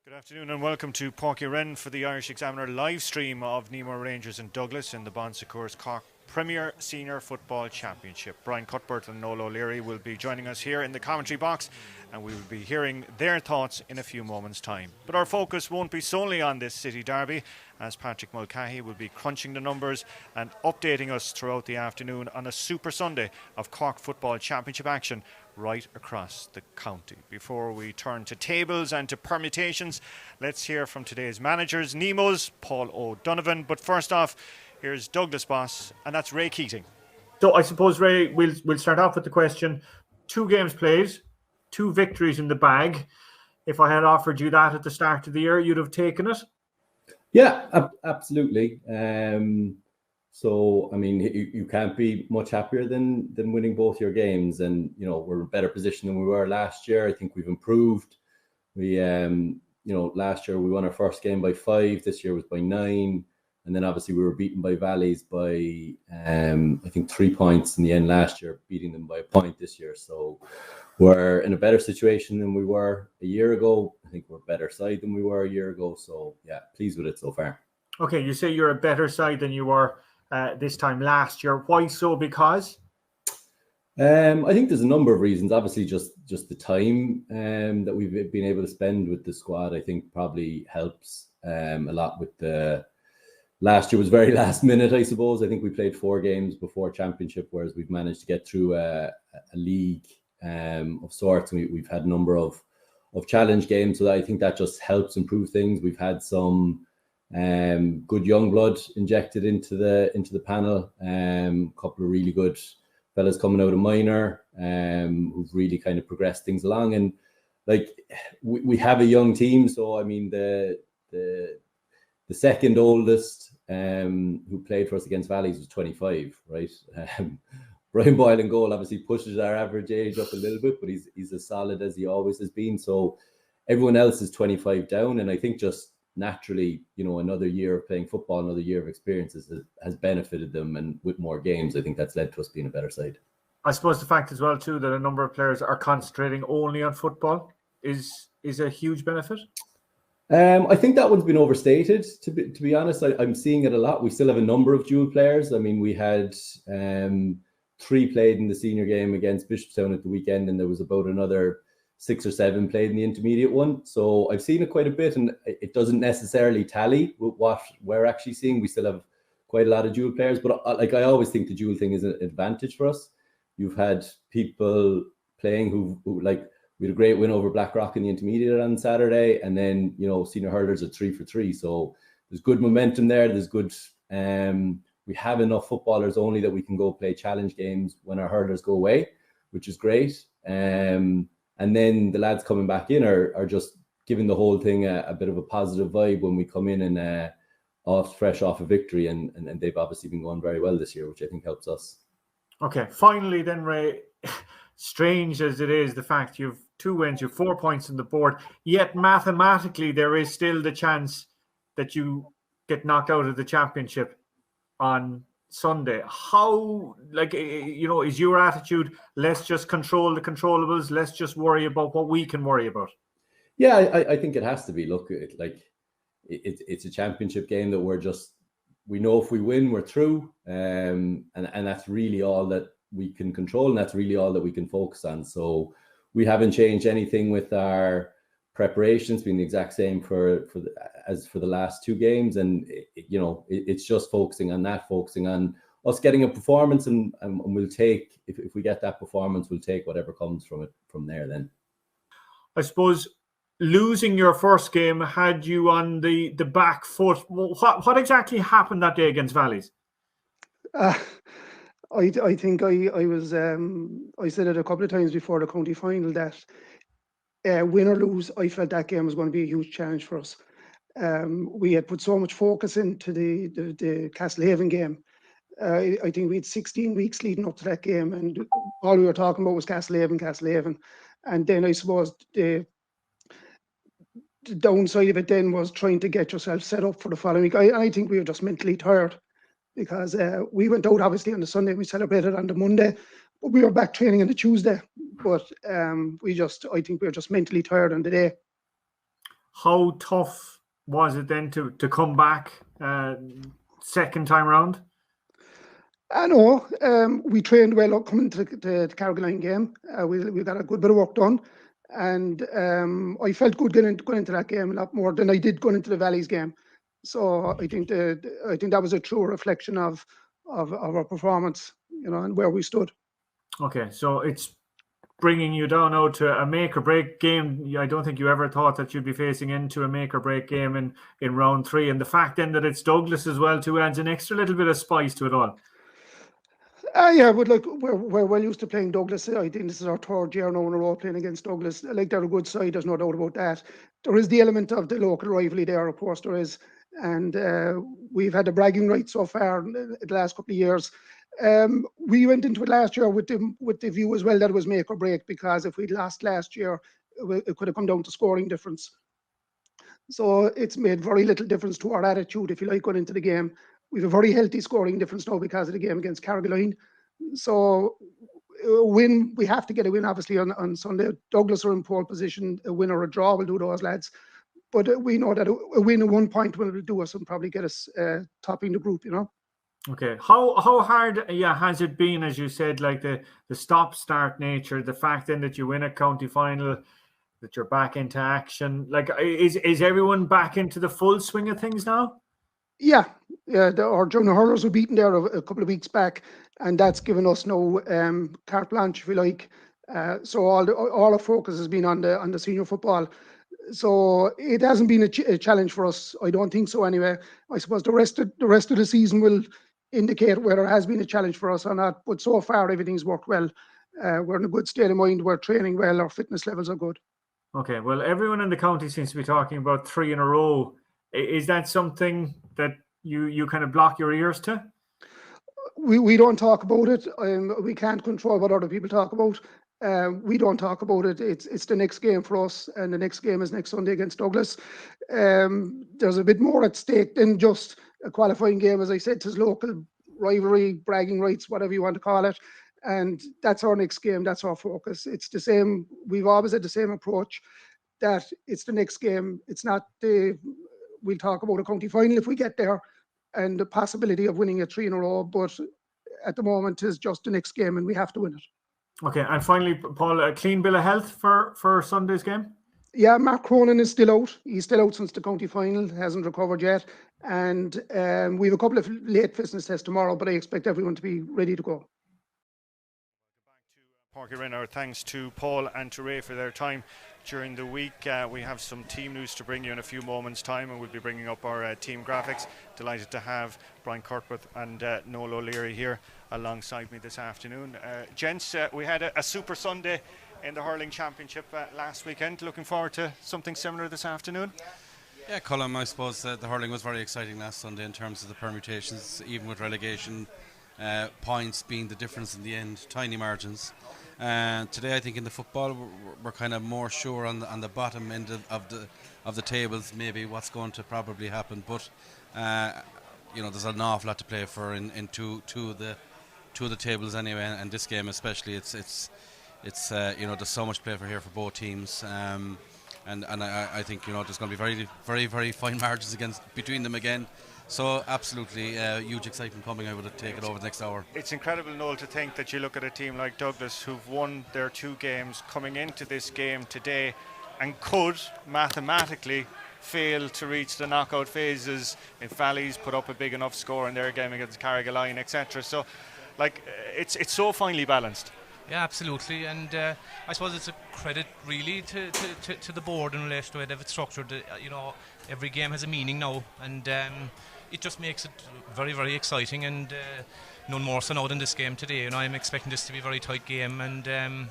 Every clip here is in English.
Good afternoon and welcome to Páirc Uí Rinn for the Irish Examiner live stream of Nemo Rangers in Douglas in the Bon Secours Cork Premier Senior Football Championship. Brian Cuthbert and Noel O'Leary will be joining us here in the commentary box, and we will be hearing their thoughts in a few moments' time. But our focus won't be solely on this city derby, as Patrick Mulcahy will be crunching the numbers and updating us throughout the afternoon on a Super Sunday of Cork Football Championship action right across the county. Before we turn to tables and to permutations, let's hear from today's managers, Nemo's Paul O'Donovan. But first off, here's Douglas boss, and that's Ray Keating. So I suppose, Ray, we'll start off with the question. 2 games played, 2 victories in the bag. If I had offered you that at the start of the year, you'd have taken it? Yeah, absolutely. So, I mean, you can't be much happier than winning both your games. And, you know, we're in a better position than we were last year. I think we've improved. We, last year we won our first game by 5. This year was by 9. And then obviously we were beaten by Valleys by, I think, 3 points in the end last year, beating them by a point this year. So we're in a better situation than we were a year ago. I think we're a better side than we were a year ago. So, yeah, pleased with it so far. Okay, you say you're a better side than you were this time last year. Why so? Because? I think there's a number of reasons. Obviously, just the time that we've been able to spend with the squad, I think probably helps a lot with the... Last year was very last minute, I suppose. I think we played 4 games before championship, whereas we've managed to get through a league of sorts. We've had a number of challenge games, so I think that just helps improve things. We've had some good young blood injected into the panel. A couple of really good fellas coming out of minor who've really kind of progressed things along. And like we have a young team, so I mean the second oldest who played for us against Valleys was 25, right? Brian Boyle in goal obviously pushes our average age up a little bit, but he's as solid as he always has been. So everyone else is 25 down, and I think just naturally, you know, another year of playing football, another year of experiences has benefited them, and with more games, I think that's led to us being a better side. I suppose the fact as well too that a number of players are concentrating only on football is a huge benefit. I think that one's been overstated, to be honest. I'm seeing it a lot. We still have a number of dual players. I mean, we had 3 played in the senior game against Bishopstown at the weekend, and there was about another 6 or 7 played in the intermediate one. So I've seen it quite a bit, and it doesn't necessarily tally with what we're actually seeing. We still have quite a lot of dual players, but I always think the dual thing is an advantage for us. You've had people playing who like, we had a great win over Blackrock in the intermediate on Saturday, and then, you know, senior hurlers are 3 for 3. So there's good momentum there. There's good. We have enough footballers only that we can go play challenge games when our hurlers go away, which is great. And then the lads coming back in are just giving the whole thing a bit of a positive vibe when we come in and fresh off a victory, and they've obviously been going very well this year, which I think helps us. Okay, finally then, Ray, strange as it is, the fact you've 2 wins, you've 4 points on the board, yet mathematically there is still the chance that you get knocked out of the championship on Sunday. How, like, you know, is your attitude, let's just control the controllables, let's just worry about what we can worry about? Yeah, I think it has to be. Look, it's a championship game that we know if we win, we're through. And that's really all that we can control, and that's really all that we can focus on. So we haven't changed anything with our preparations, being the exact same as for the last 2 games. And, it's just focusing on us getting a performance, and we'll take, if we get that performance, we'll take whatever comes from it from there then. I suppose losing your first game had you on the back foot. What exactly happened that day against Valleys? I think I was I said it a couple of times before the county final that win or lose, I felt that game was going to be a huge challenge for us. We had put so much focus into the Castlehaven game. I think we had 16 weeks leading up to that game, and all we were talking about was Castlehaven. And then I suppose the downside of it then was trying to get yourself set up for the following week. I think we were just mentally tired, because we went out obviously on the Sunday, we celebrated on the Monday, but we were back training on the Tuesday. But I think we were just mentally tired on the day. how tough was it then to come back second time round? I know. We trained well up coming to the Carrigaline game. We got a good bit of work done, and I felt good going into that game a lot more than I did going into the Valleys game. So I think that was a true reflection of our performance, and where we stood. Okay, so it's bringing you down now to a make or break game. I don't think you ever thought that you'd be facing into a make or break game in round 3, and the fact then that it's Douglas as well too adds an extra little bit of spice to it all. Yeah, but like we're well used to playing Douglas. I think this is our 3rd year now in a row playing against Douglas. Like, they're a good side, there's no doubt about that. There is the element of the local rivalry there, of course there is, and we've had the bragging rights so far in the last couple of years. We went into it last year with the view as well that it was make or break, because if we'd lost last year, it could have come down to scoring difference. So it's made very little difference to our attitude, if you like, going into the game. We have a very healthy scoring difference now because of the game against Carrigaline. So we have to get a win, obviously, on Sunday. Douglas are in pole position. A win or a draw will do those lads. But we know that a win at 1 point will do us and probably get us topping the group, Okay, how hard has it been, as you said, like the stop-start nature, the fact then that you win a county final, that you're back into action? Like, is everyone back into the full swing of things now? Yeah. Our junior hurlers were beaten there a couple of weeks back, and that's given us no carte blanche, if you like. So all our focus has been on the senior football. So it hasn't been a challenge for us. I don't think so, anyway. I suppose the rest of the season will indicate whether it has been a challenge for us or not. But so far, everything's worked well. We're in a good state of mind. We're training well. Our fitness levels are good. Okay, well, everyone in the county seems to be talking about 3 in a row. Is that something that you kind of block your ears to? We don't talk about it. We can't control what other people talk about. We don't talk about it. It's the next game for us, and the next game is next Sunday against Douglas. There's a bit more at stake than just a qualifying game. As I said, there's local rivalry, bragging rights, whatever you want to call it. And that's our next game. That's our focus. It's the same. We've always had the same approach, that it's the next game. It's not we'll talk about a county final if we get there, and the possibility of winning a 3 in a row. But at the moment, it's just the next game, and we have to win it. Okay, and finally, Paul, a clean bill of health for Sunday's game? Yeah, Mark Cronin is still out. He's still out since the county final, hasn't recovered yet. And we have a couple of late fitness tests tomorrow, but I expect everyone to be ready to go. Back to Páirc Uí Rinn. Our thanks to Paul and to Ray for their time during the week. We have some team news to bring you in a few moments' time, and we'll be bringing up our team graphics. Delighted to have Brian Kirkworth and Noel O'Leary here alongside me this afternoon. Gents, we had a super Sunday in the hurling championship last weekend. Looking forward to something similar this afternoon? Yeah, Colin, I suppose the hurling was very exciting last Sunday in terms of the permutations, even with relegation points being the difference in the end, tiny margins. Today, I think in the football, we're kind of more sure on the bottom end of the tables, maybe what's going to probably happen. But there's an awful lot to play for in two of the tables anyway, and this game especially. It's there's so much to play for here for both teams, and I think there's going to be very, very, very fine margins between them again. So absolutely huge excitement coming. I would take it over the next hour. It's incredible, Noel, to think that you look at a team like Douglas who've won their 2 games coming into this game today and could mathematically fail to reach the knockout phases if Valleys put up a big enough score in their game against Carrigaline, etc. So it's so finely balanced. Yeah, absolutely, and I suppose it's a credit really to the board in relation to the way they've structured it. Every game has a meaning now, and it just makes it very, very exciting, and none more so now than this game today. I'm expecting this to be a very tight game, and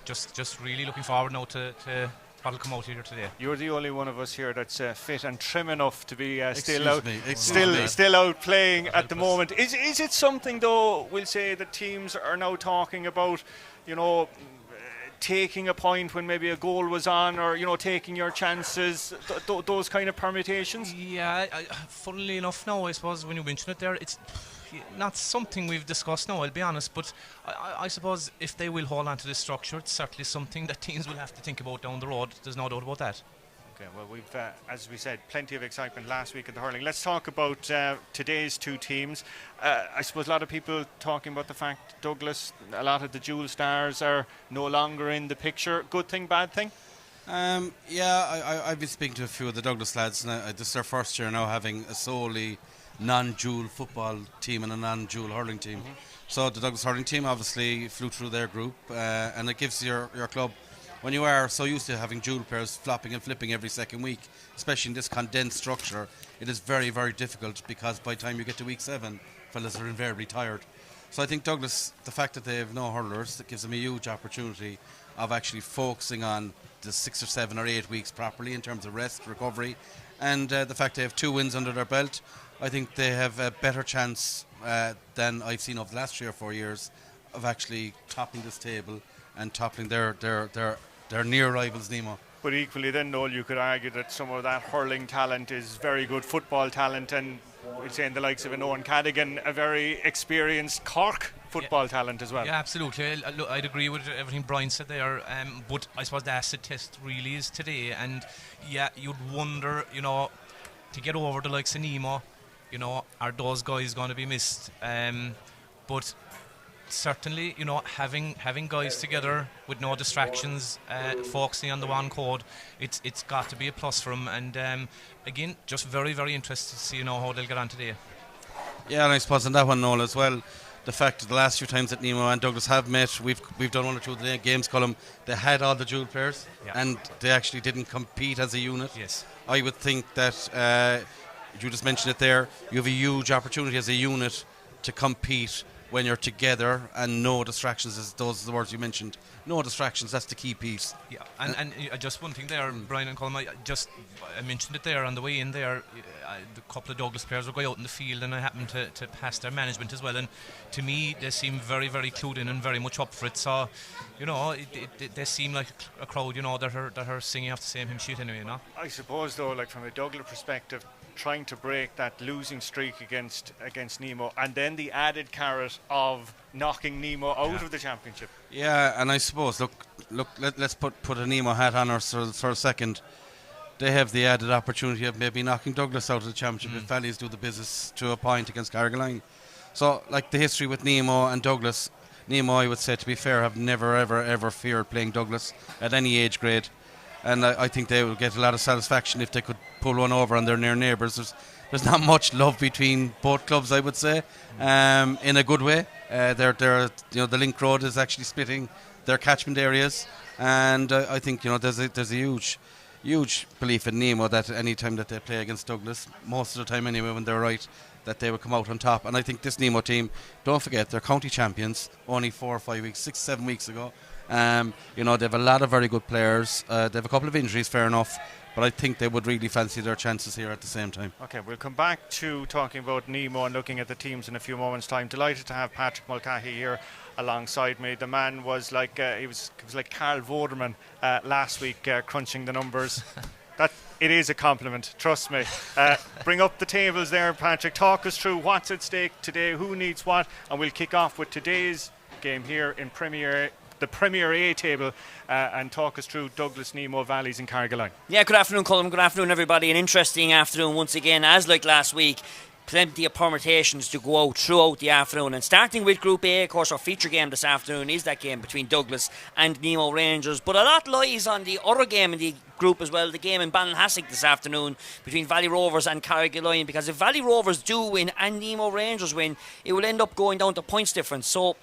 just really looking forward now to what'll come out here today. You're the only one of us here that's fit and trim enough to be still out playing at the moment. Is it something, though, we'll say that teams are now talking about, taking a point when maybe a goal was on, or taking your chances, those kind of permutations? Yeah, funnily enough now, I suppose when you mention it there, it's not something we've discussed now, I'll be honest, but I suppose if they will hold on to this structure, it's certainly something that teams will have to think about down the road. There's no doubt about that. Okay, well, we've, as we said, plenty of excitement last week at the hurling. Let's talk about today's two teams. I suppose a lot of people talking about the fact Douglas, a lot of the dual stars are no longer in the picture. Good thing, bad thing? I've been speaking to a few of the Douglas lads, and this is their first year now having a solely non-dual football team and a non-dual hurling team. So the Douglas hurling team obviously flew through their group, and it gives your club, when you are so used to having dual players flopping and flipping every second week, especially in this condensed structure, it is very, very difficult, because by the time you get to week 7, fellas are invariably tired. So I think Douglas, the fact that they have no hurlers, that gives them a huge opportunity of actually focusing on the 6 or 7 or 8 weeks properly in terms of rest, recovery, and the fact they have 2 wins under their belt. I think they have a better chance than I've seen over the last 3 or 4 years of actually topping this table and toppling their near rivals, Nemo. But equally then, Noel, you could argue that some of that hurling talent is very good football talent, and we'd say in the likes of an Owen Cadigan, a very experienced Cork football talent as well. Yeah, absolutely. I'd agree with everything Brian said there, but I suppose the acid test really is today, and yeah, you'd wonder, to get over the likes of Nemo, are those guys going to be missed? But certainly, having guys together with no distractions, focusing on the one code, it's got to be a plus for them. And again, just very, very interested to see how they'll get on today. Yeah, and I suppose on that one, Noel, as well, the fact that the last few times that Nemo and Douglas have met, we've done 1 or 2 of the games column, they had all the dual players, and they actually didn't compete as a unit. Yes. I would think that you just mentioned it there, you have a huge opportunity as a unit to compete when you're together, and no distractions, as those are the words you mentioned. No distractions, that's the key piece. Yeah, and just one thing there, Brian and Colm, I mentioned it there on the way in there. A couple of Douglas players were going out in the field, and I happened to pass their management as well, and to me they seem very, very clued in and very much up for it. So they seem like a crowd that are singing off the same hymn sheet anyway. I suppose though, like from a Douglas perspective, trying to break that losing streak against Nemo, and then the added carrot of knocking Nemo out of the championship. Yeah, and I suppose let's put a Nemo hat on us for a second. They have the added opportunity of maybe knocking Douglas out of the championship if Valleys do the business to a point against Carrigaline. So, like the history with Nemo and Douglas, Nemo, I would say, to be fair, have never ever feared playing Douglas at any age grade, and I think they would get a lot of satisfaction if they could pull one over on their near neighbours. There's not much love between both clubs, I would say, in a good way. The link road is actually splitting their catchment areas, and I think there's a huge belief in Nemo that any time that they play against Douglas, most of the time anyway when they're right, that they will come out on top. And I think this Nemo team, don't forget, they're county champions only 4 or 5 weeks, 6, 7 weeks ago. They have a lot of very good players. They have a couple of injuries, fair enough, but I think they would really fancy their chances here at the same time. Okay, we'll come back to talking about Nemo and looking at the teams in a few moments' time. Delighted to have Patrick Mulcahy here alongside me. The man was like he was like Carl Voderman last week, crunching the numbers. That it is a compliment, trust me. Bring up the tables there, Patrick. Talk us through what's at stake today, who needs what, and we'll kick off with today's game here in the Premier A table, and talk us through Douglas, Nemo, Valleys and Carrigaline. Yeah, good afternoon, Colm. Good afternoon, everybody. An interesting afternoon once again, as like last week. Plenty of permutations to go out throughout the afternoon, and starting with Group A, of course, our feature game this afternoon is that game between Douglas and Nemo Rangers, but a lot lies on the other game in the group as well, the game in Ballinhassig this afternoon between Valley Rovers and Carrigaline, because if Valley Rovers do win and Nemo Rangers win, it will end up going down to points difference. So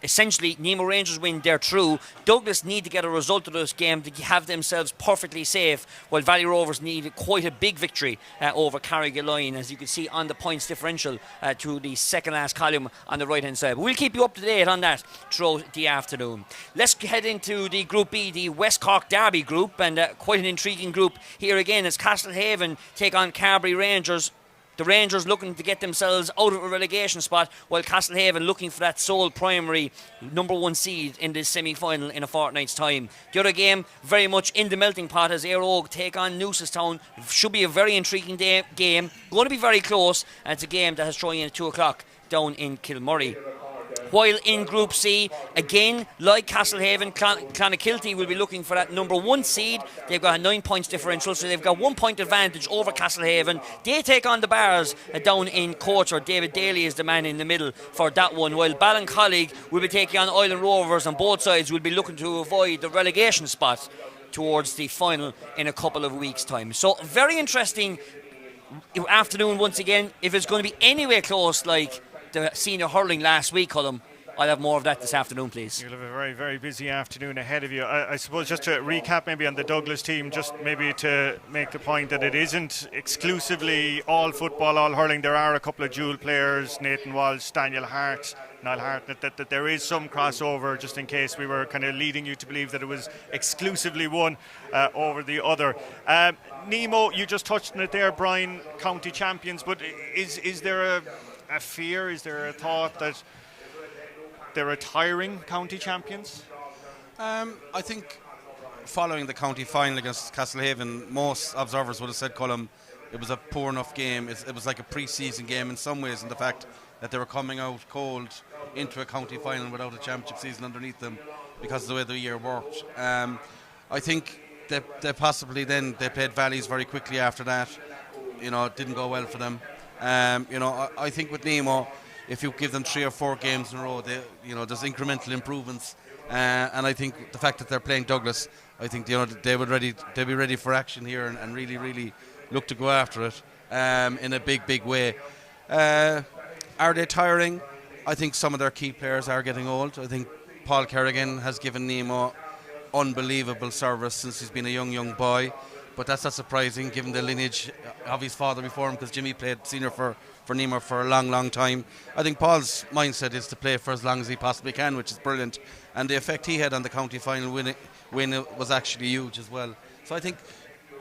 essentially, Nemo Rangers win, they're through. Douglas need to get a result of this game to have themselves perfectly safe, while Valley Rovers need quite a big victory over Carrigaline, as you can see on the points differential to the second last column on the right hand side. But we'll keep you up to date on that throughout the afternoon. Let's head into the Group B, the West Cork Derby group, and quite an intriguing group here again as Castlehaven take on Carbery Rangers. The Rangers looking to get themselves out of a relegation spot, while Castlehaven looking for that sole primary number 1 seed in this semi-final in a fortnight's time. The other game, very much in the melting pot, as Éire Óg take on Newcestown. Should be a very intriguing game. Going to be very close, and it's a game that has thrown in at 2 o'clock down in Kilmurray. While in Group C, again, like Castlehaven, Clonakilty will be looking for that number 1 seed. They've got a 9 points differential, so they've got 1 point advantage over Castlehaven. They take on the Bars down in Cork. David Daly is the man in the middle for that one, while Ballincollig will be taking on Island Rovers, and both sides will be looking to avoid the relegation spot towards the final in a couple of weeks' time. So very interesting afternoon once again. If it's going to be anywhere close like the senior hurling last week, Colm, I'll have more of that this afternoon, please. You'll have a very, very busy afternoon ahead of you. I suppose just to recap maybe on the Douglas team, just maybe to make the point that it isn't exclusively all football, all hurling. There are a couple of dual players, Nathan Walsh, Daniel Hart, Niall Hart, that there is some crossover, just in case we were kind of leading you to believe that it was exclusively one over the other. Nemo, you just touched on it there, Brian, county champions, but is there a fear, is there a thought that they're retiring county champions? I think following the county final against Castlehaven, most observers would have said, Colm, it was a poor enough game. It was like a pre-season game in some ways, in the fact that they were coming out cold into a county final without a championship season underneath them because of the way the year worked. I think they possibly then they played Valleys very quickly after that. It didn't go well for them. I think with Nemo, if you give them 3 or 4 games in a row, there's incremental improvements, and I think the fact that they're playing Douglas, I think they'll be ready for action here and really, really look to go after it in a big way. Are they tiring? I think some of their key players are getting old. I think Paul Kerrigan has given Nemo unbelievable service since he's been a young boy, but that's not surprising given the lineage of his father before him, because Jimmy played senior for Nemo for a long time. I think Paul's mindset is to play for as long as he possibly can, which is brilliant, and the effect he had on the county final win was actually huge as well. So I think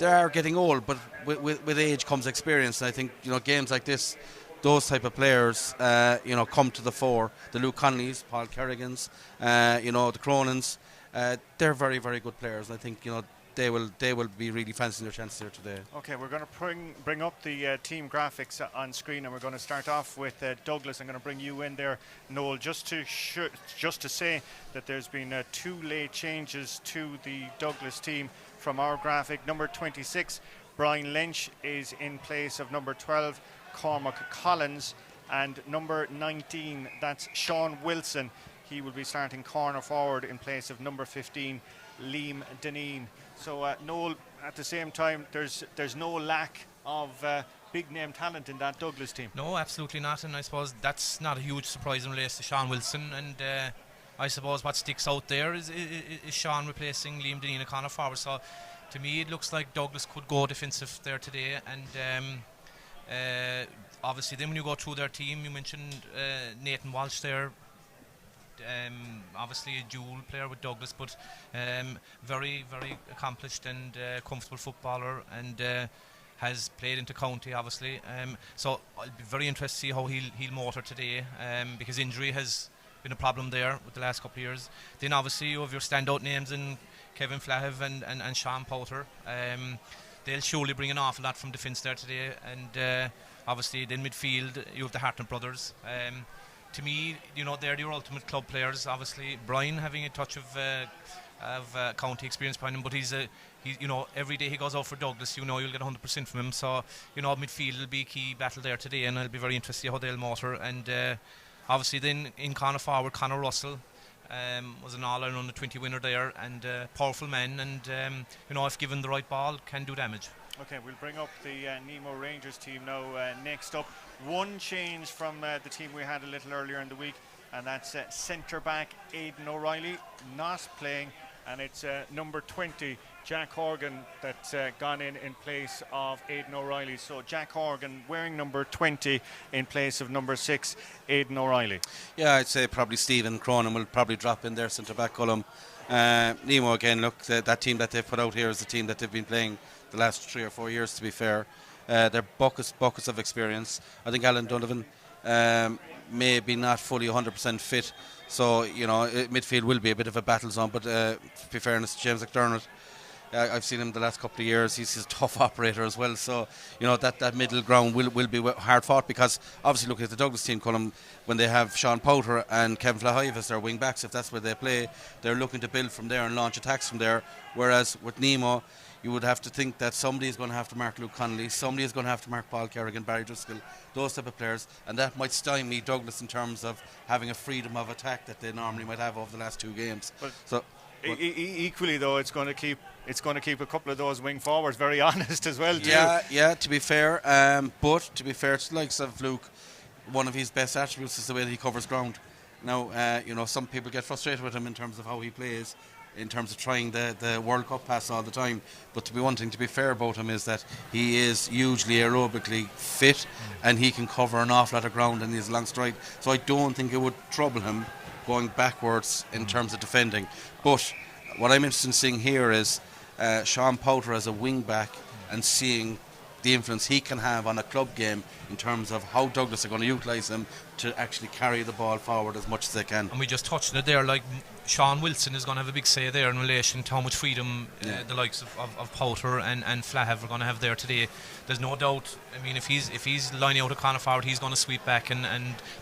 they are getting old, but with age comes experience, and I think games like this, those type of players come to the fore. The Luke Conleys, Paul Kerrigans, the Cronins, they're very, very good players, and I think they will be really fancying their chances here today. Okay, we're going to bring up the team graphics on screen, and we're going to start off with Douglas. I'm going to bring you in there, Noel, just to say that there's been 2 late changes to the Douglas team from our graphic. Number 26, Brian Lynch, is in place of number 12, Cormac Collins, and number 19, that's Sean Wilson. He will be starting corner forward in place of number 15, Liam Deneen. So, Noel, at the same time, there's no lack of big name talent in that Douglas team. No, absolutely not, and I suppose that's not a huge surprise in relation to Sean Wilson, and I suppose what sticks out there is Sean replacing Liam Deneen at corner forward. So to me it looks like Douglas could go defensive there today, and obviously then when you go through their team, you mentioned Nathan Walsh there, obviously a dual player with Douglas, but very, very accomplished and comfortable footballer, and has played into county obviously, so I'll be very interested to see how he'll motor today, because injury has been a problem there with the last couple of years. Then obviously you have your standout names in Kevin Flahiv and Sean Powter. They'll surely bring an awful lot from defence there today, and obviously then midfield you have the Hartnett brothers. To me, they're your ultimate club players. Obviously, Brian having a touch of county experience behind him, but he's every day he goes out for Douglas, you'll get 100% from him. So, midfield will be a key battle there today, and I'll be very interested to see how they'll motor. And obviously, then in corner forward, Conor Russell was an All-Ireland under 20 winner there, and powerful man, and if given the right ball, can do damage. Okay, we'll bring up the Nemo Rangers team now. Next up, one change from the team we had a little earlier in the week, and that's centre back Aidan O'Reilly not playing, and it's number 20, Jack Horgan, that's gone in place of Aidan O'Reilly. So Jack Horgan wearing number 20 in place of number 6, Aidan O'Reilly. Yeah, I'd say probably Stephen Cronin will probably drop in there, centre back column. Nemo again, look, that team that they've put out here is the team that they've been playing the last 3 or 4 years, to be fair. They're buckets of experience. I think Alan Donovan may be not fully 100% fit, so midfield will be a bit of a battle zone, but to be fairness, James McDermott, I've seen him the last couple of years. He's a tough operator as well. So, that middle ground will be hard fought, because obviously look at the Douglas team, Colm, when they have Sean Powter and Kevin Flahive as their wing backs, if that's where they play, they're looking to build from there and launch attacks from there. Whereas with Nemo, you would have to think that somebody is going to have to mark Luke Connolly, somebody is going to have to mark Paul Kerrigan, Barry Driscoll, those type of players, and that might stymie Douglas in terms of having a freedom of attack that they normally might have over the last 2 games. Equally though, it's going to keep a couple of those wing forwards very honest as well too. Yeah, to be fair, but to be fair to the likes of Luke, one of his best attributes is the way that he covers ground. Now, some people get frustrated with him in terms of how he plays, in terms of trying the World Cup pass all the time. But to be fair about him is that he is hugely aerobically fit, and he can cover an awful lot of ground and he's a long stride. So I don't think it would trouble him going backwards in terms of defending. But what I'm interested in seeing here is Sean Powter as a wing back, and seeing the influence he can have on a club game in terms of how Douglas are going to utilise him to actually carry the ball forward as much as they can. And we just touched on it there, like Sean Wilson is going to have a big say there in relation to how much freedom the likes of Powter and Flahive are going to have there today. There's no doubt. I mean, if he's lining out a corner forward, he's going to sweep back, and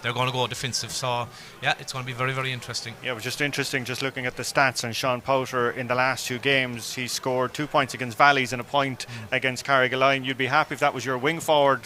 they're going to go defensive. So yeah, it's going to be very, very interesting. Yeah, it was just interesting just looking at the stats on Sean Powter in the last 2 games. He scored 2 points against Valleys and a point against Carrigaline. You'd be happy if that was your wing forward,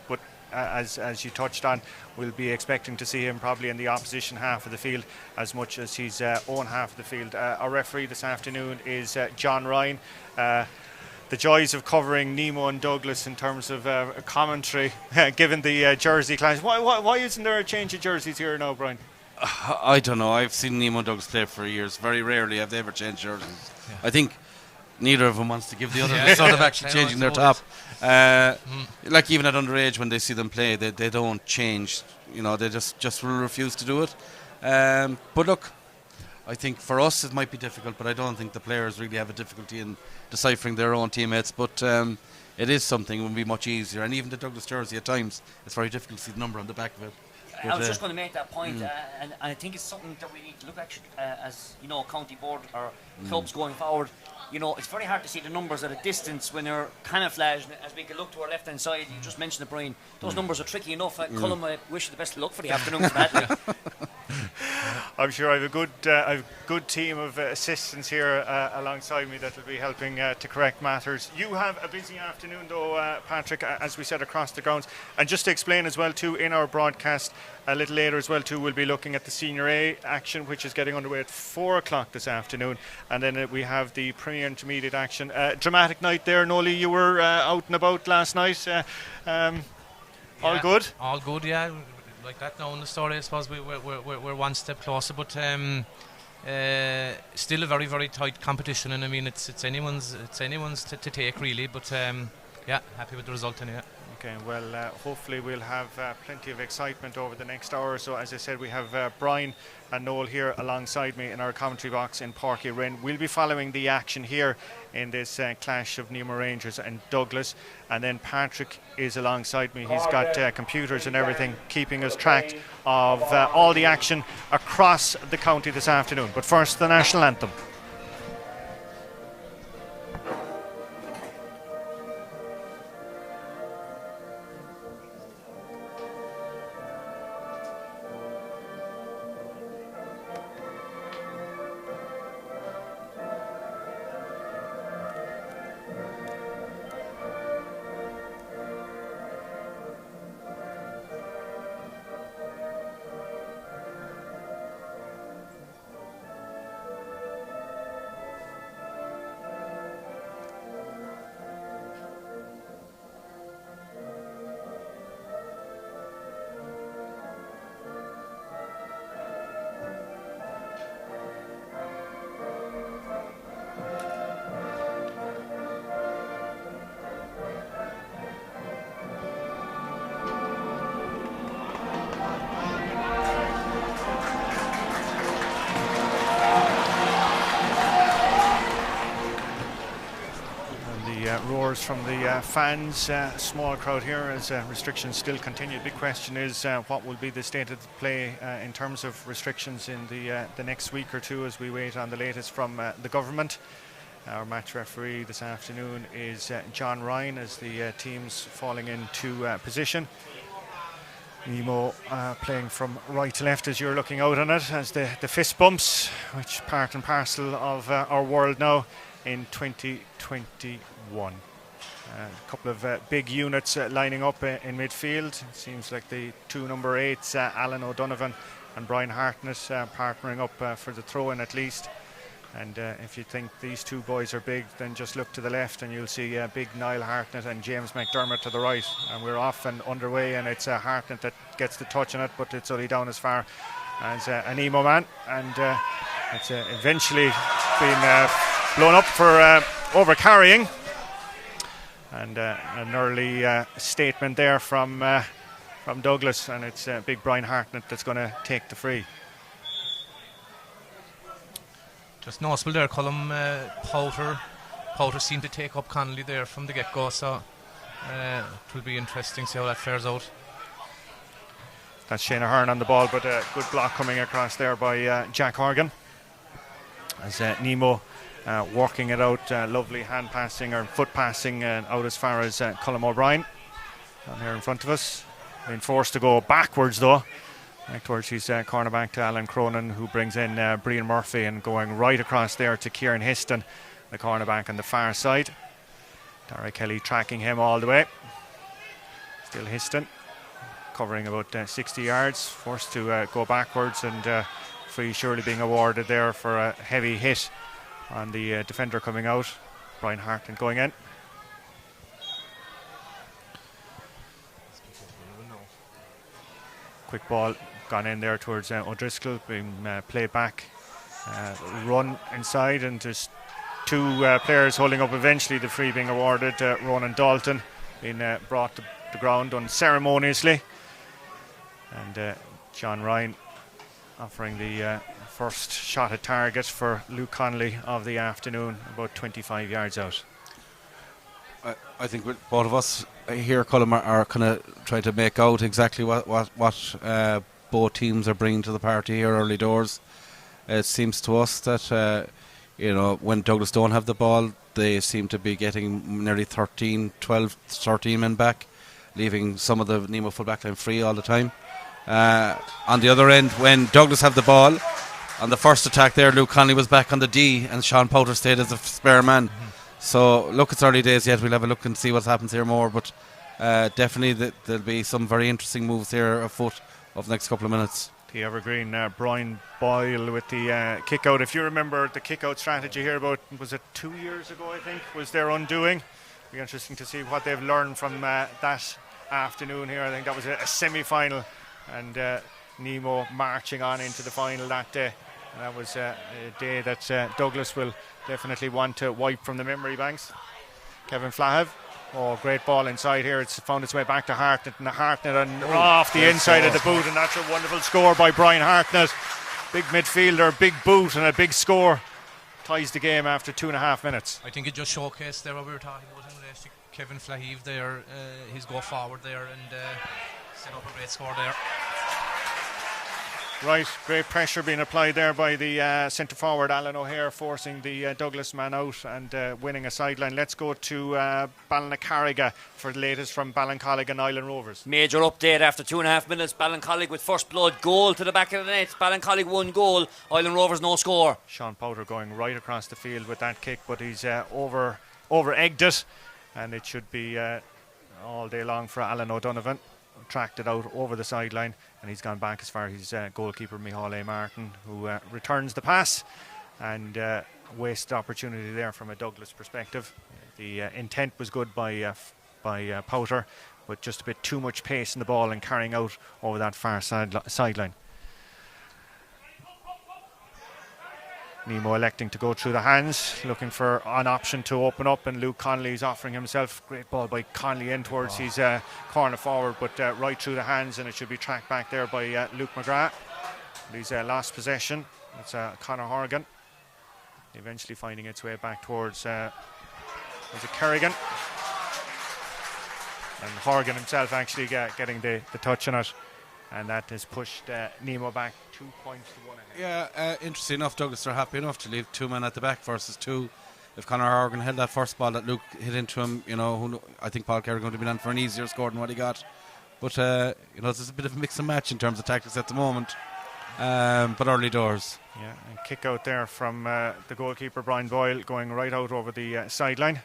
but as you touched on, we'll be expecting to see him probably in the opposition half of the field as much as his own half of the field. Our referee this afternoon is John Ryan. The joys of covering Nemo and Douglas in terms of commentary, given the jersey clash. Why isn't there a change of jerseys here now, Brian? I don't know. I've seen Nemo and Douglas play for years. Very rarely have they ever changed jerseys. Yeah. I think neither of them wants to give the other the sort of actually changing their top. Like even at underage, when they see them play, they don't change. They just refuse to do it. But look, I think for us it might be difficult, but I don't think the players really have a difficulty in deciphering their own teammates. But it is something that would be much easier. And even the Douglas jersey at times, it's very difficult to see the number on the back of it. But I was just going to make that point, and I think it's something that we need to look at as county board or clubs going forward. It's very hard to see the numbers at a distance when they're camouflaged. As we can look to our left hand side, you just mentioned it, Brian. Those numbers are tricky enough. Colm, I wish you the best of luck for the afternoon for that. I'm sure I have a good team of assistants here alongside me that will be helping to correct matters. You have a busy afternoon though, Patrick, as we said, across the grounds. And just to explain as well too, in our broadcast a little later as well too, we'll be looking at the Senior A action, which is getting underway at 4 o'clock this afternoon. And then we have the Premier Intermediate action. Dramatic night there, Noli. You were out and about last night. All good? All good, yeah. Like that now in the story, I suppose we're one step closer, but still a very, very tight competition, and I mean it's anyone's to take really, but happy with the result anyway. Okay, well hopefully we'll have plenty of excitement over the next hour or so. As I said, we have Brian and Noel here alongside me in our commentary box in Páirc Uí Rinn. We'll be following the action here in this clash of Nemo Rangers and Douglas, and then Patrick is alongside me. He's got computers and everything keeping us tracked of all the action across the county this afternoon. But first, the national anthem. Roars from the fans, small crowd here as restrictions still continue. The big question is what will be the state of play in terms of restrictions in the next week or two as we wait on the latest from the government. Our match referee this afternoon is John Ryan, as the teams falling into position. Nemo playing from right to left as you're looking out on it, as the fist bumps, which part and parcel of our world now in 2021. A couple of big units lining up in midfield. It seems like the two number 8s, Alan O'Donovan and Brian Hartnett, partnering up for the throw-in at least. And if you think these two boys are big, then just look to the left and you'll see big Niall Hartnett and James McDermott to the right. And we're off and underway, and it's Hartnett that gets the touch on it, but it's only down as far as a Nemo man. And it's eventually been blown up for over-carrying. And an early statement there from Douglas, and it's big Brian Hartnett that's going to take the free. Just noticeable there, Colm Powter seemed to take up Connolly there from the get-go, so it will be interesting to see how that fares out. That's Shane Ahern on the ball, but a good block coming across there by Jack Horgan. As Nemo working it out, lovely hand passing or foot passing out as far as Colm O'Brien down here in front of us. Being forced to go backwards though. Back towards his cornerback to Alan Cronin, who brings in Brian Murphy, and going right across there to Kieran Histon, the cornerback on the far side. Dara Kelly tracking him all the way. Still Histon, covering about 60 yards, forced to go backwards, and free surely being awarded there for a heavy hit on the defender coming out. Brian Hartnett going in. Quick ball gone in there towards O'Driscoll, being played back, run inside, and just two players holding up eventually the free being awarded. Ronan Dalton being brought to the ground unceremoniously, and John Ryan offering the first shot at target for Luke Connolly of the afternoon, about 25 yards out. I think both of us here, Colm, are kind of trying to make out exactly what both teams are bringing to the party here early doors. It seems to us that when Douglas don't have the ball, they seem to be getting nearly 13 men back, leaving some of the Nemo full back line free all the time. On the other end, when Douglas have the ball, on the first attack there, Luke Connolly was back on the D, and Sean Powter stayed as a spare man. So look, it's early days yet. We'll have a look and see what happens here more, but definitely there'll be some very interesting moves here afoot over the next couple of minutes. The evergreen Brian Boyle with the kick out. If you remember the kick out strategy here, about, was it 2 years ago, I think, was their undoing. It'll be interesting to see what they've learned from that afternoon here. I think that was a semi-final, and Nemo marching on into the final that day. And that was a day that Douglas will definitely want to wipe from the memory banks. Kevin Flahav. Oh, great ball inside here. It's found its way back to Hartnett, and Hartnett off the inside of the boot, and that's a wonderful score by Brian Hartnett. Big midfielder, big boot, and a big score. Ties the game after 2.5 minutes. I think it just showcased there what we were talking about in relation to Kevin Flahav there, his go forward there, and set up a great score there. Right, great pressure being applied there by the centre forward Alan O'Hare, forcing the Douglas man out and winning a sideline. Let's go to Ballinaccarriga for the latest from Ballincollig and Island Rovers. Major update after 2.5 minutes. Ballincollig with first blood, goal to the back of the net. Ballincollig 1 goal, Island Rovers no score. Sean Powter going right across the field with that kick, but he's over-egged it, and it should be all day long for Alan O'Donovan. Tracked it out over the sideline, and he's gone back as far as his goalkeeper Micheál A. Martin, who returns the pass, and wasted opportunity there from a Douglas perspective. The intent was good by Powter, but just a bit too much pace in the ball and carrying out over that far sideline. Nemo electing to go through the hands, looking for an option to open up, and Luke Connolly's offering himself. Great ball by Connolly in towards his corner forward, but right through the hands, and it should be tracked back there by Luke McGrath. He's lost possession. It's Conor Horgan, eventually finding its way back towards Kerrigan, and Horgan himself actually getting the touch on it, and that has pushed Nemo back 2 points to 1. Yeah, interesting enough, Douglas are happy enough to leave 2 men at the back versus 2 if Conor Horgan held that first ball that Luke hit into him, I think Paul Kerry going to be on for an easier score than what he got. But there's a bit of a mix and match in terms of tactics at the moment. But early doors. Yeah, and kick out there from the goalkeeper Brian Boyle, going right out over the sideline,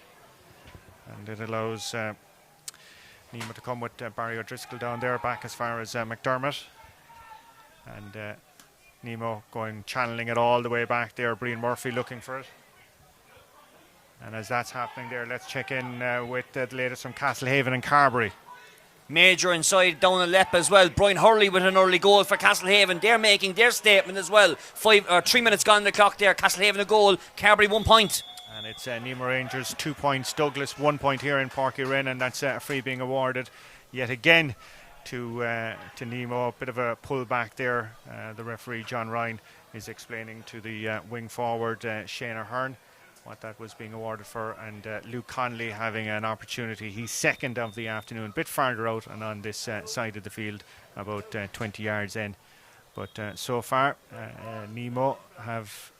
and it allows Nemo to come with Barry O'Driscoll down there, back as far as McDermott, and Nemo channeling it all the way back there. Brian Murphy looking for it, and as that's happening there, let's check in with the latest from Castlehaven and Carbery. Major inside down the left as well. Brian Hurley with an early goal for Castlehaven. They're making their statement as well. 3 minutes gone on the clock there. Castlehaven a goal, Carbery 1 point. And it's Nemo Rangers 2 points, Douglas 1 point here in Páirc Uí Rinn, and that's a free being awarded yet again to Nemo. A bit of a pull back there. The referee John Ryan is explaining to the wing forward Shane Ahern what that was being awarded for, and Luke Connolly having an opportunity. He's second of the afternoon, a bit farther out and on this side of the field, about 20 yards in. But so far, Nemo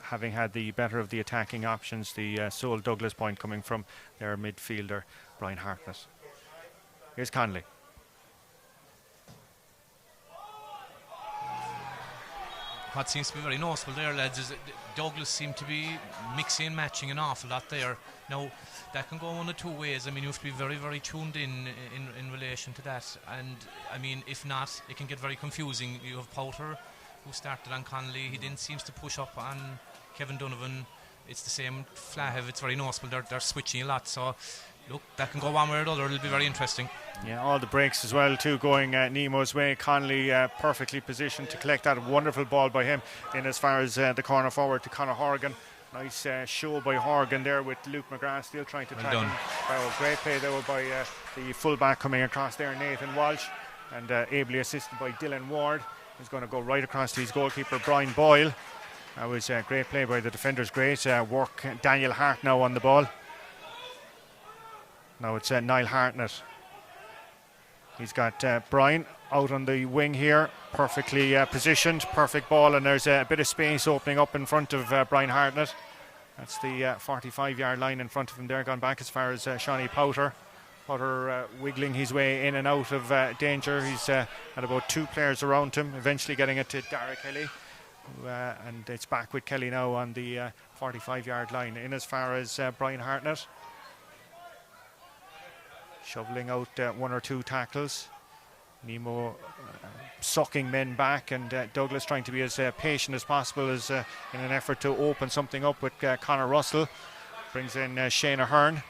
having had the better of the attacking options, the sole Douglas point coming from their midfielder Brian Hartnett. Here's Connolly. What seems to be very noticeable there, lads, is that Douglas seem to be mixing and matching an awful lot there. Now, that can go one of two ways. I mean, you have to be very, very tuned in relation to that. And, I mean, if not, it can get very confusing. You have Powter, who started on Connolly. He then seems to push up on Kevin Donovan. It's the same Flahev. It's very noticeable. They're switching a lot. So, look, that can go one way or the other. It'll be very interesting. Yeah, all the breaks as well too going Nemo's way. Connolly perfectly positioned to collect that wonderful ball by him in as far as the corner forward to Conor Horgan. Nice show by Horgan there with Luke McGrath still trying to track him. Great play there by the fullback coming across there, Nathan Walsh, and ably assisted by Dylan Ward, who's going to go right across to his goalkeeper Brian Boyle. That was a great play by the defenders. Great work. Daniel Hart now on the ball. Now it's Niall Hartnett. He's got Brian out on the wing here, perfectly positioned, perfect ball, and there's a bit of space opening up in front of Brian Hartnett. That's the 45-yard line in front of him there, gone back as far as Shawnee Powter. Powter wiggling his way in and out of danger. He's had about 2 players around him, eventually getting it to Dara Kelly. And it's back with Kelly now on the 45-yard line. In as far as Brian Hartnett. Shoveling out 1 or 2 tackles. Nemo sucking men back, and Douglas trying to be as patient as possible as in an effort to open something up with Conor Russell. Brings in Shane Ahern,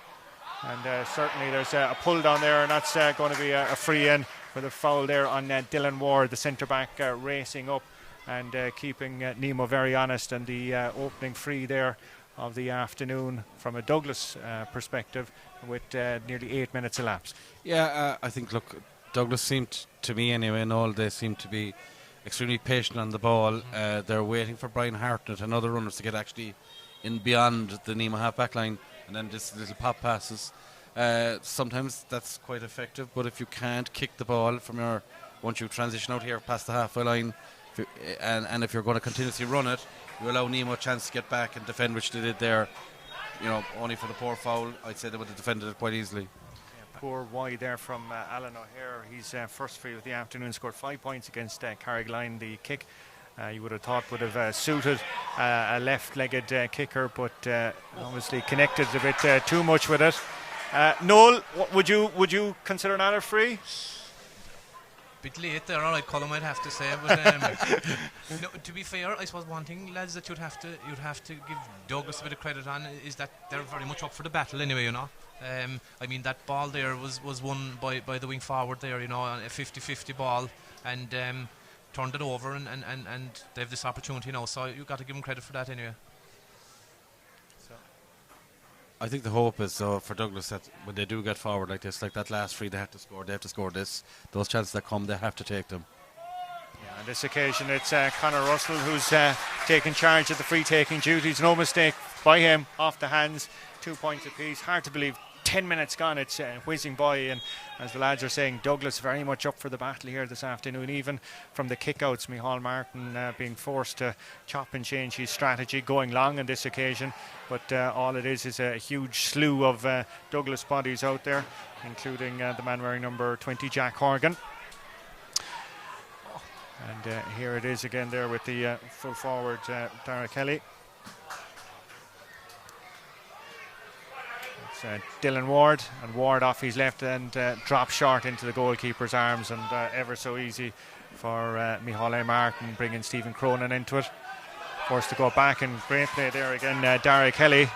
and certainly there's a pull down there, and that's going to be a free in for the foul there on Dylan Ward, the centre back racing up and keeping Nemo very honest, and the opening free there of the afternoon from a Douglas perspective with nearly 8 minutes elapsed. Yeah, I think, look, Douglas seemed to me anyway and all, they seem to be extremely patient on the ball. They're waiting for Brian Hartnett and other runners to get actually in beyond the Nemo half-back line, and then just little pop passes. Sometimes that's quite effective, but if you can't kick the ball from once you transition out here past the halfway line, and if you're going to continuously run it, you allow Nemo a chance to get back and defend, which they did there. Only for the poor foul, I'd say they would have defended it quite easily. Yeah, poor wide there from Alan O'Hare. He's first free of the afternoon, scored 5 points against Carrigaline. The kick you would have thought would have suited a left-legged kicker, but obviously connected a bit too much with it. Noel, would you consider another free? Bit late there, all right, Colin, I'd have to say, but no, to be fair, I suppose one thing, lads, that you'd have to give Douglas a bit of credit on is that they're very much up for the battle anyway, I mean, that ball there was won by the wing forward there, a 50-50 ball, and turned it over, and they have this opportunity now, so you've got to give them credit for that anyway. I think the hope is for Douglas that when they do get forward like this, like that last free, they have to score this. Those chances that come, they have to take them. Yeah, on this occasion it's Conor Russell who's taking charge of the free taking duties. No mistake by him, off the hands, 2 points apiece. Hard to believe 10 minutes gone, it's whizzing by, and as the lads are saying, Douglas very much up for the battle here this afternoon, even from the kickouts. Micheál Martin being forced to chop and change his strategy, going long on this occasion, but all it is a huge slew of Douglas bodies out there, including the man wearing number 20, Jack Horgan. And here it is again there with the full forward, Dara Kelly. It's Dylan Ward, and Ward off his left and drops short into the goalkeeper's arms, and ever so easy for Micheál Martin, bringing Stephen Cronin into it. Forced to go back, and great play there again, Dara Kelly.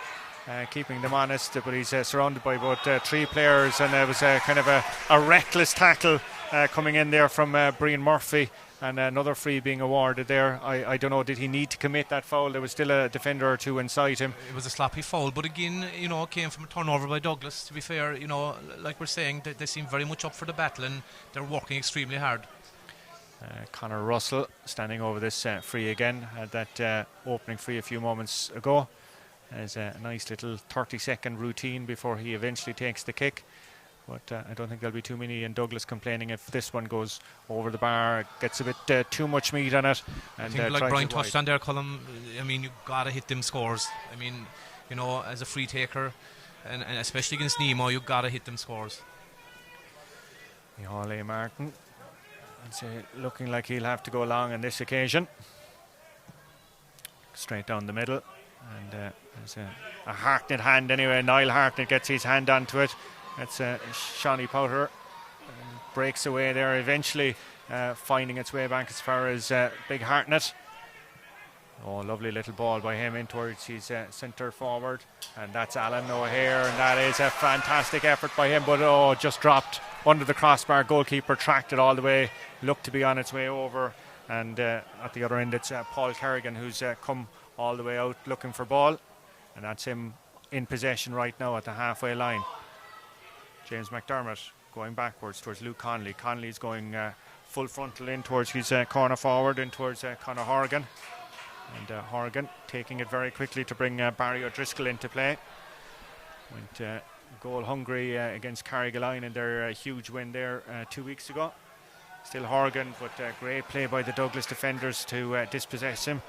Keeping them honest, but he's surrounded by about 3 players, and it was kind of a reckless tackle coming in there from Brian Murphy, and another free being awarded there. I don't know, did he need to commit that foul? There was still a defender or two inside him. It was a sloppy foul, but again, you know, it came from a turnover by Douglas. To be fair, you know, like we're saying, they seem very much up for the battle, and they're working extremely hard. Conor Russell standing over this free again, had that opening free a few moments ago. There's a nice little 30-second routine before he eventually takes the kick. But I don't think there'll be too many in Douglas complaining if this one goes over the bar, gets a bit too much meat on it. And I think, like Brian touched on there, Colm, I mean, you've got to hit them scores. I mean, you know, as a free taker, and especially against Nemo, you've got to hit them scores. Micheál Martin, looking like he'll have to go long on this occasion. Straight down the middle. And there's a Hartnett hand anyway. Niall Hartnett gets his hand onto it. That's Shawnee Powter. Breaks away there, eventually finding its way back as far as Big Hartnett. Oh, lovely little ball by him in towards his centre forward. And that's Alan O'Hare, and that is a fantastic effort by him, but just dropped under the crossbar. Goalkeeper tracked it all the way, looked to be on its way over. And at the other end, it's Paul Kerrigan who's come all the way out looking for ball, and that's him in possession right now at the halfway line. James McDermott going backwards towards Luke Conley. Conley's going full frontal in towards his corner forward, in towards Conor Horgan, and Horgan taking it very quickly to bring Barry O'Driscoll into play. Went goal hungry against Carrigaline in their huge win there 2 weeks ago. Still Horgan, but great play by the Douglas defenders to dispossess him.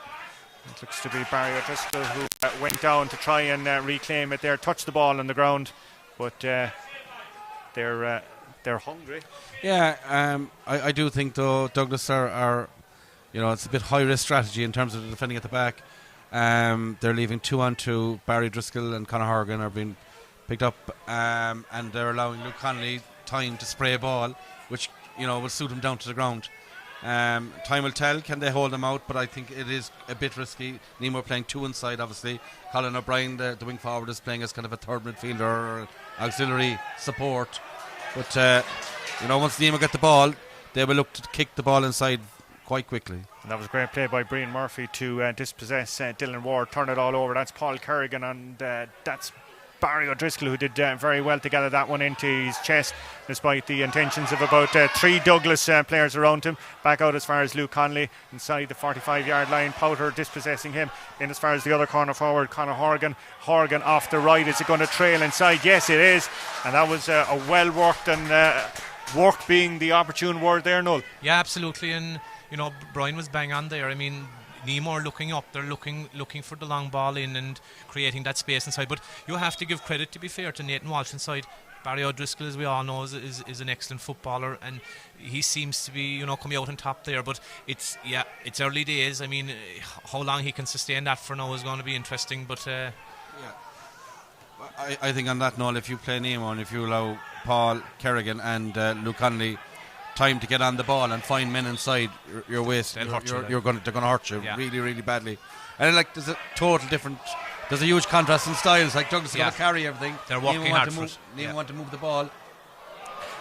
It looks to be Barry O'Driscoll who went down to try and reclaim it there, touched the ball on the ground, but they're hungry. Yeah, I do think though Douglas are, you know, it's a bit high risk strategy in terms of the defending at the back. They're leaving 2-on-2. Barry Driscoll and Conor Horgan are being picked up, and they're allowing Luke Connolly time to spray a ball, which, you know, will suit him down to the ground. Time will tell, can they hold them out, but I think it is a bit risky. Nemo playing 2 inside, obviously. Colin O'Brien, the wing forward, is playing as kind of a third midfielder or auxiliary support. But, you know, once Nemo get the ball, they will look to kick the ball inside quite quickly. And that was a great play by Brian Murphy to dispossess Dylan Ward, turn it all over. That's Paul Kerrigan, and that's Barry O'Driscoll, who did very well to gather that one into his chest, despite the intentions of about 3 Douglas players around him. Back out as far as Luke Conley, inside the 45-yard line. Powter dispossessing him in as far as the other corner forward, Conor Horgan. Horgan off the right. Is it going to trail inside? Yes, it is. And that was a well-worked, and work being the opportune word there, Noel. Yeah, absolutely. And, you know, Brian was bang on there. I mean, Nemo are looking up, they're looking for the long ball in and creating that space inside. But you have to give credit, to be fair, to Nathan Walsh inside. Barry O'Driscoll, as we all know, is an excellent footballer, and he seems to be, you know, coming out on top there. But it's early days. I mean, how long he can sustain that for now is going to be interesting. But I think on that note, if you play Nemo and if you allow Paul Kerrigan and Luke Conley time to get on the ball and find men inside, you're wasting. They're going to hurt you really, really badly. And like, there's a total different. There's a huge contrast in styles. Like Douglas is going to carry everything. They're working hard for it. Nemo want to move the ball.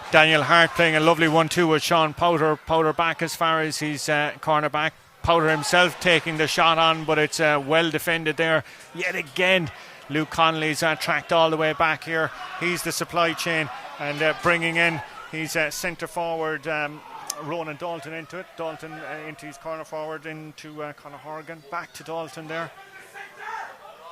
Daniel Hart playing a lovely 1-2 with Sean Powter. Powter back as far as his corner back. Powter himself taking the shot on, but it's well defended there. Yet again, Luke Connolly's tracked all the way back here. He's the supply chain, and bringing in his centre forward, Ronan Dalton into it. Dalton into his corner forward, into Conor Horgan. Back to Dalton there.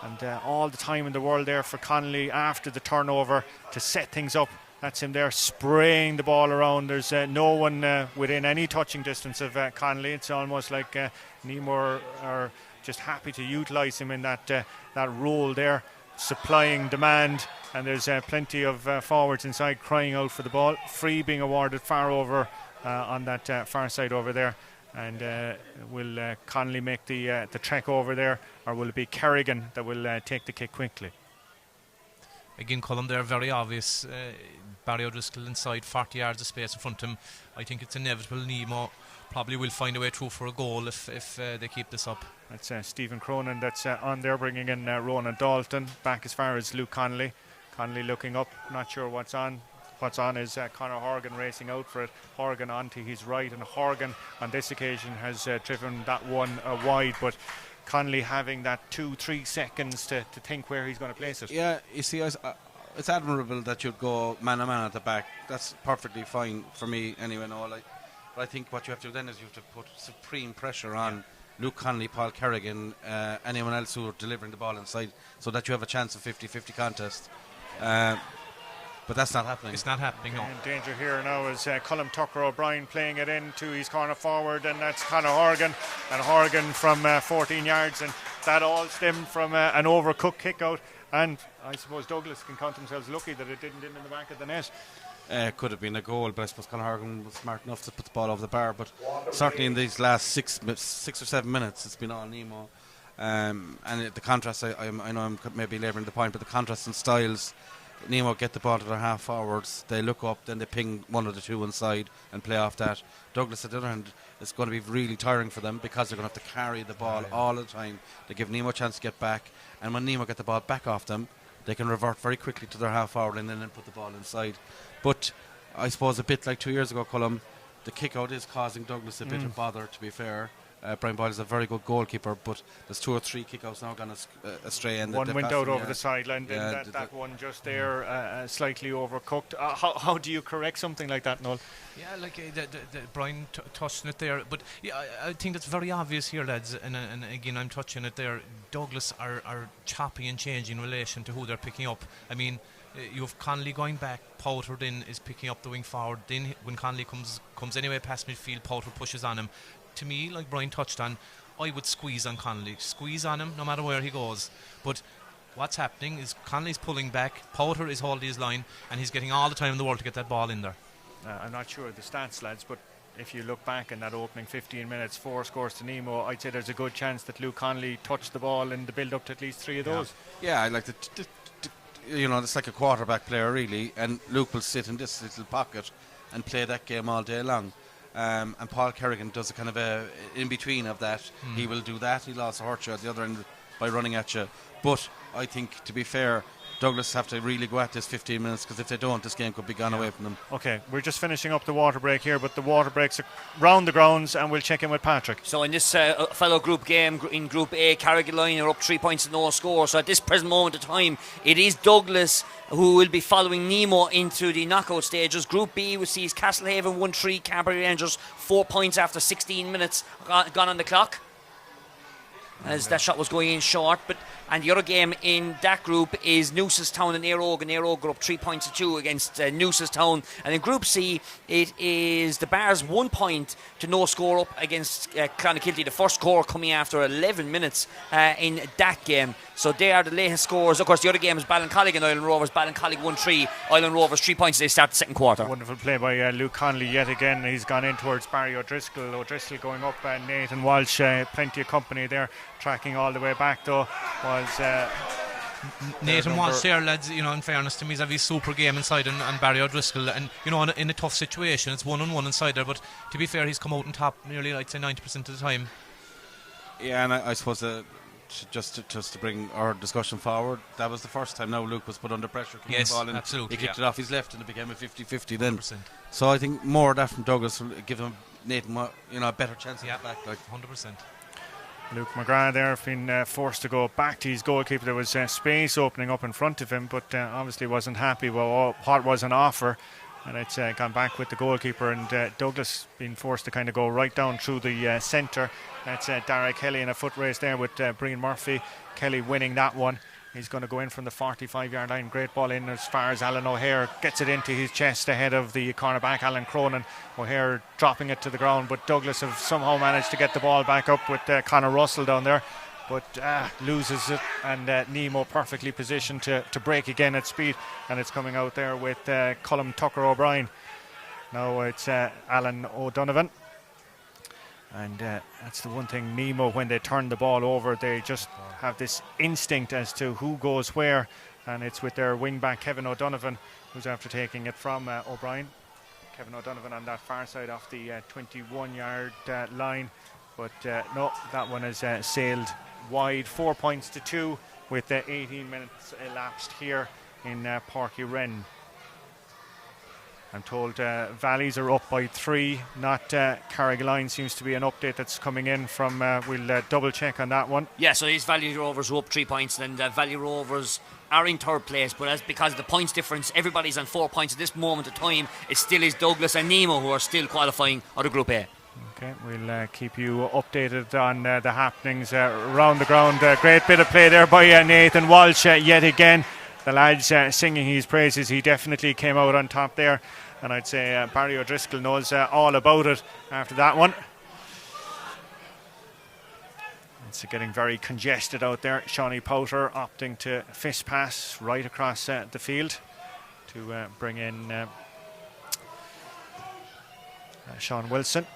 And all the time in the world there for Connolly after the turnover to set things up. That's him there spraying the ball around. There's no one within any touching distance of Connolly. It's almost like Nemo are just happy to utilise him in that role there, supplying demand. And there's plenty of forwards inside crying out for the ball. Free being awarded far over on that far side over there. And will Connolly make the trek over there, or will it be Kerrigan that will take the kick quickly? Again, Colm there, very obvious. Barry O'Driscoll inside, 40 yards of space in front of him. I think it's inevitable Nemo probably will find a way through for a goal if they keep this up. That's Stephen Cronin that's on there, bringing in Ronan Dalton back as far as Luke Connolly. Connolly looking up, not sure what's on. What's on is Conor Horgan racing out for it. Horgan onto his right, and Horgan on this occasion has driven that one wide, but Connolly having that 2-3 seconds to think where he's going to place it. Yeah, you see, it's admirable that you'd go man-to-man at the back. That's perfectly fine for me anyway. But I think what you have to do then is you have to put supreme pressure on Luke Connolly, Paul Kerrigan, anyone else who are delivering the ball inside, so that you have a chance of 50-50 contest. But that's not happening. It's not happening, no. In danger here now is Colm Tucker O'Brien playing it into his corner forward, and that's Conor Horgan. And Horgan from 14 yards, and that all stemmed from an overcooked kick out. And I suppose Douglas can count themselves lucky that it didn't in the back of the net. Could have been a goal, but I suppose Conor Horgan was smart enough to put the ball over the bar. But certainly in these last 6 or 7 minutes, it's been all Nemo. And the contrast, I know I'm maybe labouring the point, but the contrast in styles. Nemo get the ball to their half forwards, they look up, then they ping one of the two inside and play off that. Douglas, at the other hand, it's going to be really tiring for them because they're going to have to carry the ball all the time. They give Nemo a chance to get back, and when Nemo get the ball back off them, they can revert very quickly to their half forward and then put the ball inside. But I suppose a bit like 2 years ago, Colm, the kick out is causing Douglas a bit of bother, to be fair. Brian Boyle is a very good goalkeeper, but there's 2 or 3 kickouts now gone astray. And one went out over the sideline, then that one just there, slightly overcooked. How do you correct something like that, Noel? Yeah, like Brian touched on it there, but yeah, I think that's very obvious here, lads. And again, I'm touching it there. Douglas are chopping and changing in relation to who they're picking up. I mean, you have Connolly going back, Powter then is picking up the wing forward. Then when Connolly comes anyway past midfield, Powter pushes on him. To me, like Brian touched on, I would squeeze on Connolly, squeeze on him no matter where he goes. But what's happening is Connolly's pulling back, Powter is holding his line, and he's getting all the time in the world to get that ball in there. I'm not sure of the stats, lads, but if you look back in that opening 15 minutes, 4 scores to Nemo, I'd say there's a good chance that Luke Connolly touched the ball in the build-up to at least 3 of those. Yeah, I like it's like a quarterback player, really, and Luke will sit in this little pocket and play that game all day long. And Paul Kerrigan does a kind of a in-between of that. He will do that. He'll also hurt you at the other end by running at you. But I think, to be fair, Douglas have to really go at this 15 minutes, because if they don't, this game could be gone away from them. Okay, we're just finishing up the water break here, but the water breaks round the grounds, and we'll check in with Patrick. So in this fellow group game, in Group A, Carrigaline are up 3 points to no score. So at this present moment of time, it is Douglas who will be following Nemo into the knockout stages. Group B, we see Castlehaven 1-3, Carberry Rangers 4 points after 16 minutes gone on the clock, as that shot was going in short. And the other game in that group is Newcestown and Éire Óg. And Éire Óg are up 3 points to 2 against Newcestown. And in Group C, it is the Bars 1 point to no score up against Clonakilty. The first score coming after 11 minutes in that game. So they are the latest scores. Of course, the other game is Ballincollig and Island Rovers. Ballincollig 1-3. Island Rovers 3 points as they start the second quarter. Wonderful play by Luke Connolly yet again. He's gone in towards Barry O'Driscoll. O'Driscoll going up, Nathan Walsh, plenty of company there. Tracking all the way back, though, was Nathan Walsh there, lads. You know, in fairness to me, he's having a super game inside, and Barry O'Driscoll, and you know, in a tough situation, it's 1-on-1 inside there. But to be fair, he's come out on top nearly, I'd say, 90% of the time. Yeah, and I suppose just to bring our discussion forward, that was the first time now Luke was put under pressure. Yes, the ball in. absolutely. He kicked it off his left, and it became a 50-50 then. 100%. So I think more of that from Douglas will give him Nathan, a better chance at the back. 100%. Luke McGrath there been forced to go back to his goalkeeper. There was space opening up in front of him, but obviously wasn't happy with what was on offer. And it's gone back with the goalkeeper, and Douglas being forced to kind of go right down through the centre. That's Dara Kelly in a foot race there with Brian Murphy. Kelly winning that one. He's going to go in from the 45-yard line. Great ball in as far as Alan O'Hare gets it into his chest ahead of the cornerback, Alan Cronin. O'Hare dropping it to the ground, but Douglas have somehow managed to get the ball back up with Conor Russell down there. But loses it, and Nemo perfectly positioned to break again at speed, and it's coming out there with Colm Tucker O'Brien. Now it's Alan O'Donovan. And that's the one thing, Nemo, when they turn the ball over, they just have this instinct as to who goes where, and it's with their wing-back Kevin O'Donovan, who's after taking it from O'Brien. Kevin O'Donovan on that far side off the 21-yard line, but no, that one has sailed wide. 4 points to 2 with 18 minutes elapsed here in Páirc Uí Rinn. I'm told Valleys are up by 3, not Carrigaline. Seems to be an update that's coming in from, we'll double check on that one. Yeah, so these Valley Rovers are up 3 points, and Valley Rovers are in third place, but as because of the points difference, everybody's on 4 points at this moment of time. It still is Douglas and Nemo who are still qualifying out of Group A. Okay, we'll keep you updated on the happenings around the ground. Great bit of play there by Nathan Walsh yet again. The lads singing his praises. He definitely came out on top there, and I'd say Barry O'Driscoll knows all about it after that one. It's getting very congested out there. Shawnee Powter opting to fist pass right across the field to bring in Sean Wilson.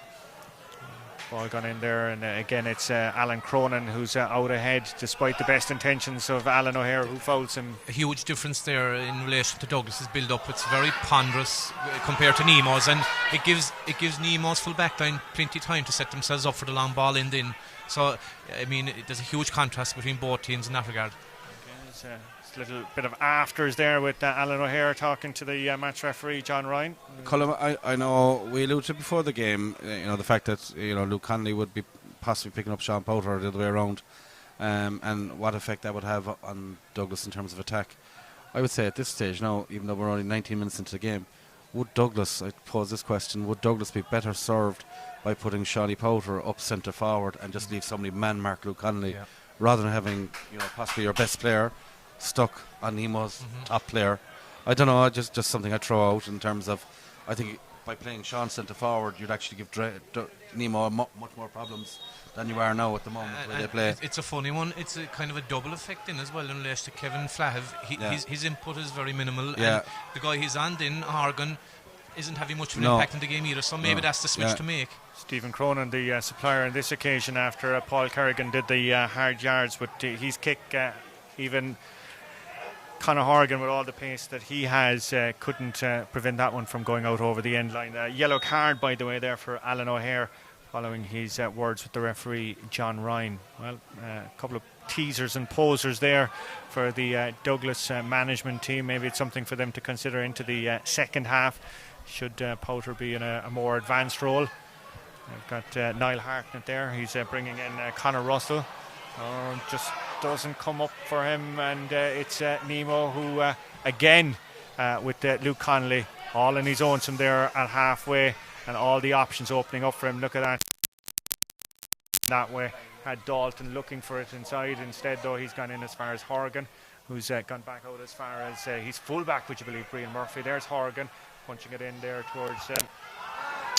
Ball gone in there, and again it's Alan Cronin who's out ahead despite the best intentions of Alan O'Hare, who fouls him. A huge difference there in relation to Douglas's build up. It's very ponderous compared to Nemo's, and it gives Nemo's full back line plenty of time to set themselves up for the long ball in. So I mean, there's a huge contrast between both teams in that regard. Okay, a little bit of afters there with Alan O'Hare talking to the match referee John Ryan. Colm, I know we alluded to before the game, the fact that Luke Connolly would be possibly picking up Sean Powter the other way around, and what effect that would have on Douglas in terms of attack. I would say at this stage now, even though we're only 19 minutes into the game, would Douglas, I pose this question, would Douglas be better served by putting Shawnee Powter up centre forward and just leave somebody man mark Luke Connolly, rather than having possibly your best player stuck on Nemo's top player? I don't know, just something I throw out in terms of, I think by playing Sean centre forward, you'd actually give Nemo much more problems than you are now at the moment where they play. It's a funny one. It's a kind of a double effect in as well in relation to Kevin Flahav. His input is very minimal, and the guy he's on in Horgan isn't having much of an impact in the game either, so maybe that's the switch to make. Stephen Cronin, the supplier on this occasion, after Paul Kerrigan did the hard yards with his kick, even Conor Horgan, with all the pace that he has, couldn't prevent that one from going out over the end line. Yellow card, by the way, there for Alan O'Hare, following his words with the referee John Ryan. Well, a couple of teasers and posers there for the Douglas management team. Maybe it's something for them to consider into the second half, should Powter be in a more advanced role. We've got Niall Hartnett there. He's bringing in Conor Russell. Just doesn't come up for him, and it's Nemo who again with Luke Connolly all on his own from there at halfway, and all the options opening up for him. Look at that way. Had Dalton looking for it inside. Instead, though, he's gone in as far as Horgan, who's gone back out as far as his fullback, would you believe, Brian Murphy. There's Horgan punching it in there towards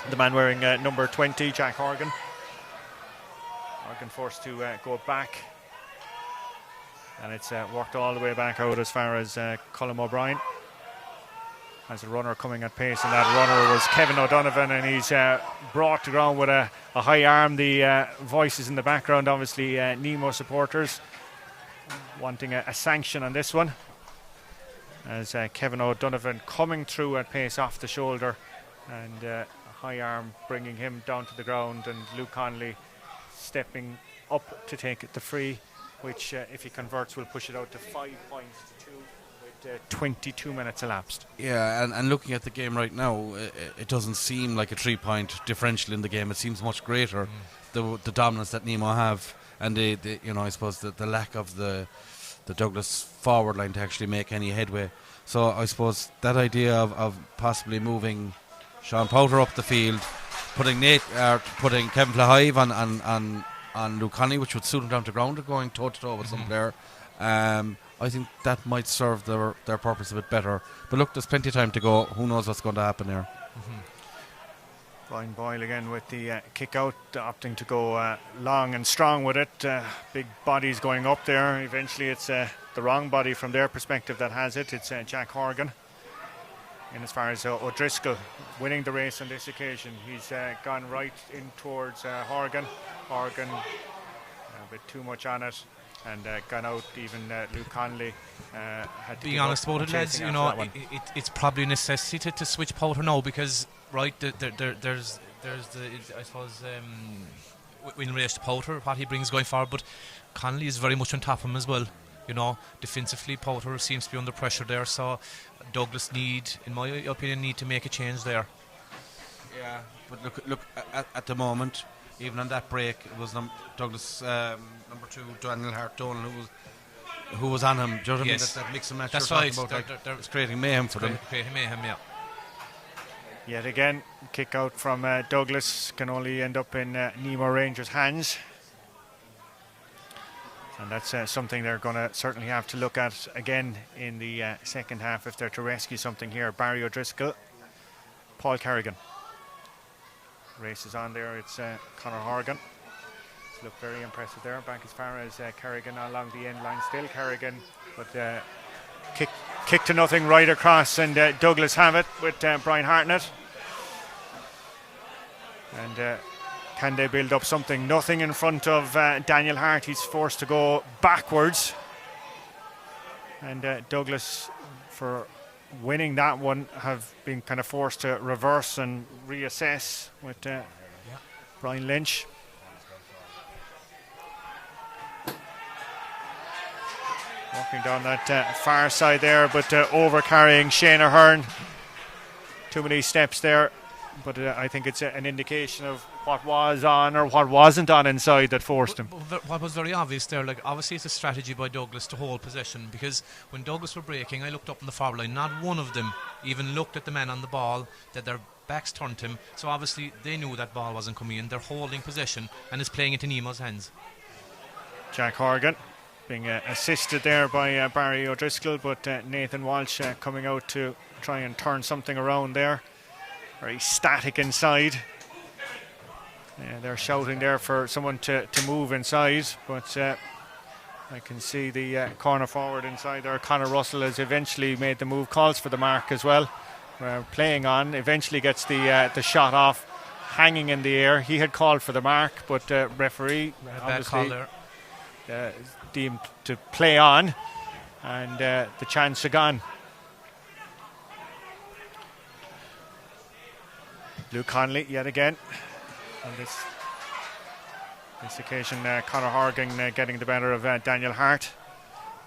the man wearing number 20, Jack Horgan. Horgan forced to go back, and it's worked all the way back out as far as Colm O'Brien. As a runner coming at pace, and that runner was Kevin O'Donovan, and he's brought to ground with a high arm. The voices in the background, obviously Nemo supporters wanting a sanction on this one, as Kevin O'Donovan coming through at pace off the shoulder, and a high arm bringing him down to the ground, and Luke Connolly stepping up to take the free, which if he converts will push it out to 5 points to 2 with 22 minutes elapsed. Yeah, and looking at the game right now, it doesn't seem like a 3-point differential in the game. It seems much greater, the dominance that Nemo have, and I suppose the lack of the the Douglas forward line to actually make any headway. So I suppose that idea of possibly moving Sean Powter up the field, putting Kevin Flahive on Luke Conley, which would suit him down to ground, or going toe to toe with some player. I think that might serve their purpose a bit better. But look, there's plenty of time to go. Who knows what's going to happen there? Brian Boyle again with the kick out, opting to go long and strong with it. Big bodies going up there. Eventually it's the wrong body from their perspective that has it. It's Jack Horgan. And as far as O'Driscoll winning the race on this occasion, he's gone right in towards Horgan. Horgan a bit too much on it and gone out. Even Luke Conley had to being honest about it, lads, you know, it's probably a necessity to switch Powter now, because there's I suppose in relation to Powter, what he brings going forward, but Conley is very much on top of him as well. You know, defensively, Powter seems to be under pressure there, so Douglas in my opinion, to make a change there. Yeah, but look at the moment, even on that break, it was Douglas number 2, Daniel Hart-Dolan, who was on him. Do you know what I mean? That mix and match. That's right. It's creating mayhem for them. Creating mayhem, yeah. Yet again, kick out from Douglas can only end up in Nemo Rangers' hands. And that's something they're going to certainly have to look at again in the second half if they're to rescue something here. Barry O'Driscoll, Paul Kerrigan. Race is on there. It's Conor Horgan. It's looked very impressive there. Back as far as Kerrigan along the end line still. Kerrigan, but kick to nothing right across, and Douglas have it with Brian Hartnett. And can they build up something? Nothing in front of Daniel Hart. He's forced to go backwards. And Douglas, for winning that one, have been kind of forced to reverse and reassess with Brian Lynch. Walking down that far side there, but over-carrying Shane Ahern. Too many steps there. But I think it's an indication of what was on or what wasn't on inside that forced him. What was very obvious there, like obviously it's a strategy by Douglas to hold possession, because when Douglas were breaking, I looked up in the forward line, not one of them even looked at the man on the ball, that their backs turned to him, so obviously they knew that ball wasn't coming in. They're holding possession and is playing into Nemo's hands. Jack Horgan being assisted there by Barry O'Driscoll, but Nathan Walsh coming out to try and turn something around there. Very static inside. They're shouting there for someone to move inside, but I can see the corner forward inside there. Conor Russell has eventually made the move, calls for the mark as well. Playing on, eventually gets the shot off, hanging in the air. He had called for the mark, but referee obviously deemed to play on, and the chance are gone. Luke Conley yet again. On this occasion, Conor Horgan getting the better of Daniel Hart.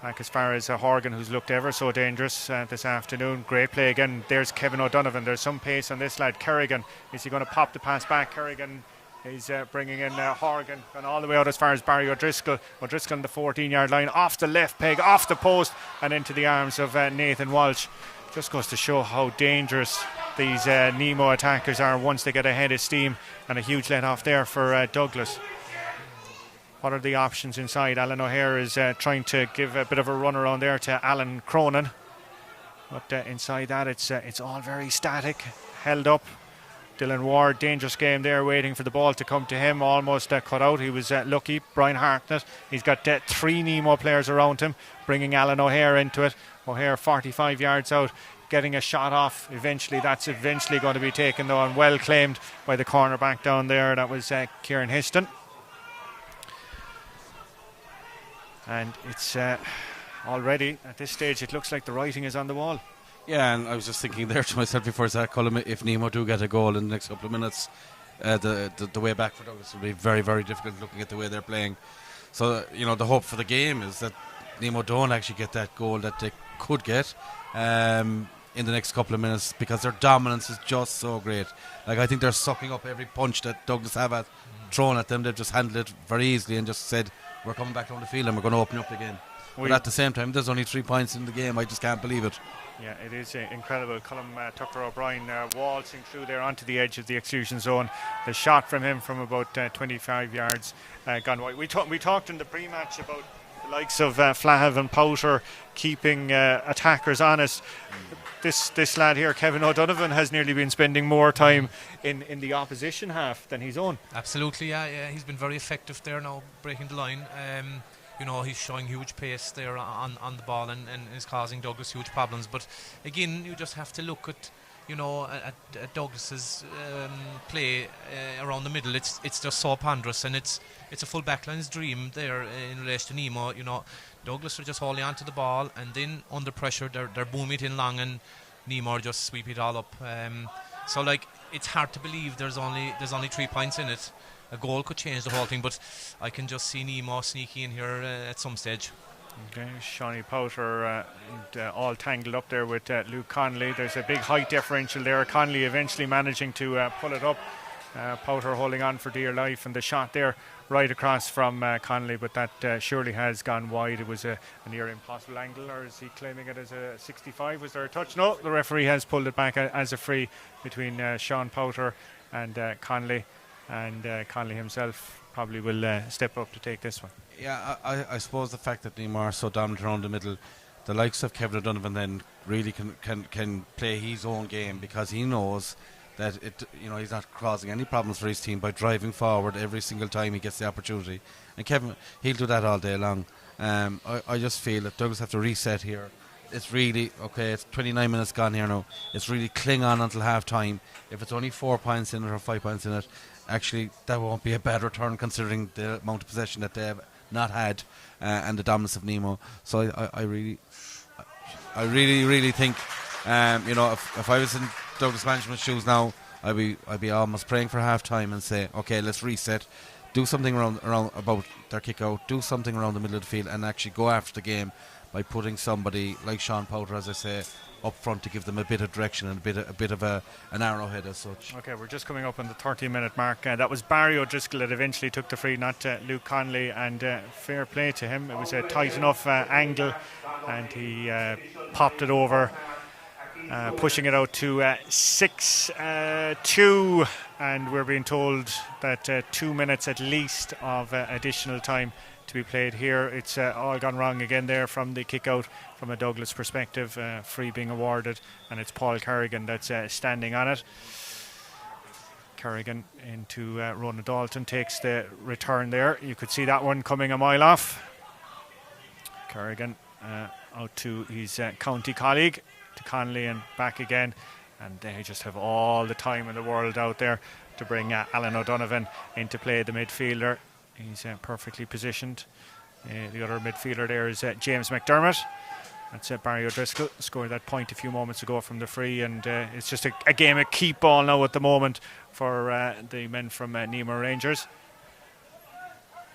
Back as far as Horgan, who's looked ever so dangerous this afternoon. Great play again. There's Kevin O'Donovan. There's some pace on this lad. Kerrigan, is he going to pop the pass back? Kerrigan is bringing in Horgan, gone all the way out as far as Barry O'Driscoll. O'Driscoll on the 14-yard line, off the left peg, off the post, and into the arms of Nathan Walsh. Just goes to show how dangerous these Nemo attackers are once they get ahead of steam, and a huge let off there for Douglas. What are the options inside? Alan O'Hare is trying to give a bit of a run around there to Alan Cronin, but inside that it's all very static, held up. Dylan Ward, dangerous game there, waiting for the ball to come to him, almost cut out. He was lucky. Brian Hartnett, he's got 3 Nemo players around him, bringing Alan O'Hare into it. O'Hare 45 yards out, getting a shot off. That's eventually going to be taken though, and well claimed by the cornerback down there. That was Kieran Histon. And it's already at this stage, it looks like the writing is on the wall. Yeah, and I was just thinking there to myself before Zach Cullum, if Nemo do get a goal in the next couple of minutes, the way back for Douglas will be very, very difficult looking at the way they're playing. So, the hope for the game is that Nemo don't actually get that goal that they could get in the next couple of minutes, because their dominance is just so great. Like, I think they're sucking up every punch that Douglas have thrown at them. They've just handled it very easily and just said, we're coming back down the field and we're going to open up again. But at the same time, there's only 3 points in the game. I just can't believe it. Yeah, it is incredible. Colm Tucker O'Brien waltzing through there onto the edge of the exclusion zone. The shot from him from about 25 yards gone wide. We talked in the pre-match about the likes of Flahav and Powter keeping attackers honest. This lad here, Kevin O'Donovan, has nearly been spending more time in the opposition half than his own. Absolutely, yeah. He's been very effective there now, breaking the line. He's showing huge pace there on the ball and is causing Douglas huge problems. But again, you just have to look at Douglas's play around the middle. It's just so ponderous, and it's a full backline's dream there in relation to Nemo. Douglas are just holding on to the ball, and then under pressure they're booming it in long, and Nemo just sweep it all up. So it's hard to believe there's only 3 points in it. A goal could change the whole thing, but I can just see Nemo sneaky in here at some stage. Okay, Shawnee Powter all tangled up there with Luke Connolly. There's a big height differential there. Connolly eventually managing to pull it up. Powter holding on for dear life, and the shot there right across from Connolly, but that surely has gone wide. It was a near impossible angle, or is he claiming it as a 65? Was there a touch? No, the referee has pulled it back as a free between Sean Powter and Connolly. And Connolly himself probably will step up to take this one. Yeah, I suppose the fact that Nemo are so dominant around the middle, the likes of Kevin O'Donovan then really can play his own game, because he knows that he's not causing any problems for his team by driving forward every single time he gets the opportunity. And Kevin, he'll do that all day long. I just feel that Douglas have to reset here. It's really, it's 29 minutes gone here now. It's really cling on until half time. If it's only 4 points in it or 5 points in it, actually that won't be a bad return considering the amount of possession that they have not had and the dominance of Nemo. So I really think if I was in Douglas management's shoes now, I'd be almost praying for half time and say, okay, let's reset, do something around about their kick out, do something around the middle of the field, and actually go after the game by putting somebody like Sean Powter, as I say, up front to give them a bit of direction and a bit of an arrowhead as such. Okay, we're just coming up on the 30-minute mark. That was Barry O'Driscoll that eventually took the free, not Luke Connolly, and fair play to him. It was a tight enough angle, and he popped it over, pushing it out to 6-2, and we're being told that 2 minutes at least of additional time to be played here. It's all gone wrong again there from the kick out from a Douglas perspective. Free being awarded, and it's Paul Kerrigan that's standing on it. Kerrigan into Ronan Dalton, takes the return there. You could see that one coming a mile off. Kerrigan out to his county colleague, to Connolly, and back again, and they just have all the time in the world out there to bring Alan O'Donovan into play, the midfielder. He's perfectly positioned. The other midfielder there is James McDermott. That's Barry O'Driscoll, scored that point a few moments ago from the free, and it's just a game of keep ball now at the moment for the men from Nemo Rangers.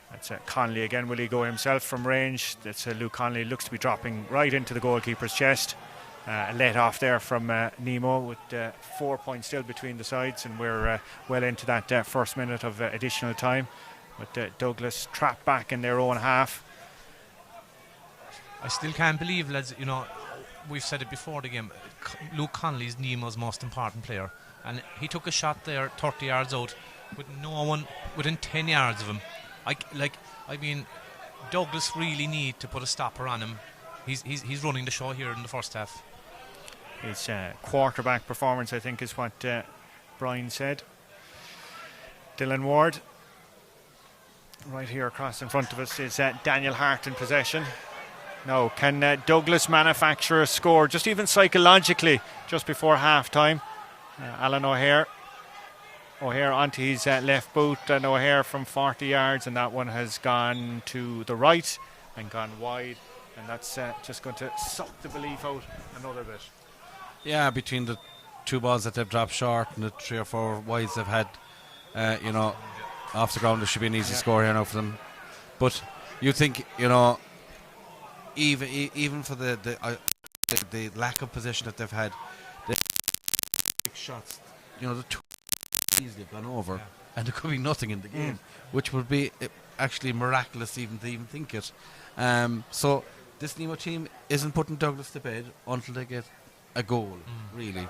That's Connolly again. Will he go himself from range? That's Luke Connolly. Looks to be dropping right into the goalkeeper's chest. Let off there from Nemo with 4 points still between the sides, and we're well into that first minute of additional time. But Douglas trapped back in their own half. I still can't believe, lads, we've said it before the game, Luke Connolly is Nemo's most important player, and he took a shot there 30 yards out with no one within 10 yards of him. I mean, Douglas really need to put a stopper on him. He's running the show here in the first half. His quarterback performance, I think, is what Brian said. Dylan Ward, right here across in front of us, is Daniel Hart in possession. Now, can Douglas manufacture a score, just even psychologically, just before half-time? Alan O'Hare onto his left boot, and O'Hare from 40 yards, and that one has gone to the right and gone wide, and that's just going to suck the belief out another bit. Yeah, between the two balls that they've dropped short and the 3 or 4 wides they've had, off the ground, there should be an easy score here now for them. But you think, even for the lack of possession that they've had, the big shots, the two easily have gone over. and there could be nothing in the game, which would be actually miraculous even to even think it. So this Nemo team isn't putting Douglas to bed until they get a goal, really.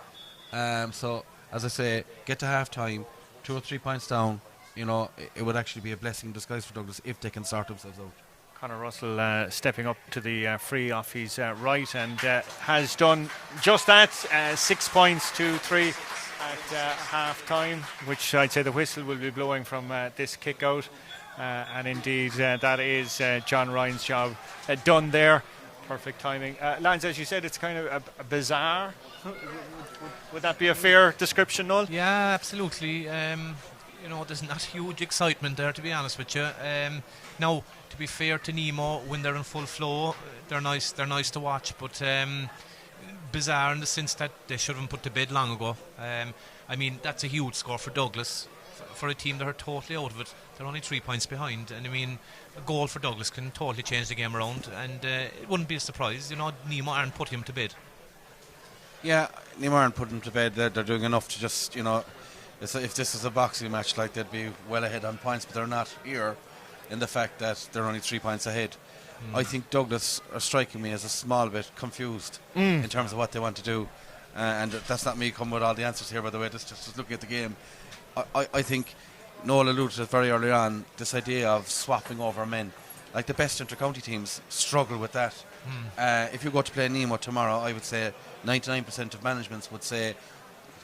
So, as I say, get to half-time, 2 or 3 points down, it would actually be a blessing in disguise for Douglas if they can sort themselves out. Conor Russell stepping up to the free off his right and has done just that. 6 points to 3 at half time, which I'd say the whistle will be blowing from this kick out. And indeed, that is John Ryan's job done there. Perfect timing. Lads, as you said, it's kind of a bizarre. Would that be a fair description, Noel? Yeah, absolutely. There's not huge excitement there, to be honest with you. Now, to be fair to Nemo, when they're in full flow, they're nice to watch, but bizarre in the sense that they should have been put to bed long ago. That's a huge score for Douglas. For a team that are totally out of it, they're only 3 points behind, and a goal for Douglas can totally change the game around, and it wouldn't be a surprise, Nemo aren't put him to bed. Yeah, Nemo aren't putting him to bed. They're doing enough to just, if this is a boxing match, like, they'd be well ahead on points, but they're not here in the fact that they're only 3 points ahead. I think Douglas are striking me as a small bit confused in terms of what they want to do, and that's not me coming with all the answers here, by the way. That's just looking at the game. I think Noel alluded to it very early on, this idea of swapping over men. Like, the best inter-county teams struggle with that. If you go to play Nemo tomorrow, I would say 99% of managements would say,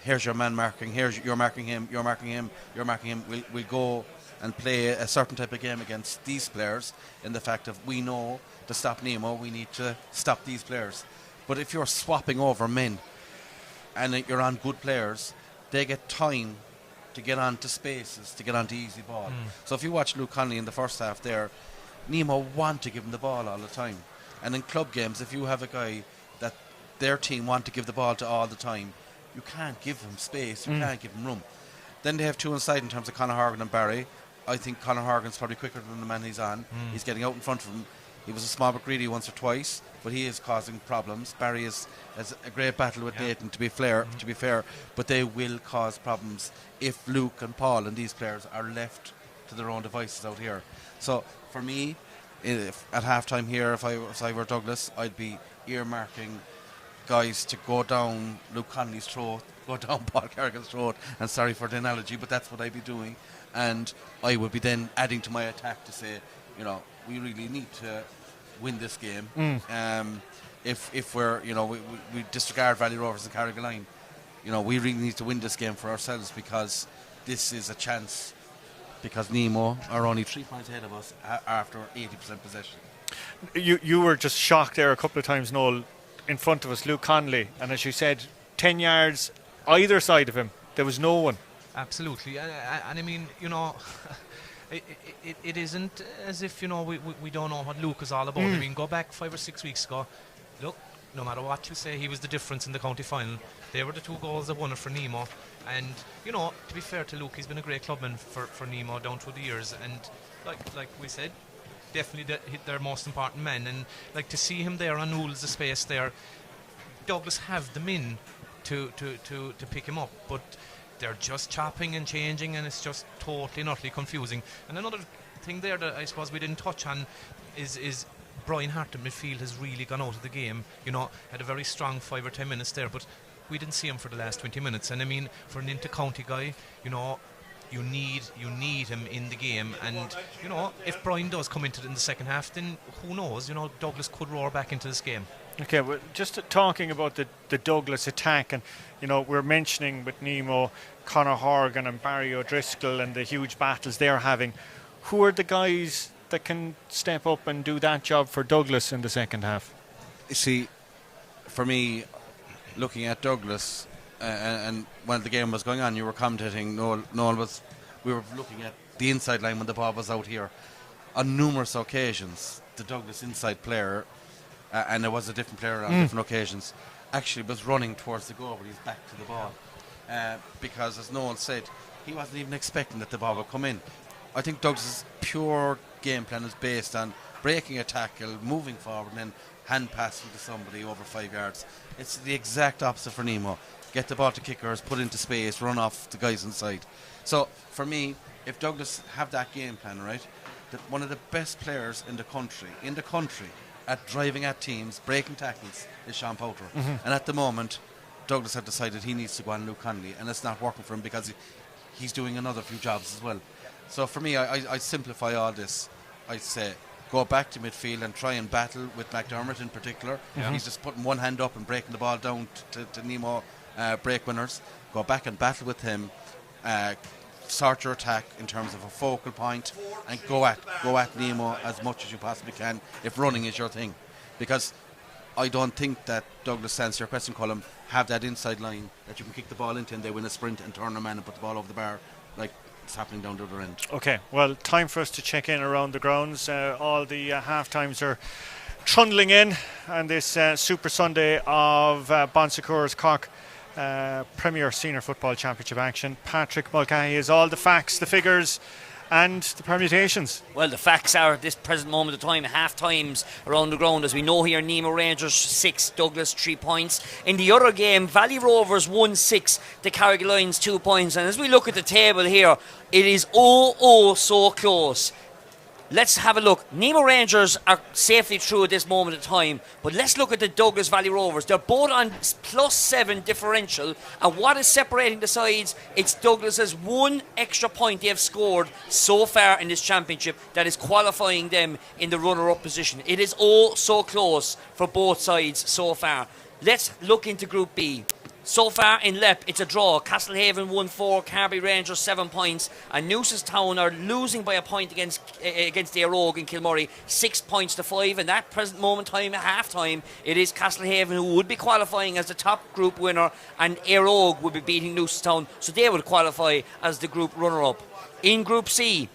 here's your man marking, you're marking him, you're marking him, you're marking him. We'll go and play a certain type of game against these players, in the fact of, we know to stop Nemo, we need to stop these players. But if you're swapping over men and you're on good players, they get time to get onto spaces, to get onto easy ball. So if you watch Luke Connolly in the first half there, Nemo want to give him the ball all the time. And in club games, if you have a guy that their team want to give the ball to all the time, you can't give him space, you can't give him room. Then they have two inside in terms of Conor Horgan and Barry. I think Conor Horgan's probably quicker than the man he's on. He's getting out in front of him. He was a small bit greedy once or twice, but he is causing problems. Barry has a great battle with Nathan, to be fair, but they will cause problems if Luke and Paul and these players are left to their own devices out here. So for me, at half-time here, if I were Douglas, I'd be earmarking guys to go down Luke Connolly's throat, go down Paul Carrigan's throat, and sorry for the analogy, but that's what I'd be doing. And I would be then adding to my attack to say, we really need to win this game. If we're, we disregard Valley Rovers and Carrigaline, we really need to win this game for ourselves, because this is a chance, because Nemo are only 3 points ahead of us after 80% possession. You were just shocked there a couple of times, Noel, in front of us, Luke Connolly, and as you said, 10 yards either side of him, there was no one. Absolutely, and it isn't as if, we don't know what Luke is all about. Go back 5 or 6 weeks ago, look, no matter what you say, he was the difference in the county final. They were the 2 goals that won it for Nemo, and, to be fair to Luke, he's been a great clubman for Nemo down through the years, and like we said, definitely their most important man, and to see him there on Nools the space there, Douglas have the men to pick him up, but they're just chopping and changing, and it's just totally and utterly confusing. And another thing there that I suppose we didn't touch on is Brian Hart in midfield has really gone out of the game. Had a very strong 5 or 10 minutes there, but we didn't see him for the last 20 minutes. And for an inter-county guy, you need him in the game. And if Brian does come into it in the second half, then who knows? Douglas could roar back into this game. Okay, well, just talking about the Douglas attack, and we're mentioning with Nemo, Conor Horgan and Barry O'Driscoll and the huge battles they're having. Who are the guys that can step up and do that job for Douglas in the second half? You see, for me, looking at Douglas, and when the game was going on, you were commentating, we were looking at the inside line when the ball was out here. On numerous occasions, the Douglas inside player, and there was a different player on different occasions, actually was running towards the goal, but he's back to the ball. Because, as Noel said, he wasn't even expecting that the ball would come in. I think Douglas' pure game plan is based on breaking a tackle, moving forward, and then hand passing to somebody over 5 yards. It's the exact opposite for Nemo. Get the ball to kickers, put into space, run off the guys inside. So, for me, if Douglas have that game plan, right, that one of the best players in the country at driving at teams, breaking tackles, is Sean Powter. And at the moment, Douglas have decided he needs to go on Luke Connolly, and it's not working for him because he's doing another few jobs as well. So for me, I simplify all this. I say go back to midfield and try and battle with McDermott in particular. He's just putting one hand up and breaking the ball down to Nemo break winners. Go back and battle with him. Sort your attack in terms of a focal point, and go at Nemo as much as you possibly can if running is your thing, because I don't think that Douglas, to answer your question, Colm, have that inside line that you can kick the ball into and they win a sprint and turn a man and put the ball over the bar like it's happening down the other end. Okay, well, time for us to check in around the grounds. All the half times are trundling in on this Super Sunday of Bon Secours Cork Premier Senior Football Championship action. Patrick Mulcahy has all the facts, the figures and the permutations. Well, the facts are at this present moment of time, half times around the ground. As we know here, Nemo Rangers 6, Douglas 3 points. In the other game, Valley Rovers 1-6, the Carrigal Lions 2 points. And as we look at the table here, it is so close. Let's have a look. Nemo Rangers are safely through at this moment of time, but let's look at the Douglas Valley Rovers. They're both on +7 differential, and what is separating the sides? It's Douglas's one extra point they have scored so far in this championship that is qualifying them in the runner-up position. It is so close for both sides so far. Let's look into Group B. So far in LEP, it's a draw. Castlehaven 1-4, Carby Rangers 7 points, and Newcestown are losing by a point against Éire in Kilmurray, 6 points to 5. And that present moment time, at half time, it is Castlehaven who would be qualifying as the top group winner, and Éire would be beating Newcestown, so they would qualify as the group runner-up. In Group C,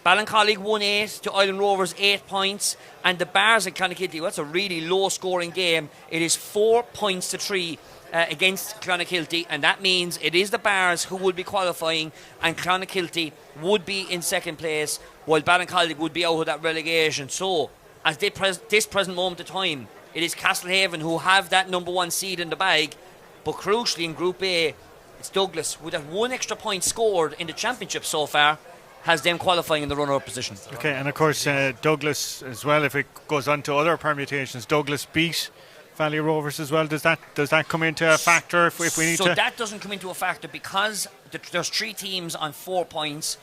Ballincollig 1-8 to Island Rovers 8 points, and the Bars at Clonakilty. That's a really low scoring game. It is 4 points to 3 against Clonakilty, and that means it is the Bars who would be qualifying, and Clonakilty would be in second place, while Ballincollig would be out of that relegation. So at this present moment of time, it is Castlehaven who have that number 1 seed in the bag, but crucially in Group A, it's Douglas with that one extra point scored in the championship so far, has them qualifying in the runner-up position. Okay, and of course Douglas as well, if it goes on to other permutations, Douglas beat Valley Rovers as well. Does that come into a factor if we need to? So that doesn't come into a factor because there's 3 teams on 4 points.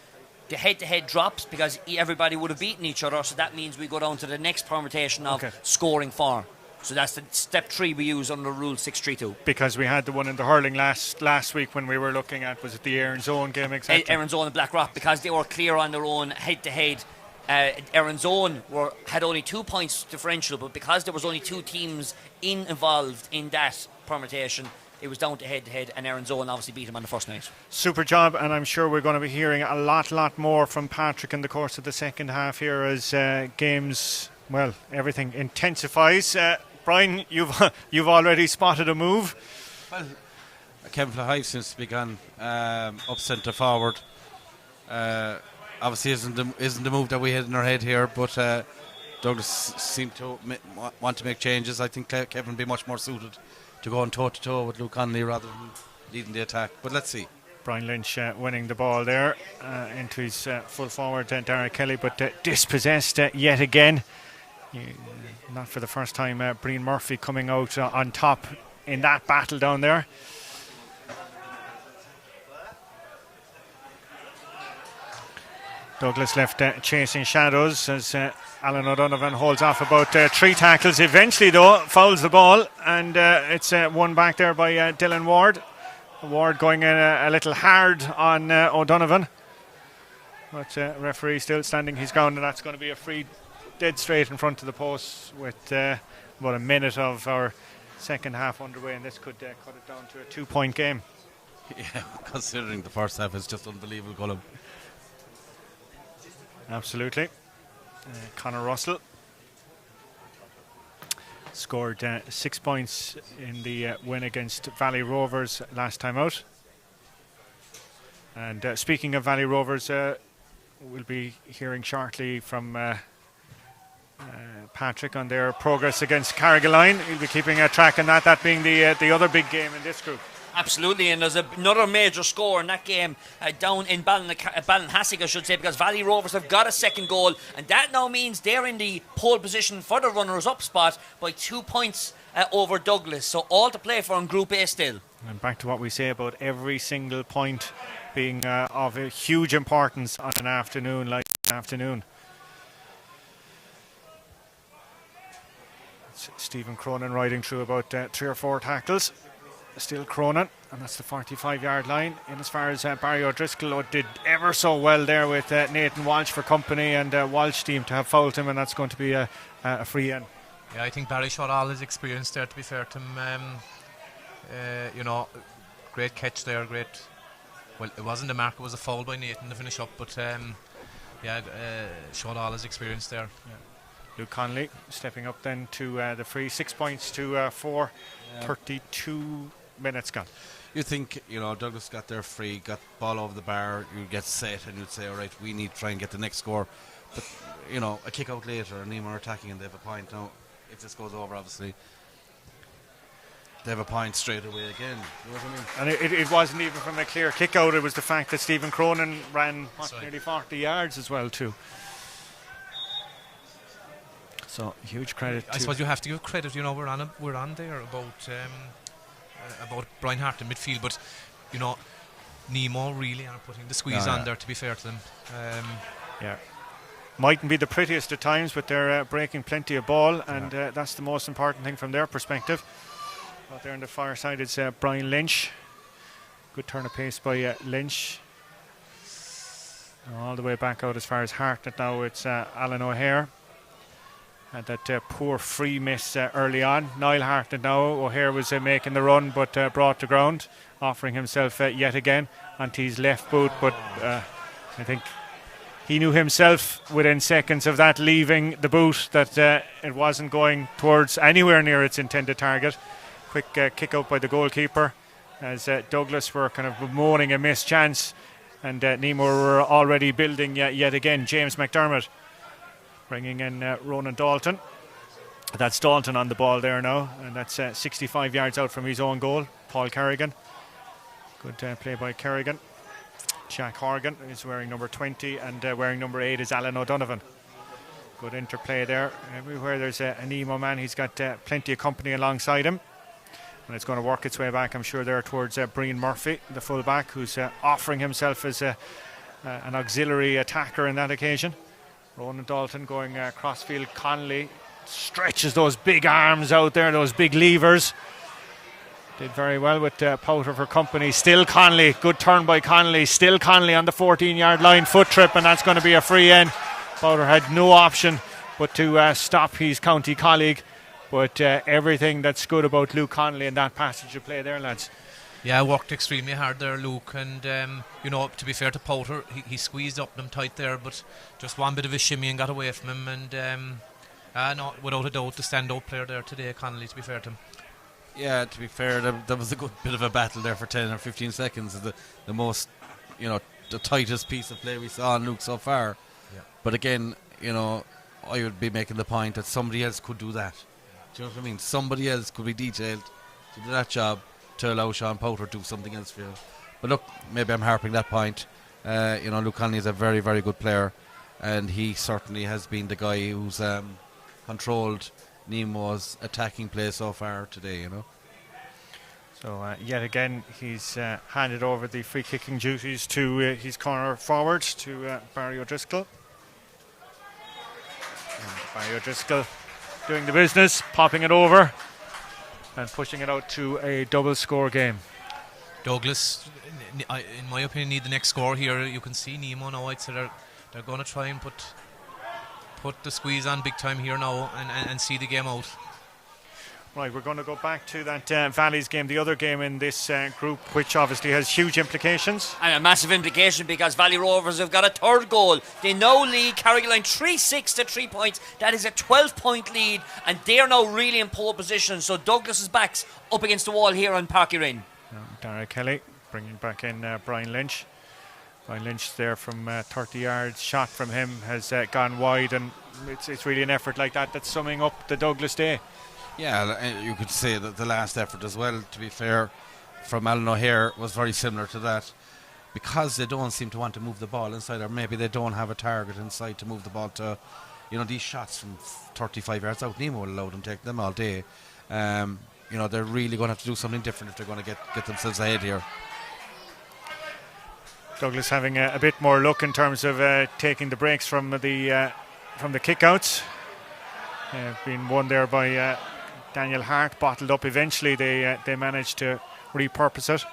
The head-to-head drops because everybody would have beaten each other, so that means we go down to the next permutation of scoring form. So that's the step 3 we use under Rule 632. Because we had the one in the hurling last week when we were looking at, was it the Erin's Own game exactly? Erin's Own and Blackrock, because they were clear on their own head-to-head. Erin's Own had only 2 points differential, but because there was only 2 teams involved in that permutation, it was down to head-to-head, and Erin's Own obviously beat him on the first night. Super job, and I'm sure we're going to be hearing a lot more from Patrick in the course of the second half here as games, well, everything intensifies. Brian, you've already spotted a move. Well, Kevin Flahay seems to be gone up centre forward. Obviously isn't the move that we had in our head here, but Douglas seemed to want to make changes. I think Kevin would be much more suited to go on toe-to-toe with Luke Connolly rather than leading the attack. But let's see. Brian Lynch winning the ball there into his full forward, Dara Kelly, but dispossessed yet again. Not for the first time, Breen Murphy coming out on top in that battle down there. Douglas left chasing shadows as Alan O'Donovan holds off about 3 tackles. Eventually, though, fouls the ball, and it's won back there by Dylan Ward. Ward going a little hard on O'Donovan. But referee still standing his ground, and that's going to be a free dead straight in front of the post with about a minute of our second half underway, and this could cut it down to a 2-point game. Yeah, considering the first half is just unbelievable, Colm. Absolutely. Conor Russell scored 6 points in the win against Valley Rovers last time out. And speaking of Valley Rovers, we'll be hearing shortly from Patrick on their progress against Carrigaline. He'll be keeping a track on that being the other big game in this group. Absolutely, and there's another major score in that game down in Ballinhassig, I should say, because Valley Rovers have got a second goal, and that now means they're in the pole position for the runners-up spot by 2 points over Douglas. So all to play for in Group A still. And back to what we say about every single point being of a huge importance on an afternoon like this afternoon. It's Stephen Cronin riding through about 3 or 4 tackles. Still Cronin, and that's the 45-yard line. In as far as Barry O'Driscoll did ever so well there with Nathan Walsh for company, and Walsh team to have fouled him, and that's going to be a free in. Yeah, I think Barry showed all his experience there, to be fair to him. Great catch there, well, it wasn't a mark, it was a foul by Nathan to finish up, but showed all his experience there. Yeah. Luke Conley stepping up then to the free. 6 points to 4. 32 minutes gone. You think, Douglas got their free, got ball over the bar, you get set, and you'd say, all right, we need to try and get the next score. But, a kick out later, and Nemo are attacking, and they have a point. Now, if this goes over, obviously, they have a point straight away again. You know what I mean? And it wasn't even from a clear kick out, it was the fact that Stephen Cronin ran nearly 40 yards as well, too. So huge credit. I suppose you have to give credit. We're on there about Brian Hart in midfield, but Nemo really are putting the squeeze on there. To be fair to them, mightn't be the prettiest at times, but they're breaking plenty of ball, and that's the most important thing from their perspective. Out there on the far side, it's Brian Lynch. Good turn of pace by Lynch. All the way back out as far as Hartnett now. It's Alan O'Hare. And that poor free miss early on. Niall Hartnett now. O'Hare was making the run, but brought to ground, offering himself yet again onto his left boot. But I think he knew himself within seconds of that leaving the boot that it wasn't going towards anywhere near its intended target. Quick kick out by the goalkeeper as Douglas were kind of bemoaning a missed chance, and Nemo were already building yet again. James McDermott bringing in Ronan Dalton. That's Dalton on the ball there now, and that's 65 yards out from his own goal. Paul Kerrigan. Good play by Kerrigan. Jack Horgan is wearing number 20, and wearing number 8 is Alan O'Donovan. Good interplay there. Everywhere there's a Nemo man, he's got plenty of company alongside him. And it's going to work its way back, I'm sure, there towards Brian Murphy, the fullback, who's offering himself as an auxiliary attacker in that occasion. Ronan Dalton going crossfield. Conley stretches those big arms out there, those big levers. Did very well with Powter for company. Still Conley, good turn by Conley. Still Conley on the 14-yard line, foot trip, and that's going to be a free in. Powter had no option but to stop his county colleague. But everything that's good about Luke Conley in that passage of play there, lads. Yeah, worked extremely hard there, Luke, and to be fair to Powter, he squeezed up them tight there, but just one bit of a shimmy and got away from him, and no, without a doubt, the standout player there today, Connolly, to be fair to him. Yeah, to be fair, that was a good bit of a battle there for 10 or 15 seconds. The most, the tightest piece of play we saw on Luke so far. Yeah. But again, I would be making the point that somebody else could do that. Do you know what I mean? Somebody else could be detailed to do that job, to allow Sean Powter to do something else for you. But look, maybe I'm harping that point. Luke Conley is a very, very good player, and he certainly has been the guy who's controlled Nemo's attacking play so far today, So yet again, he's handed over the free kicking duties to his corner forward, to Barry O'Driscoll. And Barry O'Driscoll doing the business, popping it over and pushing it out to a double score game. Douglas, in my opinion, need the next score here. You can see Nemo now. I'd say they're going to try and put the squeeze on big time here now and see the game out. Right, we're going to go back to that Valleys game, the other game in this group, which obviously has huge implications. And a massive implication because Valley Rovers have got a third goal. They now lead Carrigaline 3-6 to 3 points. That is a 12-point lead, and they're now really in pole position. So Douglas's back's up against the wall here on Parky Ring. Dara Kelly bringing back in Brian Lynch. Brian Lynch there from 30 yards. Shot from him has gone wide, and it's really an effort like that that's summing up the Douglas day. Yeah, you could say that the last effort as well, to be fair. from Alan O'Hare was very similar to that, because they don't seem to want to move the ball inside, or maybe they don't have a target inside to move the ball to. These shots from 35 yards out, Nemo will allow them to take them all day. They're really going to have to do something different if they're going to get themselves ahead here. Douglas having a bit more luck in terms of taking the breaks from the kickouts. Being won there by Daniel Hart, bottled up eventually. They managed to repurpose it,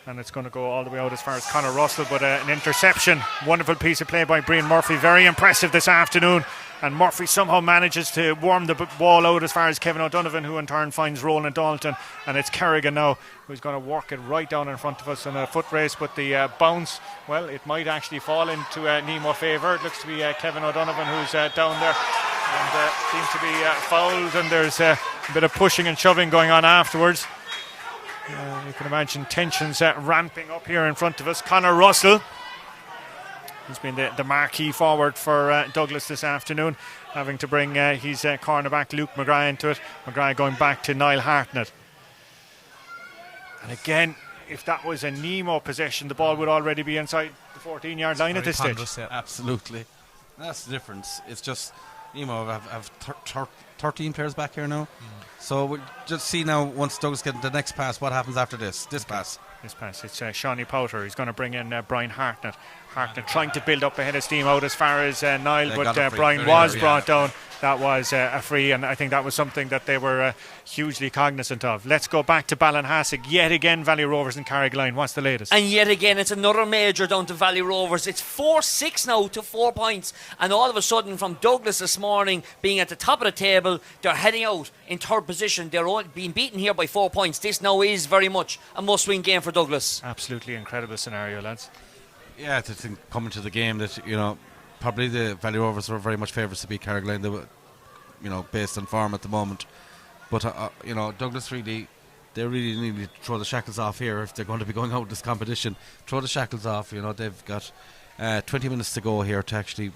and it's going to go all the way out as far as Conor Russell, but an interception. Wonderful piece of play by Brian Murphy, very impressive this afternoon, and Murphy somehow manages to worm the ball out as far as Kevin O'Donovan, who in turn finds Roland Dalton, and it's Kerrigan now who's going to work it right down in front of us in a foot race, but the bounce, well, it might actually fall into Nemo favour. It looks to be Kevin O'Donovan who's down there, and seems to be fouled, and there's a bit of pushing and shoving going on afterwards. You can imagine tensions ramping up here in front of us. Conor Russell, who's been the marquee forward for Douglas this afternoon, having to bring his cornerback Luke McGrath into it. McGrath going back to Niall Hartnett. And again, if that was a Nemo possession, the ball would already be inside the 14-yard line at this stage. Yeah. Absolutely. That's the difference. It's just Nemo have 13 players back here now. So we'll just see now, once Douglas gets the next pass, what happens after this pass. This pass, it's Shawnee Powter. He's going to bring in Brian Hartnett. Hartnett trying to build up a head of steam out as far as Niall, but Brian was brought down. That was a free, and I think that was something that they were hugely cognizant of. Let's go back to Ballinhassig. Yet again, Valley Rovers and Carrigaline. What's the latest? And yet again, it's another major down to Valley Rovers. It's 4-6 now to 4 points. And all of a sudden, from Douglas this morning, being at the top of the table, they're heading out in third position. They're all being beaten here by 4 points. This now is very much a must-win game for Douglas. Absolutely incredible scenario, lads. Yeah, to think coming to the game that, probably the Valley Rovers were very much favourites to beat Carrigaline. They were, based on form at the moment. But, Douglas really need to throw the shackles off here if they're going to be going out this competition. Throw the shackles off. They've got 20 minutes to go here to actually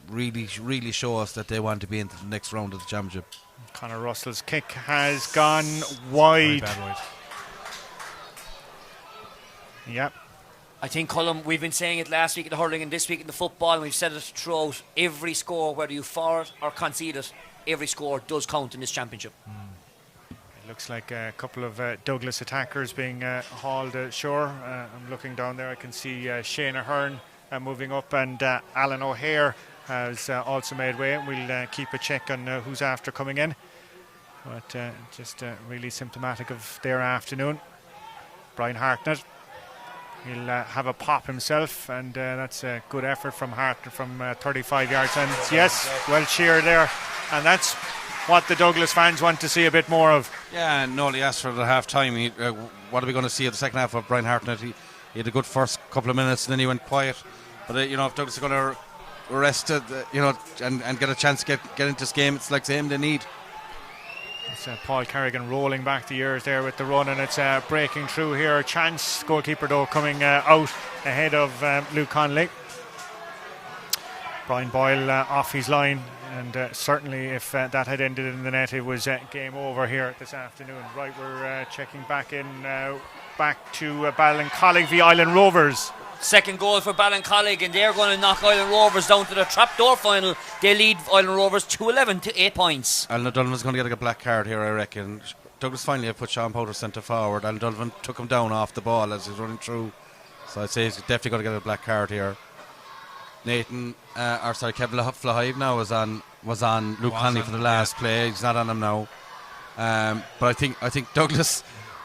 really show us that they want to be into the next round of the championship. Conor Russell's kick has gone wide. Yep. I think, Colm, we've been saying it last week in the hurling and this week in the football, and we've said it throughout. Every score, whether you for it or concede it, every score does count in this championship. It looks like a couple of Douglas attackers being hauled ashore. I'm looking down there, I can see Shane Ahern moving up, and Alan O'Hare has also made way. We'll keep a check on who's after coming in, but just really symptomatic of their afternoon. Brian Hartnett, he'll have a pop himself, and that's a good effort from Hartnett from 35 yards, and yes, well cheered there, and that's what the Douglas fans want to see a bit more of. Yeah, and Nolly asked for it at half time. What are we going to see at the second half of Brian Hartnett? He had a good first couple of minutes, and then he went quiet. But if Douglas are going to rest it, and get a chance to get into this game, it's like him they need. It's Paul Kerrigan rolling back the years there with the run, and it's breaking through here. Chance goalkeeper though coming out ahead of Luke Conley. Brian Boyle off his line, and certainly if that had ended in the net, it was game over here this afternoon. Right, we're checking back in back to Ballincollig v Island Rovers. Second goal for Ballincollig, and they're going to knock Island Rovers down to the trapdoor final. They lead Island Rovers 2-11 to 8 points. Alan O'Donnell's going to get a black card here, I reckon. Douglas finally have put Sean Powter centre forward. Alan O'Donovan took him down off the ball as he's running through, so I'd say he's definitely going to get a black card here. Kevin Flahive now was on Luke Conley for the last play. He's not on him now, but I think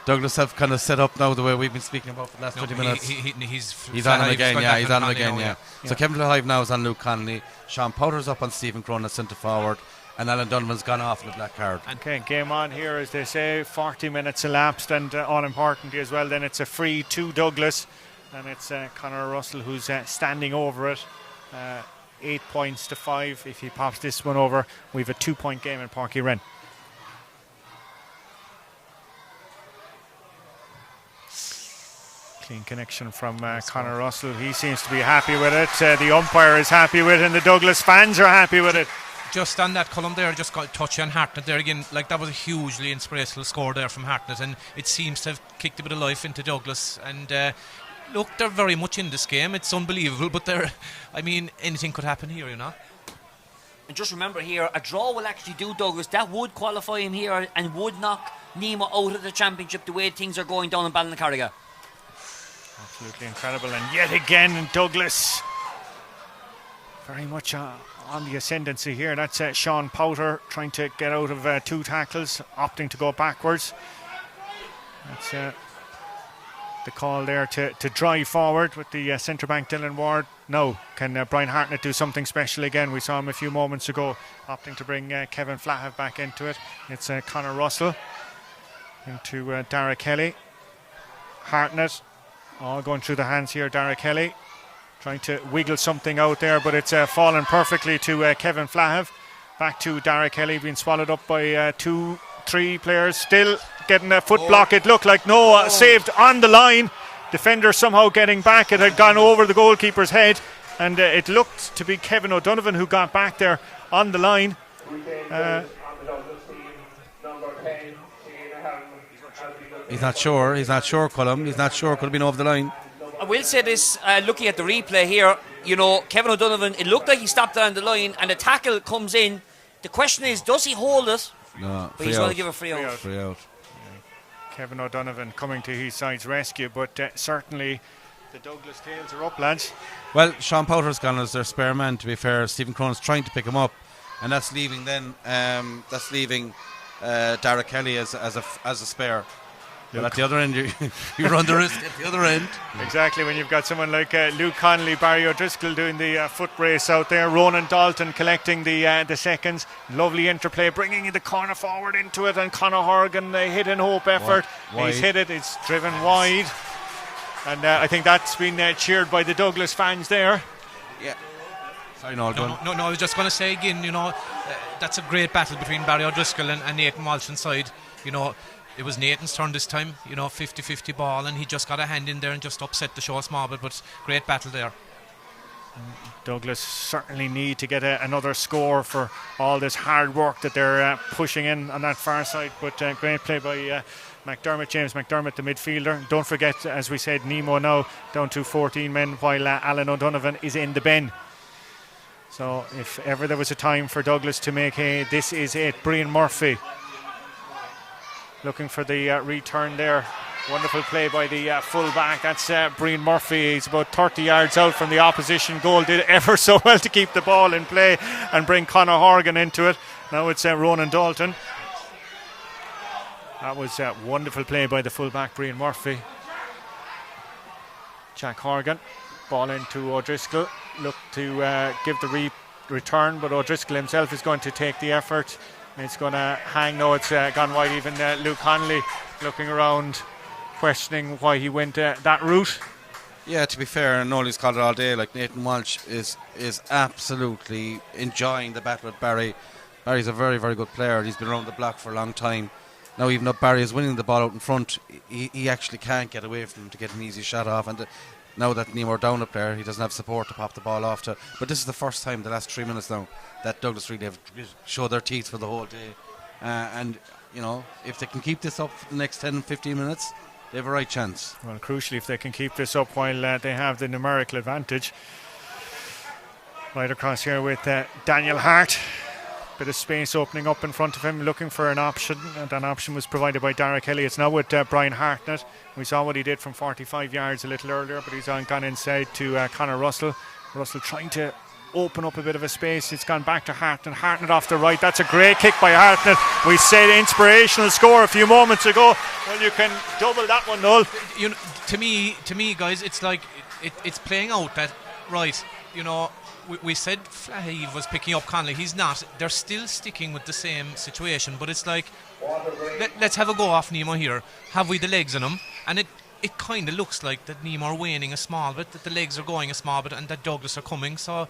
Douglas have kind of set up now the way we've been speaking about for the last 20 minutes. He's on him again, yeah. He's on him again, yeah. So Kevin Flahive now is on Luke Conley. Sean Powter's up on Stephen Cronin centre forward, and Alan Donovan's gone off with a black card. Okay, game on here, as they say. 40 minutes elapsed, and all importantly as well, then it's a free to Douglas, and it's Conor Russell who's standing over it. 8 points to 5. If he pops this one over, we have a 2-point game in Páirc Uí Rinn. Clean connection from Conor Russell. He seems to be happy with it. The umpire is happy with it, and the Douglas fans are happy with it. just on that column there, just got a touch on Hartnett there again. Like, that was a hugely inspirational score there from Hartnett, and it seems to have kicked a bit of life into Douglas. And look, they're very much in this game. It's unbelievable, but anything could happen here, you know. And just remember here, a draw will actually do Douglas. That would qualify him here and would knock Nemo out of the championship the way things are going down in Ballinacurriga. Absolutely incredible. And yet again, Douglas very much on the ascendancy here. That's Sean Powter trying to get out of 2 tackles, opting to go backwards. That's the call there to drive forward with the centre back Dylan Ward. No, can Brian Hartnett do something special again? We saw him a few moments ago opting to bring Kevin Flahav back into it. It's Conor Russell into Dara Kelly. Hartnett all going through the hands here. Dara Kelly trying to wiggle something out there, but it's fallen perfectly to Kevin Flahav. Back to Dara Kelly, being swallowed up by 2-3 players. Still getting a foot block. It looked like Noah saved on the line. Defender somehow getting back. It had gone over the goalkeeper's head, and it looked to be Kevin O'Donovan who got back there on the line. He's not sure, Colm. He's not sure, could have been over the line. I will say this, looking at the replay here, you know, Kevin O'Donovan, it looked like he stopped on the line and the tackle comes in. The question is, does he hold it? No, but he's going to give a free out. Free out. Kevin O'Donovan coming to his side's rescue, but certainly the Douglas tails are up, lads. Well, Sean Powter's gone as their spare man, to be fair. Stephen Cronin's trying to pick him up, and that's leaving Dara Kelly as a spare. Well, at the other end, you run the risk at the other end. Exactly, when you've got someone like Luke Connolly, Barry O'Driscoll doing the foot race out there, Ronan Dalton collecting the seconds. Lovely interplay, bringing the corner forward into it, and Conor Horgan, a hit and hope effort. He's hit it, it's driven wide. And I think that's been cheered by the Douglas fans there. Yeah. Sorry, no, I was just going to say again, you know, that's a great battle between Barry O'Driscoll and Nathan Walsh inside. You know, it was Nathan's turn this time, you know, 50-50 ball, and he just got a hand in there and just upset the show a small bit, but great battle there. Douglas certainly need to get another score for all this hard work that they're pushing in on that far side, but great play by McDermott, James McDermott, the midfielder. Don't forget, as we said, Nemo now down to 14 men, while Alan O'Donovan is in the bin. So if ever there was a time for Douglas to make hay, this is it. Brian Murphy looking for the return there. Wonderful play by the full-back. That's Brian Murphy. He's about 30 yards out from the opposition goal. Did ever so well to keep the ball in play and bring Conor Horgan into it. Now it's Ronan Dalton. That was a wonderful play by the full-back, Brian Murphy. Jack Horgan. Ball into O'Driscoll. Look to give the return, but O'Driscoll himself is going to take the effort. It's going to hang. No, it's gone wide. Even Luke Connolly looking around, questioning why he went that route. Yeah, to be fair, and Nolly's called it all day. Like, Nathan Walsh is absolutely enjoying the battle with Barry. Barry's a very, very good player. He's been around the block for a long time. Now, even though Barry is winning the ball out in front, he actually can't get away from him to get an easy shot off. And now that Nemo down up there, he doesn't have support to pop the ball off to. But this is the first time, the last 3 minutes now, that Douglas really have showed their teeth for the whole day. And, you know, if they can keep this up for the next 10-15 minutes, they have a right chance. Well, crucially, if they can keep this up while they have the numerical advantage. Right across here with Daniel Hart. Bit of space opening up in front of him, looking for an option, and that option was provided by Dara Kelly. It's now with Brian Hartnett. We saw what he did from 45 yards a little earlier, but he's gone inside to Conor Russell. Russell trying to open up a bit of a space. It's gone back to Hartnett. Hartnett off the right. That's a great kick by Hartnett. We said inspirational score a few moments ago. Well, you can double that one, Noel. You know, to me, guys, it's like it's playing out that right. You know, we said Flahav was picking up Connolly. He's not. They're still sticking with the same situation. But it's like, let's have a go off Nemo here. Have we the legs on him? And it kind of looks like that Nemo are waning a small bit, that the legs are going a small bit, and that Douglas are coming. So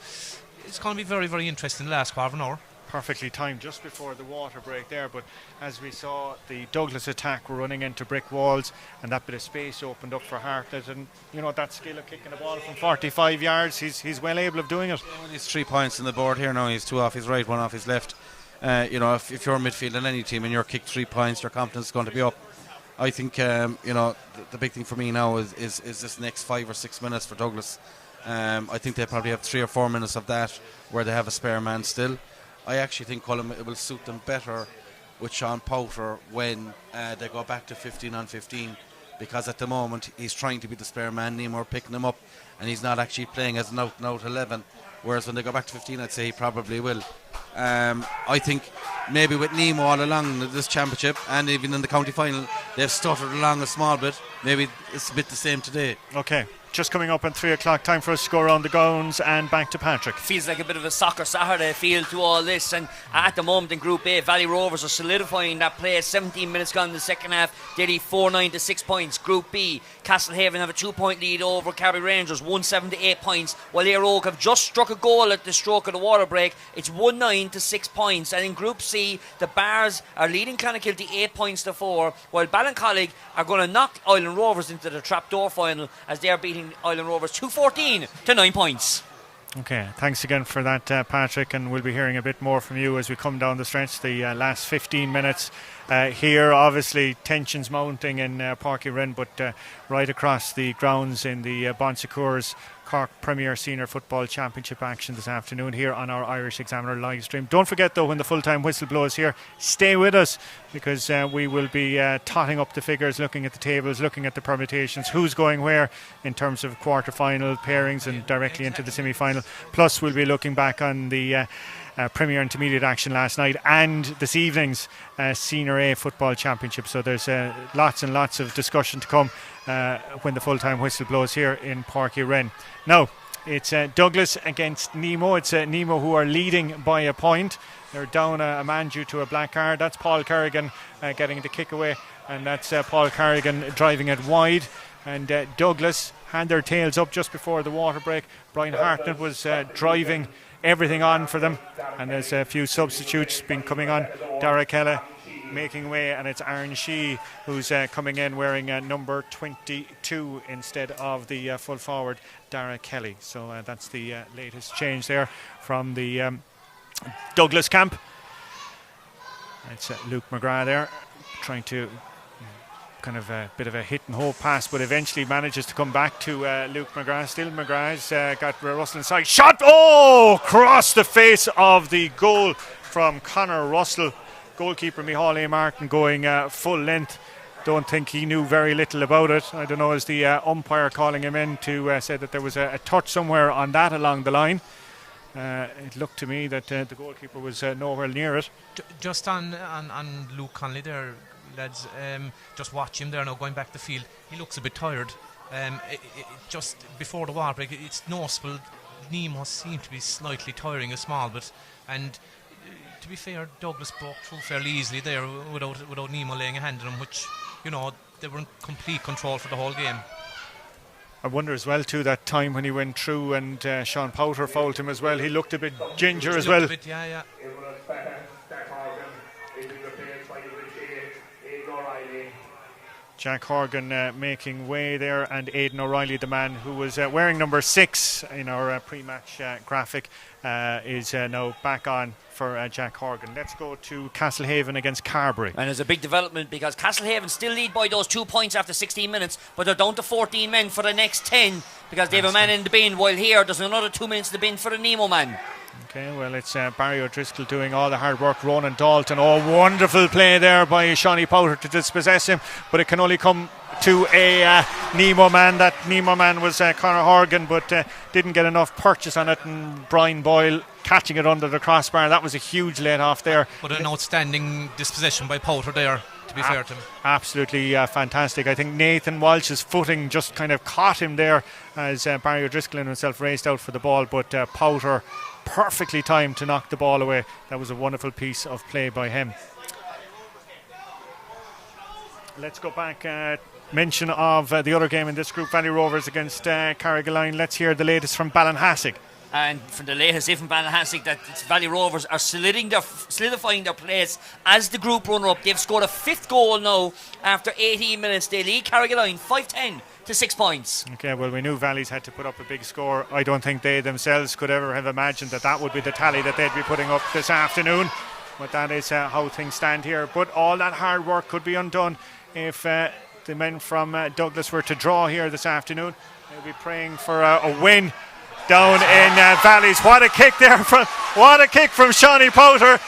it's going to be very, very interesting the last quarter of an hour. perfectly timed just before the water break there, but as we saw, the Douglas attack were running into brick walls, and that bit of space opened up for Hartlett, and that skill of kicking the ball from 45 yards, he's well able of doing it. Well, he's 3 points on the board here now. He's 2 off his right, 1 off his left. If you're midfield in any team and you're kicked 3 points, your confidence is going to be up. I think the big thing for me now is this next 5 or 6 minutes for Douglas. I think they probably have 3 or 4 minutes of that where they have a spare man still. I actually think, Colin, it will suit them better with Sean Powter when they go back to 15 on 15, because at the moment he's trying to be the spare man. Nemo are picking him up, and he's not actually playing as an out 11. Whereas when they go back to 15, I'd say he probably will. I think maybe with Nemo all along this championship, and even in the county final, they've stuttered along a small bit. Maybe it's a bit the same today. Okay, just coming up at 3 o'clock, time for us to go around the grounds and back to Patrick. Feels like a bit of a soccer Saturday feel to all this, and at the moment in Group A, Valley Rovers are solidifying that place. 17 minutes gone in the second half. They lead 4-9 to 6 points. Group B, Castlehaven have a 2-point lead over Carby Rangers, 1-7 to 8 points, while Ayr Oak have just struck a goal at the stroke of the water break. It's 1-9 to 6 points. And in Group C, the Bars are leading Clonakilty 8 points to 4, while Ballincollig are going to knock Island Rovers into the trapdoor final as they are beating Island Rovers 2-14 to 9 points. Okay, thanks again for that, Patrick, and we'll be hearing a bit more from you as we come down the stretch, the last 15 minutes. Here, obviously, tensions mounting in Páirc Uí Rinn, but right across the grounds in the Bon Secours Cork Premier Senior Football Championship action this afternoon here on our Irish Examiner live stream. Don't forget, though, when the full-time whistle blows here, stay with us, because we will be totting up the figures, looking at the tables, looking at the permutations, who's going where in terms of quarter-final pairings and directly into the semi-final. Plus, we'll be looking back on the Premier Intermediate action last night and this evening's Senior A Football Championship. So there's lots and lots of discussion to come when the full-time whistle blows here in Páirc Uí Rinn. Now, it's Douglas against Nemo. It's Nemo who are leading by a point. They're down a man due to a black card. That's Paul Kerrigan getting the kick away, and that's Paul Kerrigan driving it wide. And Douglas had their tails up just before the water break. Brian Hartnett was driving everything on for them, and there's a few substitutes been coming on. Dara Kelly making way, and it's Aaron Shee who's coming in wearing number 22 instead of the full forward Dara Kelly. So that's the latest change there from the Douglas camp. It's Luke McGrath there trying to kind of a bit of a hit and hope pass, but eventually manages to come back to Luke McGrath. Still McGrath's got Russell inside. Shot! Oh! Across the face of the goal from Conor Russell. Goalkeeper Micheál A. Martin going full length. Don't think he knew very little about it. I don't know, is the umpire calling him in to say that there was a touch somewhere on that along the line. It looked to me that the goalkeeper was nowhere near it. Just on Luke Connolly there, lads, just watch him there now going back the field. He looks a bit tired. Just before the water break, it's noticeable Nemo seemed to be slightly tiring a small bit, and to be fair, Douglas broke through fairly easily there without Nemo laying a hand on him, which, they were in complete control for the whole game. I wonder as well too that time when he went through and Sean Powter fouled him as well. He looked a bit ginger as well. Yeah. Jack Horgan making way there, and Aidan O'Reilly, the man who was wearing number 6 in our pre-match graphic, is now back on for Jack Horgan. Let's go to Castlehaven against Carbery. And there's a big development because Castlehaven still lead by those 2 points after 16 minutes, but they're down to 14 men for the next 10 because they have a man in the bin, while here there's another 2 minutes in the bin for the Nemo man. Okay, well, it's Barry O'Driscoll doing all the hard work. Ronan Dalton, wonderful play there by Shawnee Powter to dispossess him, but it can only come to a Nemo man. That Nemo man was Conor Horgan, but didn't get enough purchase on it, and Brian Boyle catching it under the crossbar. That was a huge let off there. But an outstanding dispossession by Powter there, to be fair to him. Absolutely fantastic. I think Nathan Walsh's footing just kind of caught him there as Barry O'Driscoll and himself raced out for the ball, but Powter perfectly timed to knock the ball away. That was a wonderful piece of play by him. Let's go back. Mention of the other game in this group, Valley Rovers against Carrigaline. Let's hear the latest from Ballinhassig. and from the latest if in Ballinhassig that Valley Rovers are solidifying their place as the group runner-up. They've scored a 5th goal now after 18 minutes. They lead Carrigaline 5-10 to 6 points. Okay, well, we knew Valleys had to put up a big score. I don't think they themselves could ever have imagined that would be the tally that they'd be putting up this afternoon. But that is how things stand here. But all that hard work could be undone if the men from Douglas were to draw here this afternoon. They'll be praying for a win down in Valleys. What a kick there from Shawnee Powter.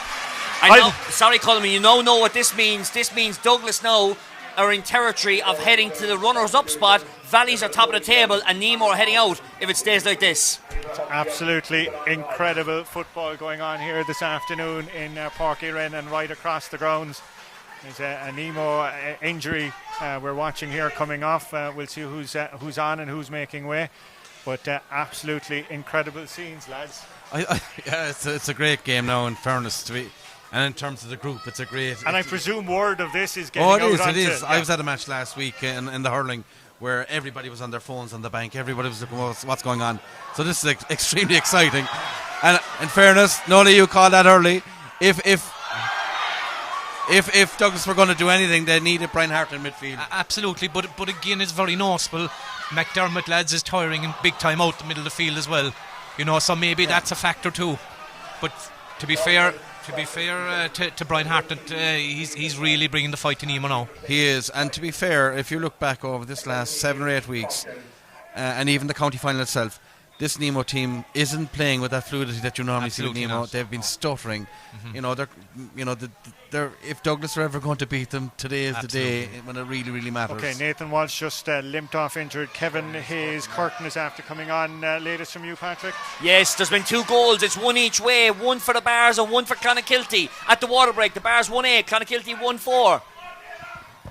I know. Sorry, Coleman. You know what this means. This means Douglas now are in territory of heading to the runners-up spot. Valleys are top of the table, and Nemo are heading out if it stays like this. It's absolutely incredible football going on here this afternoon in Páirc Uí Rinn and right across the grounds. There's a Nemo injury we're watching here coming off. We'll see who's on and who's making way. But absolutely incredible scenes, lads. Yeah, it's a great game now, in fairness to me. And in terms of the group, it's a great... And I presume word of this is getting out. It is. Yeah. I was at a match last week in the hurling where everybody was on their phones on the bank. Everybody was looking what's going on. So this is extremely exciting. And in fairness, none of you called that early. If Douglas were going to do anything, they needed Brian Hart in midfield. Absolutely, but again, it's very noticeable. McDermott, lads, is tiring in big time out the middle of the field as well. So maybe that's a factor too. But to be fair to Brian Hart, he's really bringing the fight to Nemo now. He is, and to be fair, if you look back over this last 7 or 8 weeks, and even the county final itself, this Nemo team isn't playing with that fluidity that you normally see with Nemo. Not. They've been stuttering. They're if Douglas are ever going to beat them, today is the day when it really, really matters. Okay, Nathan Walsh just limped off injured. Kevin Hayes Curtin is after coming on. Latest from you, Patrick? Yes, there's been 2 goals. It's one each way. One for the Bars and one for Clonakilty. At the water break, the Bars 1-8, Clonakilty 1-4.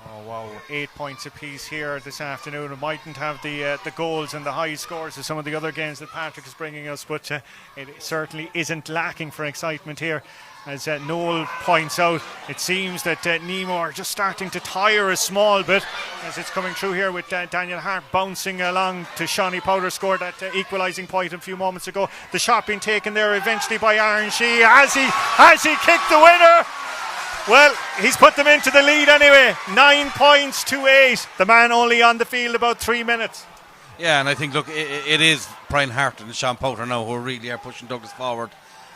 Oh wow, 8 points apiece here this afternoon. It mightn't have the goals and the high scores of some of the other games that Patrick is bringing us, but it certainly isn't lacking for excitement here. As Noel points out, it seems that Nemo are just starting to tire a small bit as it's coming through here with Daniel Hart bouncing along to Shawnee Powter, scored that equalising point a few moments ago. The shot being taken there eventually by Aaron Shee. Has he kicked the winner? Well, he's put them into the lead anyway. 9 points to 8. The man only on the field about 3 minutes. Yeah, and I think, look, it is Brian Hart and Sean Powter now who really are pushing Douglas forward.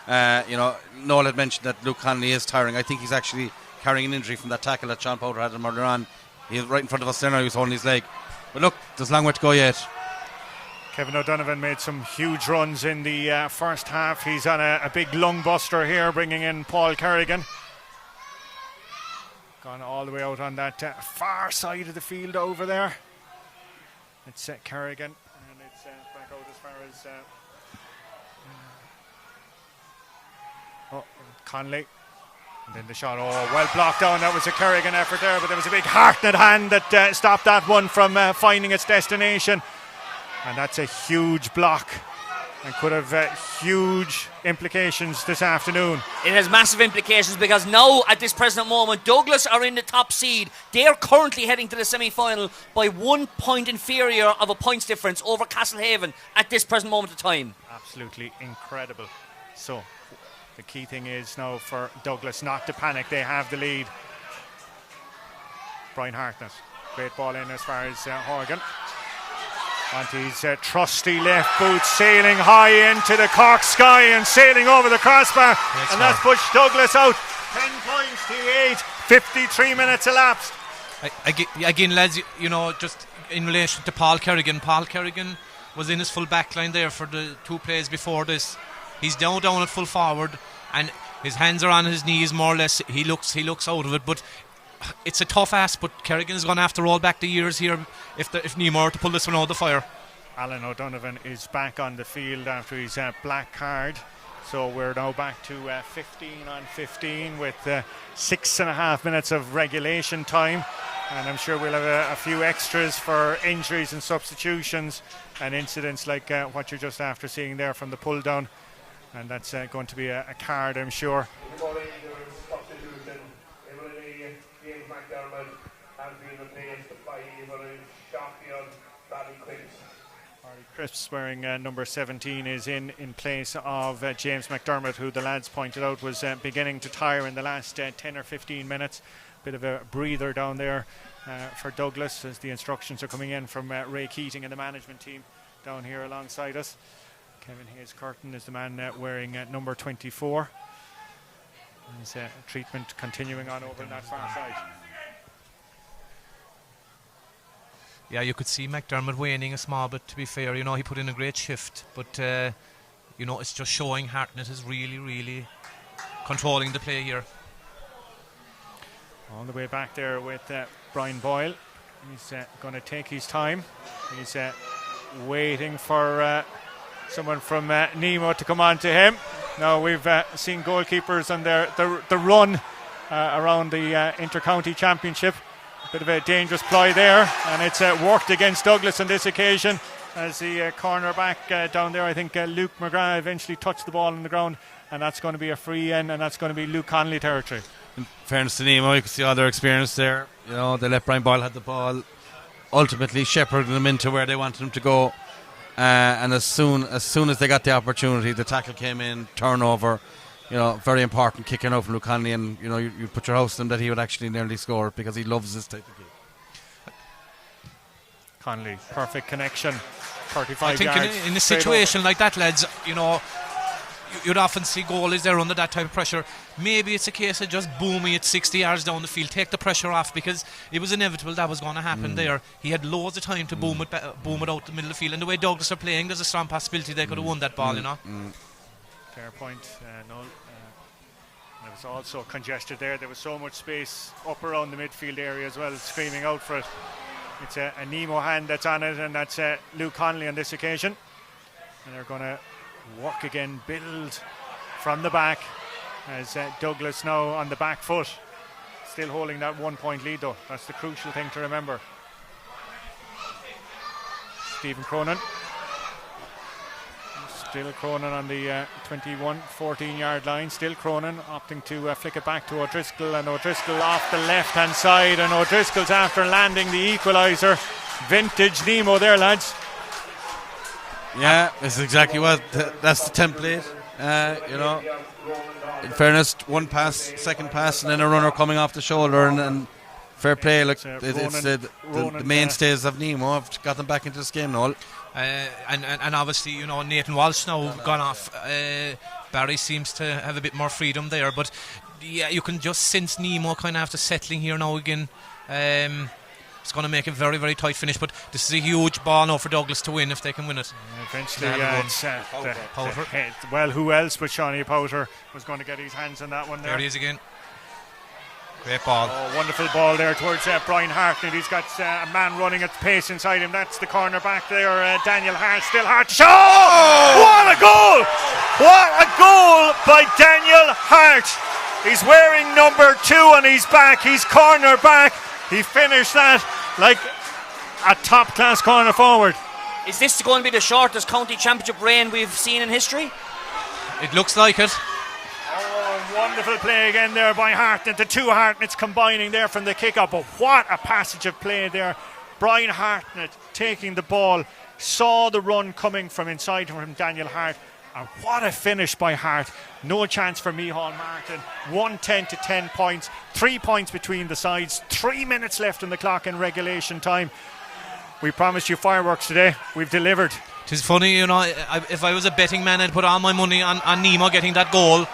Noel had mentioned that Luke Connolly is tiring. I think he's actually carrying an injury from that tackle that Sean Powter had him earlier on. He's right in front of us there now. He was holding his leg. But look, there's a long way to go yet. Kevin O'Donovan made some huge runs in the first half. He's on a big lung buster here, bringing in Paul Kerrigan. Gone all the way out on that far side of the field over there. It's Kerrigan, and it's back out as far as Conley. And then the shot, well blocked down. That was a Kerrigan effort there, but there was a big Hartnett hand that stopped that one from finding its destination. And that's a huge block and could have huge implications this afternoon. It has massive implications because now, at this present moment, Douglas are in the top seed. They are currently heading to the semi-final by 1 point inferior of a points difference over Castlehaven at this present moment of time. Absolutely incredible. So the key thing is now for Douglas not to panic. They have the lead. Brian Hartnett, great ball in as far as Horgan. Onto his trusty left boot, sailing high into the Cork sky and sailing over the crossbar. And that's pushed Douglas out. 10 points to 8. 53 minutes elapsed. Again, lads, just in relation to Paul Kerrigan was in his full back line there for the 2 plays before this. He's down at full forward and his hands are on his knees more or less. He looks out of it, but it's a tough ask, but Kerrigan is going to have to roll back the years here if Nemo are to pull this one out of the fire. Alan O'Donovan is back on the field after his black card. So we're now back to 15 on 15 with 6.5 minutes of regulation time. And I'm sure we'll have a few extras for injuries and substitutions and incidents like what you're just after seeing there from the pull down. And that's going to be a card, I'm sure. Cripps wearing number 17 is in place of James McDermott, who the lads pointed out was beginning to tire in the last 10 or 15 minutes. Bit of a breather down there for Douglas as the instructions are coming in from Ray Keating and the management team down here alongside us. Kevin Hayes-Curtin is the man wearing number 24. His treatment continuing on over on that far side. Yeah, you could see McDermott waning a small bit, to be fair. You know, he put in a great shift, but, you know, it's just showing Hartnett is really, really controlling the play here. On the way back there with Brian Boyle. He's going to take his time. He's waiting for someone from Nemo to come on to him. Now, we've seen goalkeepers on the run around the Inter-County Championship. Bit of a dangerous ploy there, and it's worked against Douglas on this occasion as the cornerback down there. I think Luke McGrath eventually touched the ball on the ground, and that's going to be a free in, and that's going to be Luke Connolly territory. In fairness to Nemo, you can see all their experience there. You know, they let Brian Boyle have the ball, ultimately shepherding them into where they wanted them to go. And as soon as they got the opportunity, the tackle came in, turnover. You know, very important kicking out from Luke Connolly, and you know, you put your house on him that he would actually nearly score because he loves this type of game. Connolly, perfect connection, 35 I think yards. in a situation like that, lads, you know, you'd often see goalies there under that type of pressure. Maybe it's a case of just booming it 60 yards down the field, take the pressure off, because it was inevitable that was going to happen there. He had loads of time to boom it out the middle of the field, and the way Douglas are playing, there's a strong possibility they could have won that ball, you know. Fair point, Noel. It was also congested there. There was so much space up around the midfield area as well, screaming out for it. It's a Nemo hand that's on it, and that's Luke Connolly on this occasion. And they're going to work again, build from the back as Douglas now on the back foot. Still holding that 1 point lead though. That's the crucial thing to remember. Stephen Cronin. Still Cronin on the 14 yard line. Still Cronin opting to flick it back to O'Driscoll, and O'Driscoll off the left hand side, and O'Driscoll's after landing the equaliser. Vintage Nemo there, lads. Yeah, that's exactly what that's the template. You know, in fairness, one pass, second pass, and then a runner coming off the shoulder, and fair play. Look, it's the mainstays of Nemo have got them back into this game now. And obviously, you know, Nathan Walsh now gone off. Barry seems to have a bit more freedom there, but yeah, you can just sense Nemo kind of after settling here now again. It's going to make a very, very tight finish, but this is a huge ball now for Douglas to win if they can win it. Eventually, it's Powter. Well, who else but Shawnee Powter was going to get his hands on that one there. There he is again. Great ball. Oh, wonderful ball there towards Brian Hartnett. He's got a man running at pace inside him. That's the corner back there, Daniel Hart. Still Hart to shot. Oh! What a goal! What a goal by Daniel Hart. He's wearing number 2 on his back. He's corner back. He finished that like a top class corner forward. Is this going to be the shortest county championship reign we've seen in history? It looks like it. Oh, wonderful play again there by Hartnett. The two Hartnetts combining there from the kick-up. But what a passage of play there. Brian Hartnett taking the ball, saw the run coming from inside from Daniel Hart. And what a finish by Hart. No chance for Micheál Martin. 110 to 10 points. 3 points between the sides. 3 minutes left on the clock in regulation time. We promised you fireworks today. We've delivered. It is funny, you know, if I was a betting man, I'd put all my money on Nemo getting that goal.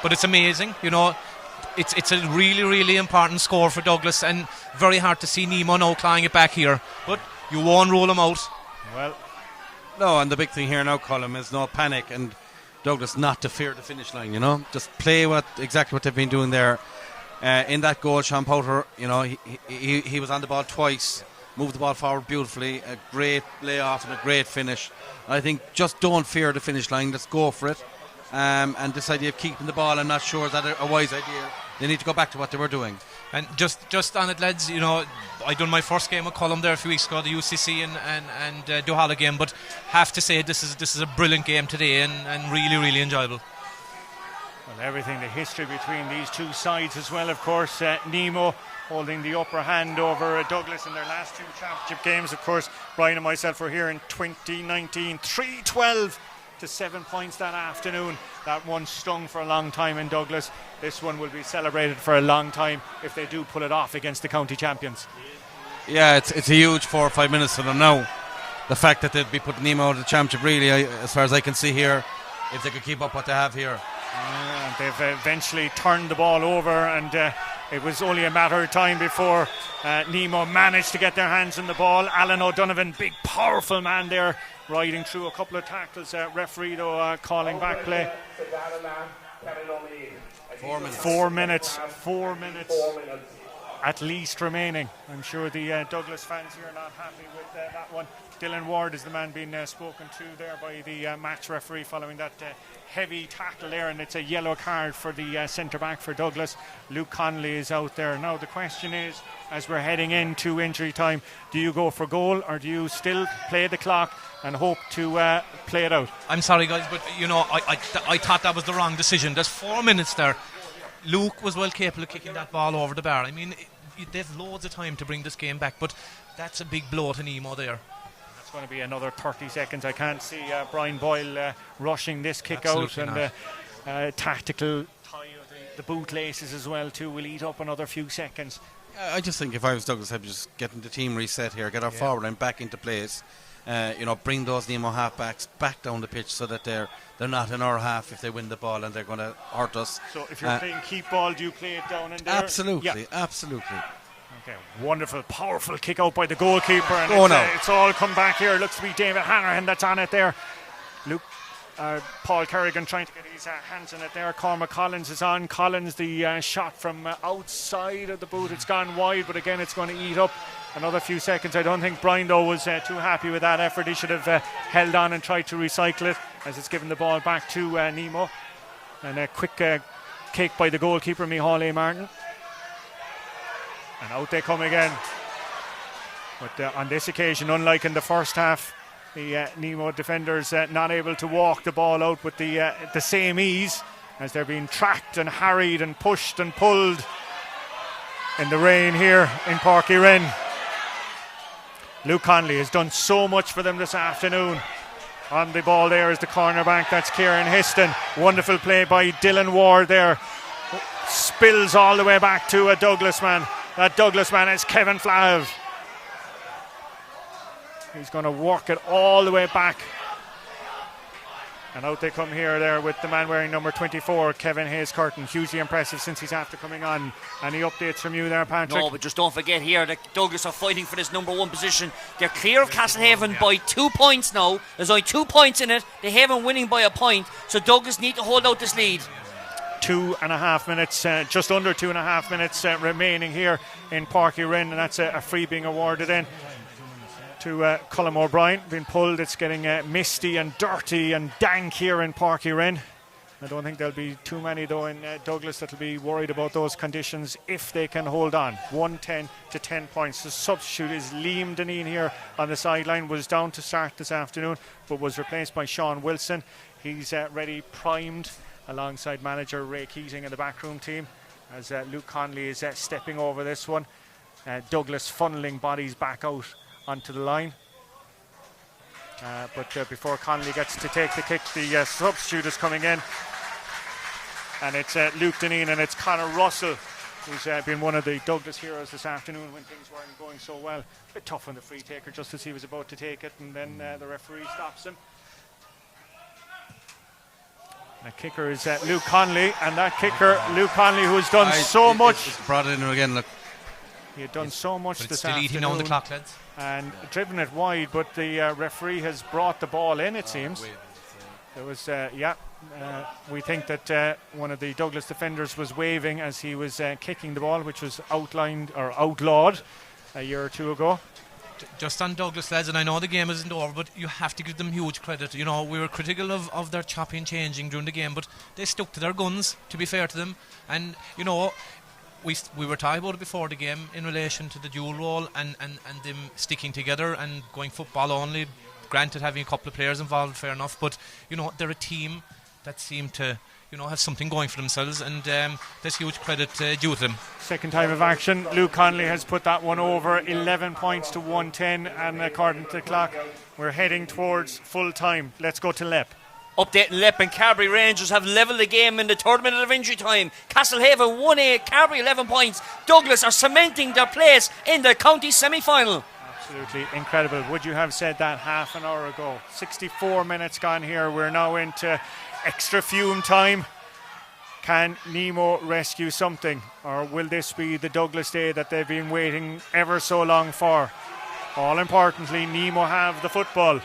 But it's amazing, you know. It's a really, really important score for Douglas, and very hard to see Nemo now clawing it back here. But you won't rule him out. Well, no, and the big thing here now, Colm, is no panic, and Douglas not to fear the finish line, you know. Just play exactly what they've been doing there. In that goal, Sean Powter, you know, he was on the ball twice, moved the ball forward beautifully, a great layoff and a great finish. I think just don't fear the finish line, let's go for it. And this idea of keeping the ball, I'm not sure is that a wise idea. They need to go back to what they were doing. And just on it, lads, you know, I done my first game with Colm there a few weeks ago, the UCC and Duhala game, but have to say this is a brilliant game today and really, really enjoyable. Well, everything, the history between these two sides as well, of course. Nemo holding the upper hand over Douglas in their last 2 championship games. Of course, Brian and myself were here in 2019, 3-12 to 7 points that afternoon. That one stung for a long time in Douglas. This one will be celebrated for a long time if they do pull it off against the county champions. Yeah, it's a huge 4 or 5 minutes for them now. The fact that they'd be putting Nemo out of the championship, really, as far as I can see here, if they could keep up what they have here. They've eventually turned the ball over, and it was only a matter of time before Nemo managed to get their hands on the ball. Alan O'Donovan, big powerful man there, riding through a couple of tackles. Referee though calling back play. 4 minutes. 4 minutes. 4 minutes at least remaining. I'm sure the Douglas fans here are not happy with that one. Dylan Ward is the man being spoken to there by the match referee following that heavy tackle there, and it's a yellow card for the centre back for Douglas. Luke Connolly is out there. Now the question is, as we're heading into injury time, do you go for goal or do you still play the clock and hope to play it out? I'm sorry guys, but I thought that was the wrong decision. There's 4 minutes there. Luke was well capable of kicking that ball over the bar. I mean, they've loads of time to bring this game back, but that's a big blow to Nemo there. That's going to be another 30 seconds. I can't see Brian Boyle rushing this kick Absolutely out, and tactical tie of the bootlaces as well too will eat up another few seconds. I just think if I was Douglas, I'd be just getting the team reset here, get our forward line back into place. Bring those Nemo halfbacks back down the pitch so that they're not in our half if they win the ball and they're going to hurt us. So if you're playing keep ball, do you play it down in there? Absolutely, absolutely. Okay, wonderful, powerful kick out by the goalkeeper, and it's all come back here. Looks to be David Hanrahan that's on it there. Paul Kerrigan trying to get his hands on it there. Cormac Collins is on. Collins, the shot from outside of the boot. It's gone wide, but again it's going to eat up another few seconds. I don't think Brian though was too happy with that effort. He should have held on and tried to recycle it as it's given the ball back to Nemo. And a quick kick by the goalkeeper, Micheál A. Martin. And out they come again. But on this occasion, unlike in the first half, the Nemo defenders not able to walk the ball out with the same ease as they're being tracked and harried and pushed and pulled in the rain here in Páirc Uí Rinn. Luke Connolly has done so much for them this afternoon. On the ball there is the cornerback, that's Kieran Histon. Wonderful play by Dylan Ward there. Spills all the way back to a Douglas man. That Douglas man is Kevin Flav. He's going to work it all the way back. And out they come here there with the man wearing number 24, Kevin Hayes-Curtin. Hugely impressive since he's after coming on. Any updates from you there, Patrick? No, but just don't forget here that Douglas are fighting for this number 1 position. They're clear of Castlehaven by 2 points now. There's only 2 points in it. They haven't winning by a point. So Douglas need to hold out this lead. 2.5 minutes, just under 2.5 minutes remaining here in Páirc Uí Rinn, and that's a free being awarded in to Colm O'Brien. Being pulled, it's getting misty and dirty and dank here in Páirc Uí Rinn. I don't think there'll be too many though in Douglas that'll be worried about those conditions if they can hold on. 110 to 10 points. The substitute is Liam Deneen here on the sideline. Was down to start this afternoon but was replaced by Sean Wilson. He's ready, primed, alongside manager Ray Keating and the backroom team as Luke Connolly is stepping over this one. Douglas funneling bodies back out onto the line. But before Connolly gets to take the kick, the substitute is coming in. And it's Luke Deneen and it's Conor Russell, who's been one of the Douglas heroes this afternoon when things weren't going so well. A bit tough on the free taker just as he was about to take it, and then the referee stops him. The kicker is Luke Connolly, and that kicker, Luke Connolly, who has done so much. It's brought it in again, look. He had done so much this still afternoon. eating on the clock, lads. And driven it wide, but the referee has brought the ball in, it seems. There was, we think that one of the Douglas defenders was waving as he was kicking the ball, which was outlined or outlawed a year or two ago. Just on Douglas, lads, and I know the game isn't over, but you have to give them huge credit. You know, we were critical of their chopping and changing during the game, but they stuck to their guns, to be fair to them. And, you know, we were talking about it before the game in relation to the dual role and them sticking together and going football only. Granted, having a couple of players involved, fair enough, but, you know, they're a team that seem to, have something going for themselves, and there's huge credit due to them. Second time of action. Luke Conley has put that one over. 11 points to 110, and according to the clock, we're heading towards full time. Let's go to Lep. Update in Lep, and Carbery Rangers have levelled the game in the third minute of injury time. Castlehaven 1-8, Carbery 11 points. Douglas are cementing their place in the county semi-final. Absolutely incredible. Would you have said that half an hour ago? 64 minutes gone here. We're now into extra fume time. Can Nemo rescue something, or will this be the Douglas day that they've been waiting ever so long for? All importantly, Nemo have the football.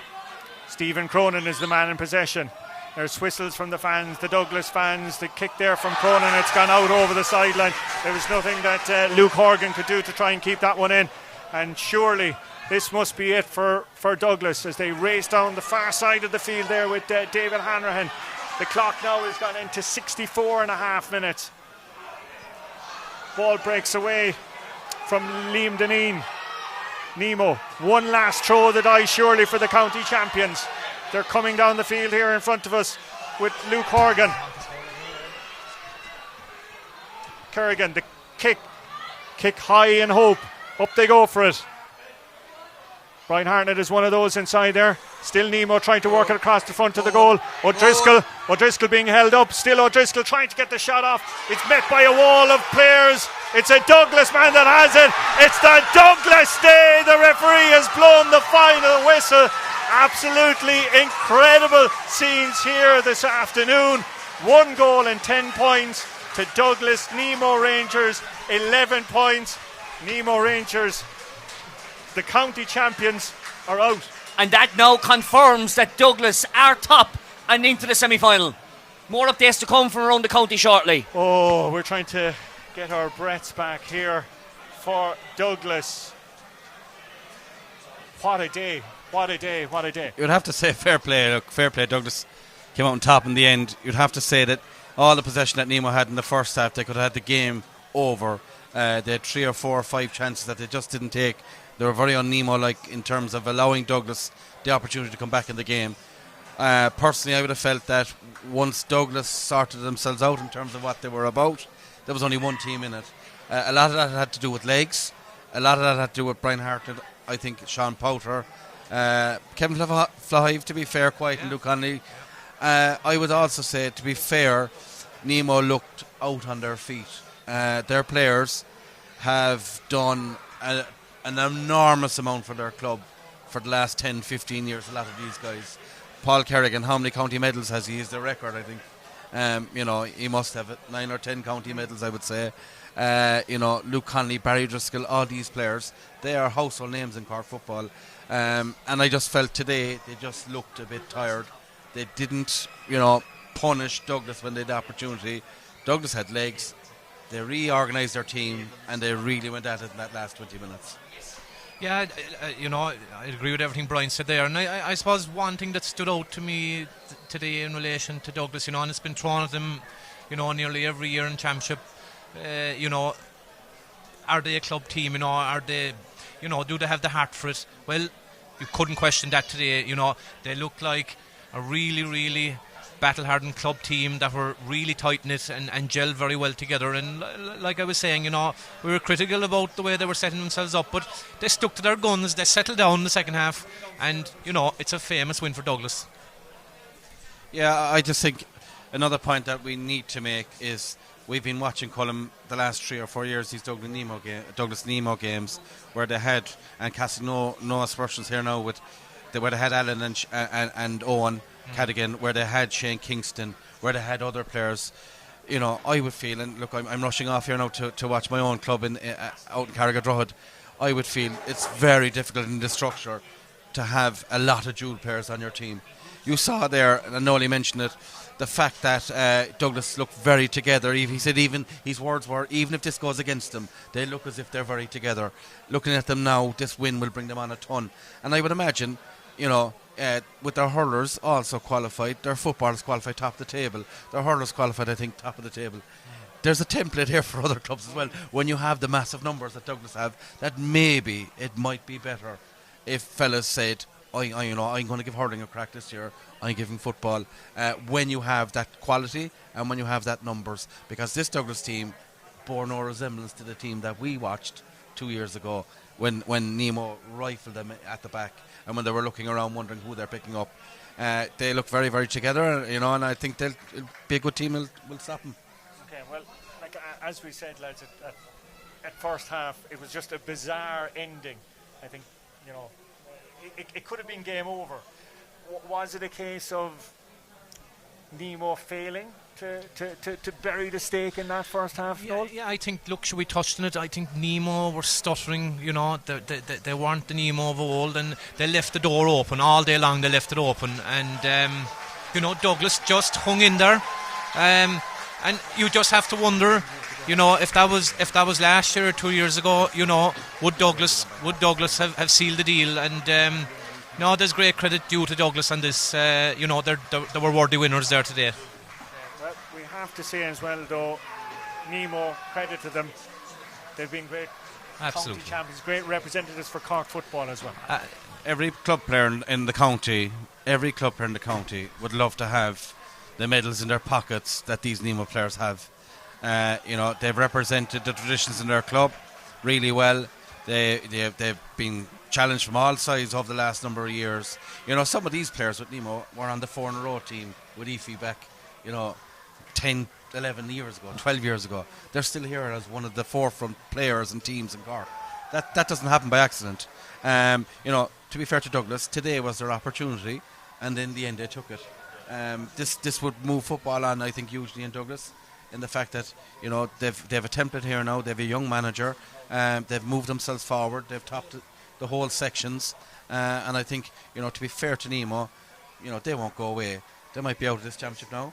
Stephen Cronin is the man in possession. There's whistles from the fans, the Douglas fans. The kick there from Cronin, it's gone out over the sideline. There was nothing that Luke Horgan could do to try and keep that one in. And surely this must be it for Douglas as they race down the far side of the field there with David Hanrahan. The clock now has gone into 64 and a half minutes. Ball breaks away from Liam Deneen. Nemo, one last throw of the die surely for the county champions. They're coming down the field here in front of us with Luke Horgan. Kerrigan, the kick high in hope. Up they go for it. Brian Hartnett is one of those inside there. Still Nemo trying to work it across the front of the goal. O'Driscoll being held up. Still O'Driscoll trying to get the shot off. It's met by a wall of players. It's a Douglas man that has it. It's the Douglas day. The referee has blown the final whistle. Absolutely incredible scenes here this afternoon. 1 goal and 10 points to Douglas. Nemo Rangers 11 points. Nemo Rangers, the county champions, are out. And that now confirms that Douglas are top and into the semi-final. More updates to come from around the county shortly. Oh, we're trying to get our breaths back here for Douglas. What a day, what a day, what a day. You'd have to say fair play. Look, fair play. Douglas came out on top in the end. You'd have to say that all the possession that Nemo had in the first half, they could have had the game over. They had 3 or 4 or 5 chances that they just didn't take. They were very un-Nemo-like in terms of allowing Douglas the opportunity to come back in the game. Personally, I would have felt that once Douglas sorted themselves out in terms of what they were about, there was only one team in it. A lot of that had to do with legs. A lot of that had to do with Brian Hartnett, I think Sean Powter. Kevin Flahive, to be fair, quiet, and Luke Conley. I would also say, to be fair, Nemo looked out on their feet. Their players have done an enormous amount for their club for the last 10-15 years. A lot of these guys. Paul Kerrigan, how many county medals has he? Is the record, I think. He must have 9 or 10 county medals, I would say. Luke Conley, Barry Driscoll, all these players, they are household names in Cork football. And I just felt today they just looked a bit tired. They didn't, punish Douglas when they had the opportunity. Douglas had legs. They reorganised their team and they really went at it in that last 20 minutes. Yeah, I agree with everything Brian said there. And I suppose one thing that stood out to me today in relation to Douglas, and it's been thrown at them, nearly every year in Championship. Are they a club team? Are they, do they have the heart for it? Well, you couldn't question that today. They look like a really, really battle-hardened club team that were really tight-knit and gelled very well together. And like I was saying, we were critical about the way they were setting themselves up, but they stuck to their guns. They settled down in the second half, and it's a famous win for Douglas. Yeah, I just think another point that we need to make is we've been watching Cullum the last 3 or 4 years, these Douglas Nemo games, where they had, and casting no aspersions here now, where they had Alan and Owen Cadigan, where they had Shane Kingston, where they had other players. I would feel, and look, I'm rushing off here now to watch my own club out in Carrigadrohid. I would feel it's very difficult in the structure to have a lot of dual players on your team. You saw there, and Nolly mentioned it, the fact that Douglas looked very together. He said his words were, even if this goes against them, they look as if they're very together. Looking at them now, this win will bring them on a ton. And I would imagine, with their hurlers also qualified, their footballers qualified top of the table, their hurlers qualified, I think, top of the table. There's a template here for other clubs as well. When you have the massive numbers that Douglas have, that maybe it might be better if fellas said, I'm going to give hurling a crack this year. I'm giving football. When you have that quality and when you have that numbers, because this Douglas team bore no resemblance to the team that we watched 2 years ago when Nemo rifled them at the back and when they were looking around wondering who they're picking up. They look very, very together, and I think they'll be a good team. Will stop them. Okay, well, like as we said, lads, at first half, it was just a bizarre ending. I think, it could have been game over. Was it a case of Nemo failing to bury the stake in that first half? Yeah, I think, look, we touched on it. I think Nemo were stuttering, they weren't the Nemo of old, and they left the door open all day long. They left it open, and Douglas just hung in there, and you just have to wonder, if that was last year or 2 years ago, would Douglas have sealed the deal? And there's great credit due to Douglas on this. They were worthy winners there today. Well, we have to say as well, though, Nemo, credit to them. They've been great county champions, great representatives for Cork football as well. Every club player in the county, would love to have the medals in their pockets that these Nemo players have. They've represented the traditions in their club really well. They've been challenged from all sides over the last number of years. Some of these players with Nemo were on the 4 in a row team with Efi back, 10, 11 years ago, 12 years ago. They're still here as one of the forefront players and teams in Cork. That doesn't happen by accident. To be fair to Douglas, today was their opportunity, and in the end they took it. This would move football on, I think, hugely in Douglas, in the fact that they've a template here now. They have a young manager. They've moved themselves forward. They've topped the whole sections, and I think to be fair to Nemo, they won't go away. They might be out of this championship now,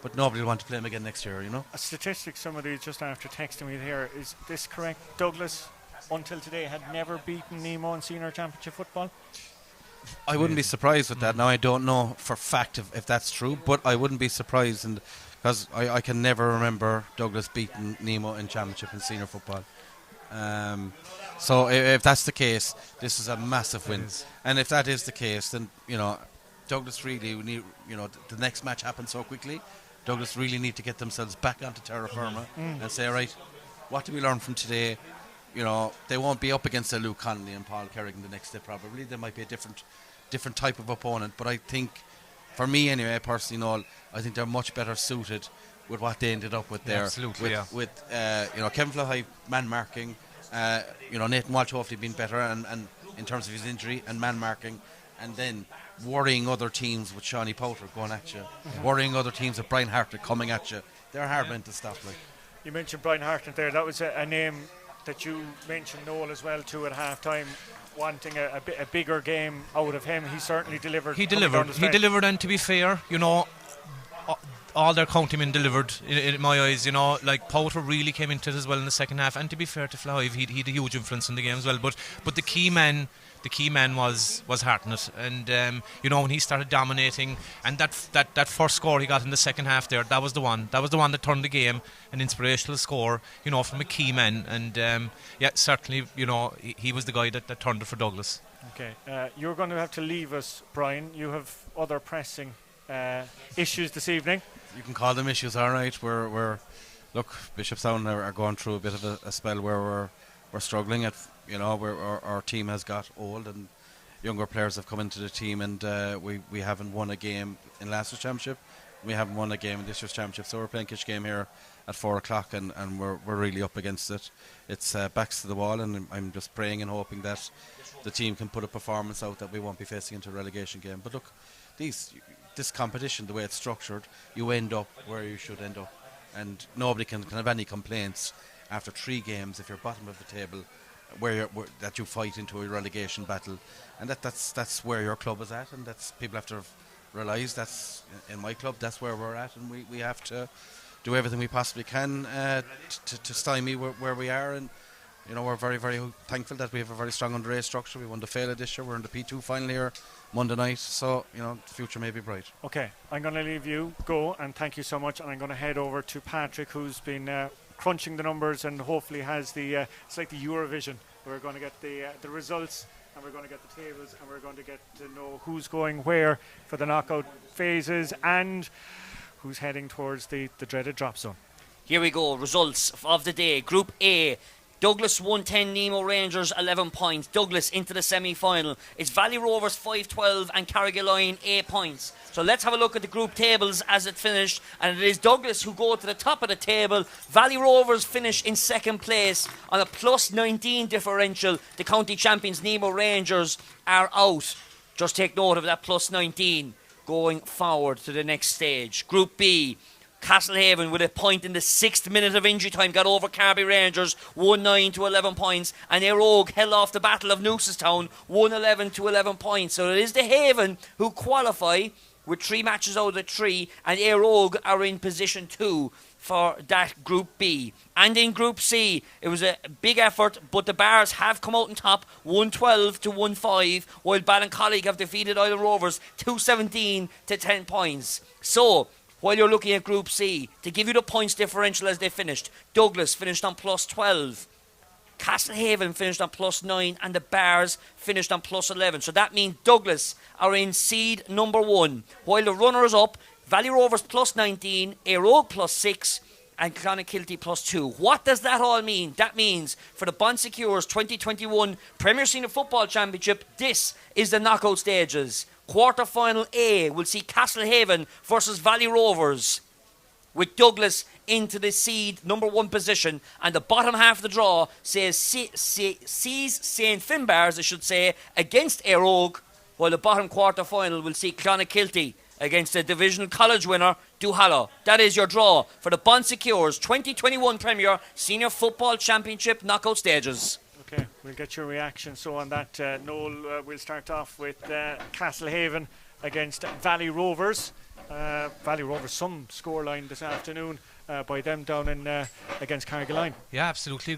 but nobody will want to play them again next year. A statistic somebody just after texting me here, is this correct? Douglas until today had never beaten Nemo in senior championship football. I wouldn't be surprised with that. Now, I don't know for fact if that's true, but I wouldn't be surprised, because I can never remember Douglas beating Nemo in championship in senior football. So if that's the case, this is a massive win. And if that is the case, then Douglas really need, the next match happens so quickly. Douglas really need to get themselves back onto terra firma and say, right, what did we learn from today? They won't be up against a Luke Connolly and Paul Kerrigan the next day probably. They might be a different type of opponent, but I think, for me anyway, personally, I think they're much better suited with what they ended up with there. Absolutely, with Kevin Flahay man marking, Nathan Walsh hopefully being better and in terms of his injury and man marking, and then worrying other teams with Shawnee Powter going at you, worrying other teams with Brian Hartnett coming at you. They're hard men to stop. You mentioned Brian Hartnett there. That was a name that you mentioned, Noel, as well, too, at half time, wanting a bigger game out of him. He certainly delivered. He delivered, and to be fair, all their countrymen delivered in my eyes. Like Powter really came into it as well in the second half, and to be fair to Flahay, he had a huge influence in the game as well. But the key man was Hartnett, and when he started dominating, and that first score he got in the second half there, that was the one that turned the game, an inspirational score, from a key man, and certainly he was the guy that turned it for Douglas. Okay, you're going to have to leave us, Brian. You have other pressing issues this evening. You can call them issues, all right. We're look, Bishopstown are going through a bit of a spell where we're struggling at. Where our team has got old and younger players have come into the team, and we haven't won a game in last year's championship. We haven't won a game in this year's championship, so we're playing Kish game here at 4 o'clock, and we're really up against it. It's backs to the wall, and I'm just praying and hoping that the team can put a performance out that we won't be facing into a relegation game. But look, this competition, the way it's structured, you end up where you should end up, and nobody can have any complaints after 3 games if you're bottom of the table, where that you fight into a relegation battle, and that's where your club is at, and that's people have to realise that's in my club, that's where we're at, and we have to do everything we possibly can to stymie where we are, and we're very, very thankful that we have a very strong under-age structure. We won the Fela this year. We're in the P2 final here Monday night, so the future may be bright. Okay, I'm going to leave you go, and thank you so much, and I'm going to head over to Patrick, who's been crunching the numbers and hopefully has it's like the Eurovision. We're going to get the results and we're going to get the tables, and we're going to get to know who's going where for the knockout phases and who's heading towards the dreaded drop zone. Here we go, results of the day. Group A, Douglas 110, Nemo Rangers 11 points. Douglas into the semi-final. It's Valley Rovers 5-12 and Carrigaline 8 points. So let's have a look at the group tables as it finished. And it is Douglas who go to the top of the table. Valley Rovers finish in second place on a plus 19 differential. The county champions Nemo Rangers are out. Just take note of that plus 19 going forward to the next stage. Group B, Castlehaven with a point in the 6th minute of injury time got over Carby Rangers 1-9 to 11 points, and Éire Óg held off the Battle of Noosastown 1-11 to 11 points. So it is the Haven who qualify with 3 matches out of the 3, and Éire Óg are in position 2 for that Group B. And in Group C, it was a big effort, but the Bars have come out on top 112 to 1-5, while Ballincollig have defeated Island Rovers 217 to 10 points. So while you're looking at Group C, to give you the points differential as they finished, Douglas finished on plus 12, Castlehaven finished on plus 9, and the Bars finished on plus 11. So that means Douglas are in seed number 1, while the runners up, Valley Rovers plus 19, Éire Óg plus 6, and Clonakilty plus 2. What does that all mean? That means for the Bon Secours 2021 Premier Senior Football Championship, this is the knockout stages. Quarter-final A will see Castlehaven versus Valley Rovers, with Douglas into the seed number 1 position, and the bottom half of the draw sees St. Finbars, I should say, against Éire Óg, while the bottom quarter-final will see Clonakilty against the divisional college winner Duhallow. That is your draw for the Bon Secours 2021 Premier Senior Football Championship knockout stages. Okay, we'll get your reaction. So on that, Noel, we'll start off with Castlehaven against Valley Rovers. Valley Rovers, some scoreline this afternoon by them down in against Carrigaline. Yeah, absolutely.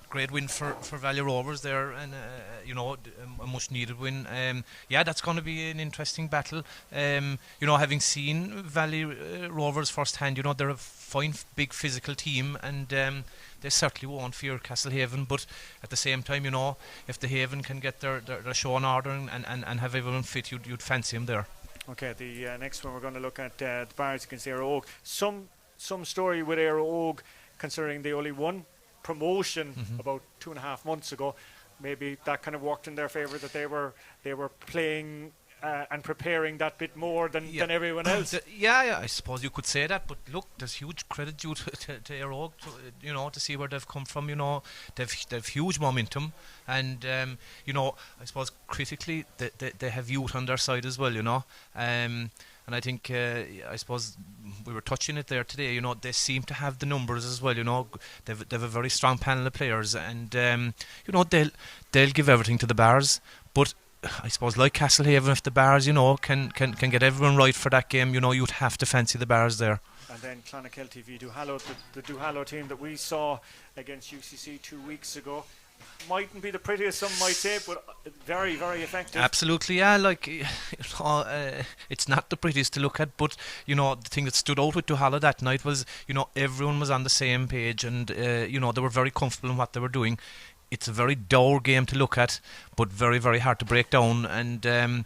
Great win for Valley Rovers there, and a much needed win. Yeah, that's going to be an interesting battle. Having seen Valley Rovers firsthand, they're a fine, big physical team, and they certainly won't fear Castlehaven. But at the same time, if the Haven can get their show in order and have everyone fit, you'd fancy them there. Okay, the next one we're going to look at the Bars against Éire Óg. Some story with Éire Óg, considering they only won promotion about 2.5 months ago. Maybe that kind of worked in their favour, that they were playing and preparing that bit more than everyone else. Yeah, I suppose you could say that. But look, there's huge credit due to Éire Óg, to see where they've come from. They've huge momentum, and I suppose critically they have youth on their side as well. And I think, I suppose we were touching it there today, they seem to have the numbers as well, They've a very strong panel of players, and, they'll give everything to the Bars. But I suppose like Castlehaven, if the Bars, can get everyone right for that game, you'd have to fancy the Bars there. And then Clonakilty v Duhallow, the Duhallow team that we saw against UCC 2 weeks ago. Mightn't be the prettiest, some might say, but very, very effective. Absolutely, yeah. It's not the prettiest to look at, but the thing that stood out with Duhallow that night was, everyone was on the same page, and they were very comfortable in what they were doing. It's a very dour game to look at, but very, very hard to break down. And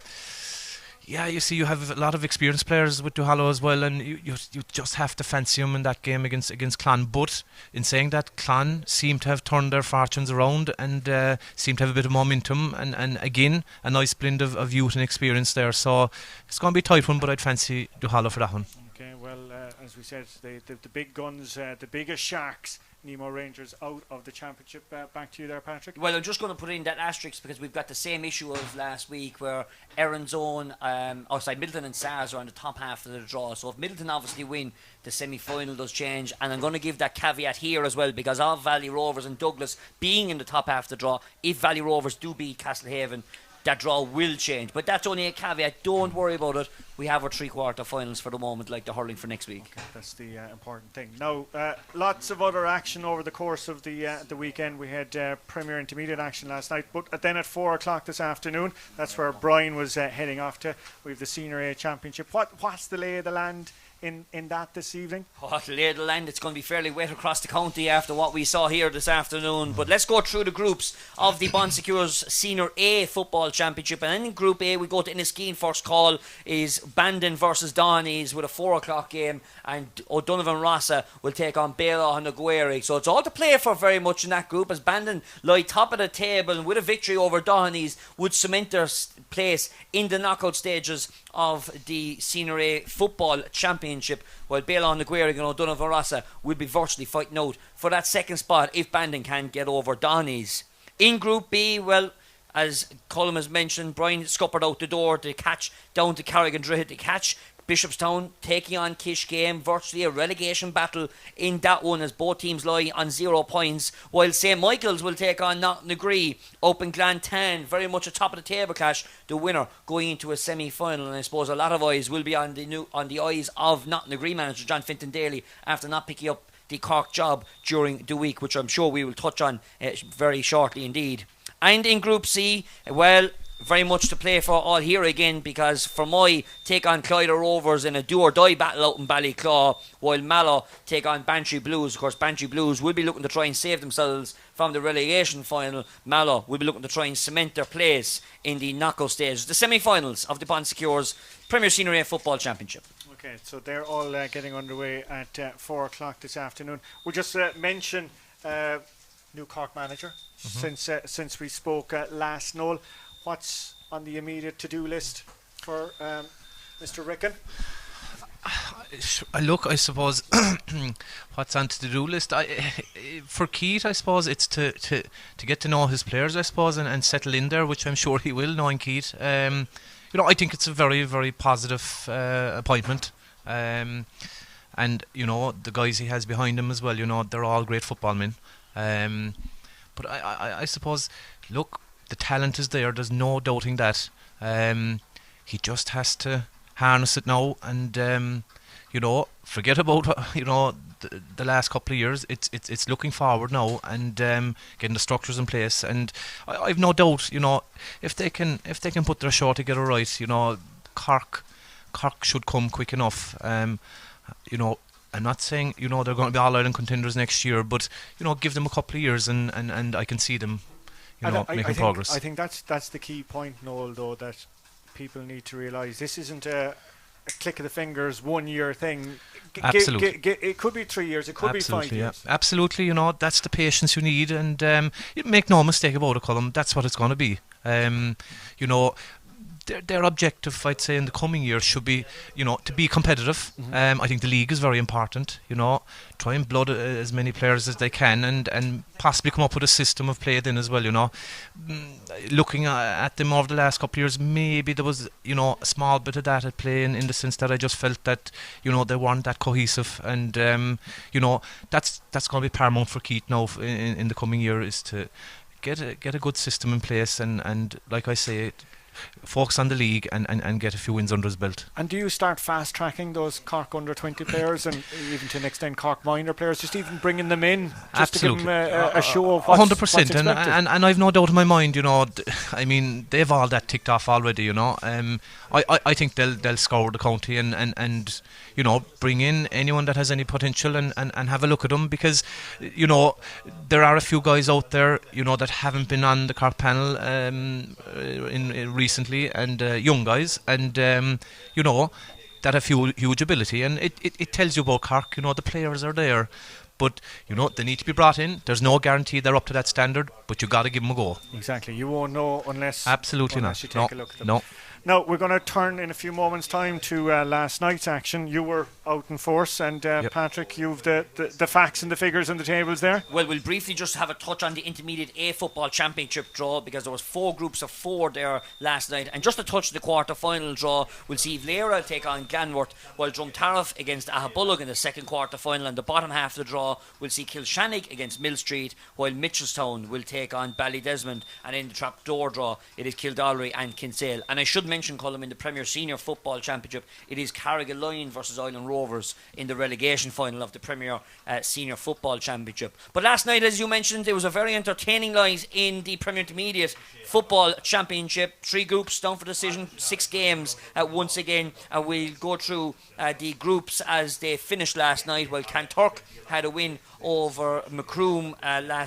you see, you have a lot of experienced players with Duhallow as well, and you just have to fancy them in that game against Clan. But in saying that, Clan seem to have turned their fortunes around and seem to have a bit of momentum, and again, a nice blend of youth and experience there. So it's going to be a tight one, but I'd fancy Duhallow for that one. Okay, well, as we said, the big guns, the biggest sharks, Nemo Rangers, out of the championship. Back to you there, Patrick. Well, I'm just going to put in that asterisk because we've got the same issue of last week where Erin's Own, Middleton and SARS are on the top half of the draw. So if Middleton obviously win, the semi-final does change. And I'm going to give that caveat here as well, because of Valley Rovers and Douglas being in the top half of the draw, if Valley Rovers do beat Castlehaven, that draw will change. But that's only a caveat. Don't worry about it. We have our 3/4 finals for the moment, like the hurling for next week. Okay, that's the important thing. Now, lots of other action over the course of the weekend. We had Premier Intermediate action last night, but then at 4 o'clock this afternoon, that's where Brian was heading off to. We have the Senior A Championship. What's the lay of the land in that this evening? Oh, lay the land, it's going to be fairly wet across the county after what we saw here this afternoon. But let's go through the groups of the Bon Secours Senior A Football Championship. And in Group A, we go to Inniskeen. First call is Bandon versus Donnies with a 4 o'clock game. And O'Donovan Rossa will take on Bala and Aguirre. So it's all to play for very much in that group, as Bandon lie top of the table and with a victory over Donnies would cement their place in the knockout stages of the Senior A Football Championship, while Bala and Aguirre and O'Donovan Rossa will be virtually fighting out for that second spot if Bandon can get over Donnies. In Group B, well, as Colm has mentioned, Brian scuppered out the door to catch down to Carrigan-Drogheda to catch Bishopstown taking on Kish Game, virtually a relegation battle in that one as both teams lie on 0 points, while St. Michael's will take on Knocknagree up in Glantan, very much a top of the table clash, the winner going into a semi-final. And I suppose a lot of eyes will be on the eyes of Knocknagree manager John Finton Daly after not picking up the Cork job during the week, which I'm sure we will touch on very shortly indeed. And in Group C, well, very much to play for all here again, because Fermoy take on Clyde Rovers in a do-or-die battle out in Ballyclaw, while Mallow take on Bantry Blues. Of course, Bantry Blues will be looking to try and save themselves from the relegation final. Mallow will be looking to try and cement their place in the knockout stage, the semi-finals of the Bon Secours Premier Senior A Football Championship. Okay, so they're all getting underway at 4 o'clock this afternoon. We'll just mention new Cork manager since we spoke last, Noel. What's on the immediate to-do list for Mr. Ricken? Look, I suppose what's on the do list for Keith, I suppose it's to get to know his players, I suppose, and settle in there, which I'm sure he will, knowing Keith. I think it's a very, very positive appointment, and the guys he has behind him as well, they're all great football men. But I suppose, look, the talent is there, there's no doubting that. He just has to harness it now and forget about the last couple of years. It's looking forward now and getting the structures in place, and I've no doubt, if they can put their show together right, Cork should come quick enough. I'm not saying they're going to be all-Ireland contenders next year, but give them a couple of years and I can see them making progress. I think that's the key point, Noel, though, that people need to realise this isn't a click of the fingers 1 year thing. Absolutely. It could be 3 years, it could be 5 years. Yeah. Absolutely, that's the patience you need, and make no mistake about it, Colm, that's what it's going to be. Their objective, I'd say, in the coming years should be, to be competitive. I think the league is very important. Try and blood as many players as they can, and possibly come up with a system of play then as well. Looking at them over the last couple of years, maybe there was, a small bit of that at play in the sense that I just felt that, they weren't that cohesive, and that's going to be paramount for Keith now in the coming year, is to get a good system in place, and like I say, focus on the league and get a few wins under his belt. And do you start fast tracking those Cork under 20 players and even to an extent Cork minor players, just even bringing them in just Absolutely. To give them a show of what's 100%, what's expected? And I've no doubt in my mind, they've all that ticked off already. I think they'll scour the county and bring in anyone that has any potential and have a look at them, because there are a few guys out there that haven't been on the Cork panel in recently, and young guys, and that have huge ability, and it tells you about Cork. The players are there, but they need to be brought in. There's no guarantee they're up to that standard, but you got to give them a go. Exactly, you won't know unless you take a look at them. No. Now, we're going to turn in a few moments' time to last night's action. You were out in force, and yep. Patrick, you've the facts and the figures and the tables there. Well, we'll briefly just have a touch on the Intermediate A Football Championship draw, because there was 4 groups of 4 there last night, and just a touch of the quarter-final draw. We'll see Valera take on Glanworth, while Drumtariff against Ahabullogue in the second quarter-final, and the bottom half of the draw we'll see Kilshannig against Mill Street, while Mitchelstown will take on Ballydesmond, and in the trapdoor draw it is Kildallery and Kinsale. And I should mention mentioned, Colm, in the Premier Senior Football Championship, it is Carrigaline versus Island Rovers in the relegation final of the Premier Senior Football Championship. But last night, as you mentioned, there was a very entertaining night in the Premier Intermediate Football Championship. 3 groups down for decision, 6 games once again. We'll go through the groups as they finished last night. Well, Kanturk had a win over Macroom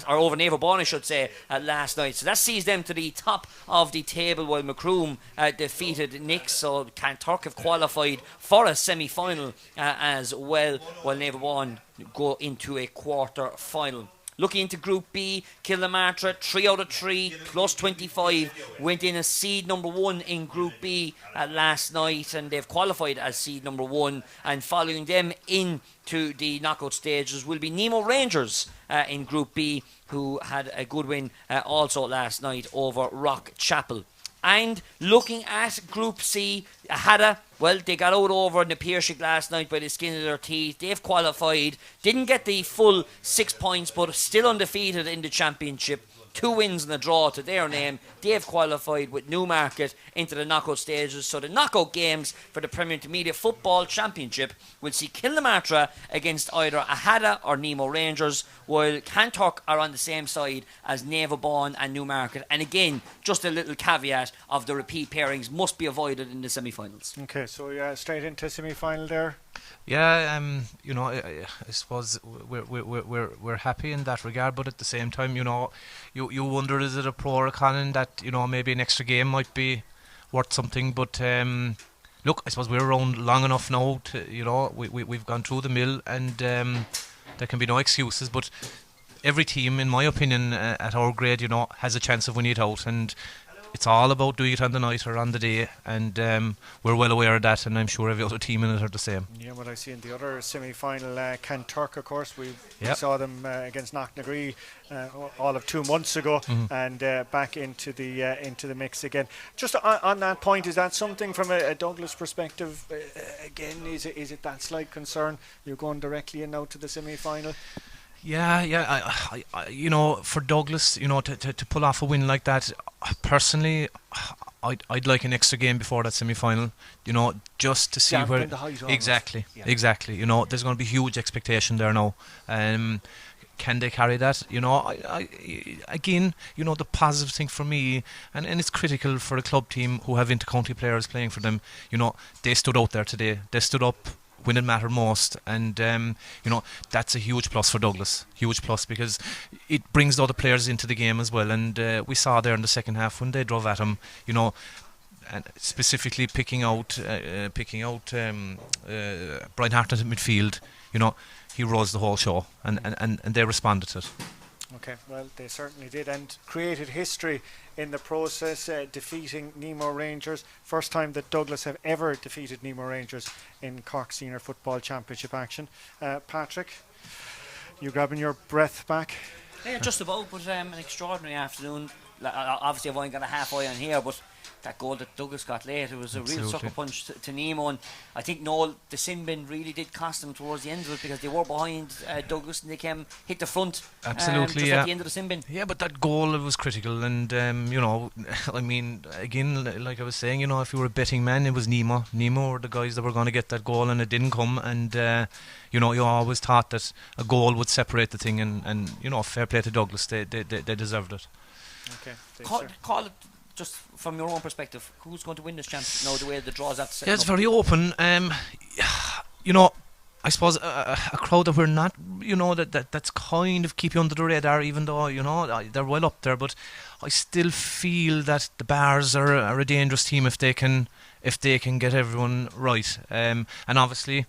over Navalbon, I should say, last night. So that sees them to the top of the table, while Macroom defeated Nix. So Kanturk have qualified for a semi-final as well, while Navalbon go into a quarter-final. Looking into Group B, Kilnamartyr, 3 out of 3, plus 25, went in as seed number 1 in Group B last night, and they've qualified as seed number 1. And following them into the knockout stages will be Nemo Rangers in Group B, who had a good win also last night over Rock Chapel. And looking at Group C, Hadda, well, they got out over Napirshick last night by the skin of their teeth. They've qualified, didn't get the full 6 points, but still undefeated in the championship. 2 wins and a draw to their name. They've qualified with Newmarket into the knockout stages. So the knockout games for the Premier Intermediate Football Championship will see Kilnamartyr against either Hadda or Nemo Rangers, while Kanturk are on the same side as Navalbon and Newmarket. And again, just a little caveat of the repeat pairings must be avoided in the semi-finals. Okay, so straight into semi-final there. Yeah, I suppose we're happy in that regard, but at the same time, you wonder, is it a pro or a con that maybe an extra game might be worth something? But look, I suppose we're around long enough now to we've gone through the mill, and there can be no excuses. But every team, in my opinion, at our grade, has a chance of winning it out, and it's all about doing it on the night or on the day, and we're well aware of that, and I'm sure every other team in it are the same. Yeah, what I see in the other semi-final, Kanturk, of course, we saw them against Knocknagree all of 2 months ago, and back into the mix again. Just on that point, is that something from a Douglas perspective? Again, is it that slight concern? You're going directly in now to the semi-final. Yeah. I for Douglas, to pull off a win like that, personally, I'd like an extra game before that semi-final. Just to see where exactly. There's going to be huge expectation there now. Can they carry that? Again, the positive thing for me, and it's critical for a club team who have inter-county players playing for them. They stood out there today. They stood up when it mattered most, and that's a huge plus for Douglas, huge plus, because it brings the other players into the game as well. And we saw there in the second half when they drove at him, and specifically picking out Brian Hart at midfield. He rose the whole show, and they responded to it. Okay, well, they certainly did, and created history in the process, defeating Nemo Rangers. First time that Douglas have ever defeated Nemo Rangers in Cork Senior Football Championship action. Patrick, you grabbing your breath back? Yeah, just about, but an extraordinary afternoon. Obviously, I've only got a half eye on here, but that goal that Douglas got late, it was a real sucker punch to Nemo, and I think Noel, the sin bin really did cost them towards the end of it, because they were behind Douglas and they hit the front just at the end of the sin bin. Yeah, but that goal, it was critical, and I mean, again, like I was saying, if you were a betting man, it was Nemo were the guys that were going to get that goal, and it didn't come, and you always thought that a goal would separate the thing, and fair play to Douglas, they deserved it. Okay, call it, just from your own perspective, who's going to win this championship now, the way the draws have to set? Yeah, it's very open. I suppose a crowd that we're not, that's kind of keep you under the radar, even though, they're well up there, but I still feel that the Bars are a dangerous team if they can get everyone right. And obviously,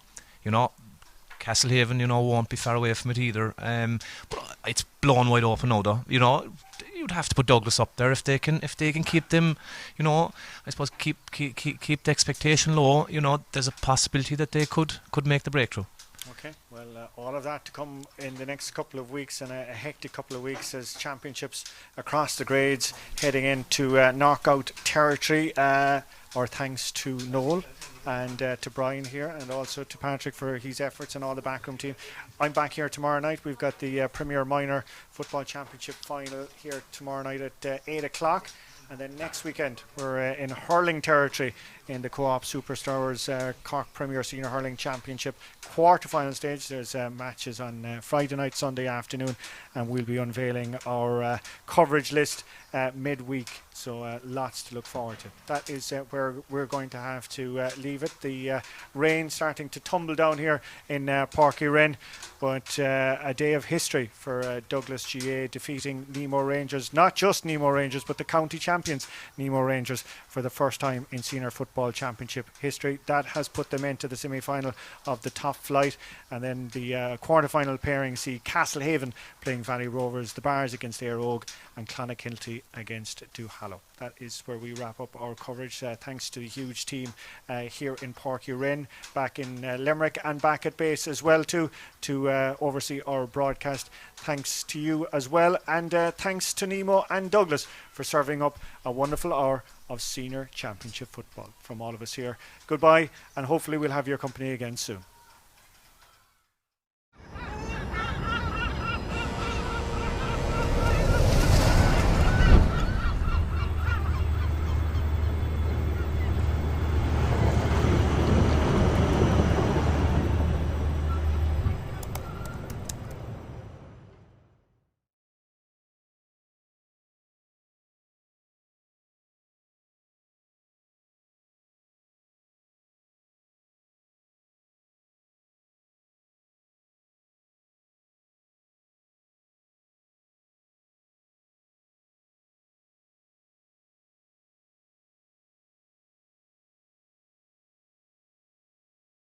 Castlehaven, won't be far away from it either. But it's blown wide open now, though. You'd have to put Douglas up there if they can keep them, I suppose keep the expectation low. There's a possibility that they could make the breakthrough. Okay, well, all of that to come in the next couple of weeks, and a hectic couple of weeks as championships across the grades heading into knockout territory. Our thanks to Noel and to Brian here, and also to Patrick for his efforts and all the backroom team. I'm back here tomorrow night. We've got the Premier Minor Football Championship final here tomorrow night at 8 o'clock. And then next weekend, we're in hurling territory in the Co-op Superstars Cork Premier Senior Hurling Championship quarter-final stage. There's matches on Friday night, Sunday afternoon, and we'll be unveiling our coverage list midweek. So lots to look forward to. That is where we're going to have to leave it. The rain starting to tumble down here in Páirc Uí Rinn, but a day of history for Douglas GA defeating Nemo Rangers, not just Nemo Rangers, but the county champions Nemo Rangers for the first time in senior football championship history. That has put them into the semi-final of the top flight, and then the quarter-final pairing see Castlehaven playing Valley Rovers, the Bars against Éire Óg, and Clonakilty against Duhallow. That is where we wrap up our coverage. Thanks to the huge team here in Páirc Uí Rinn, back in Limerick and back at base as well to oversee our broadcast. Thanks to you as well, and thanks to Nemo and Douglas for serving up a wonderful hour of senior championship football. From all of us here, goodbye, and hopefully we'll have your company again soon.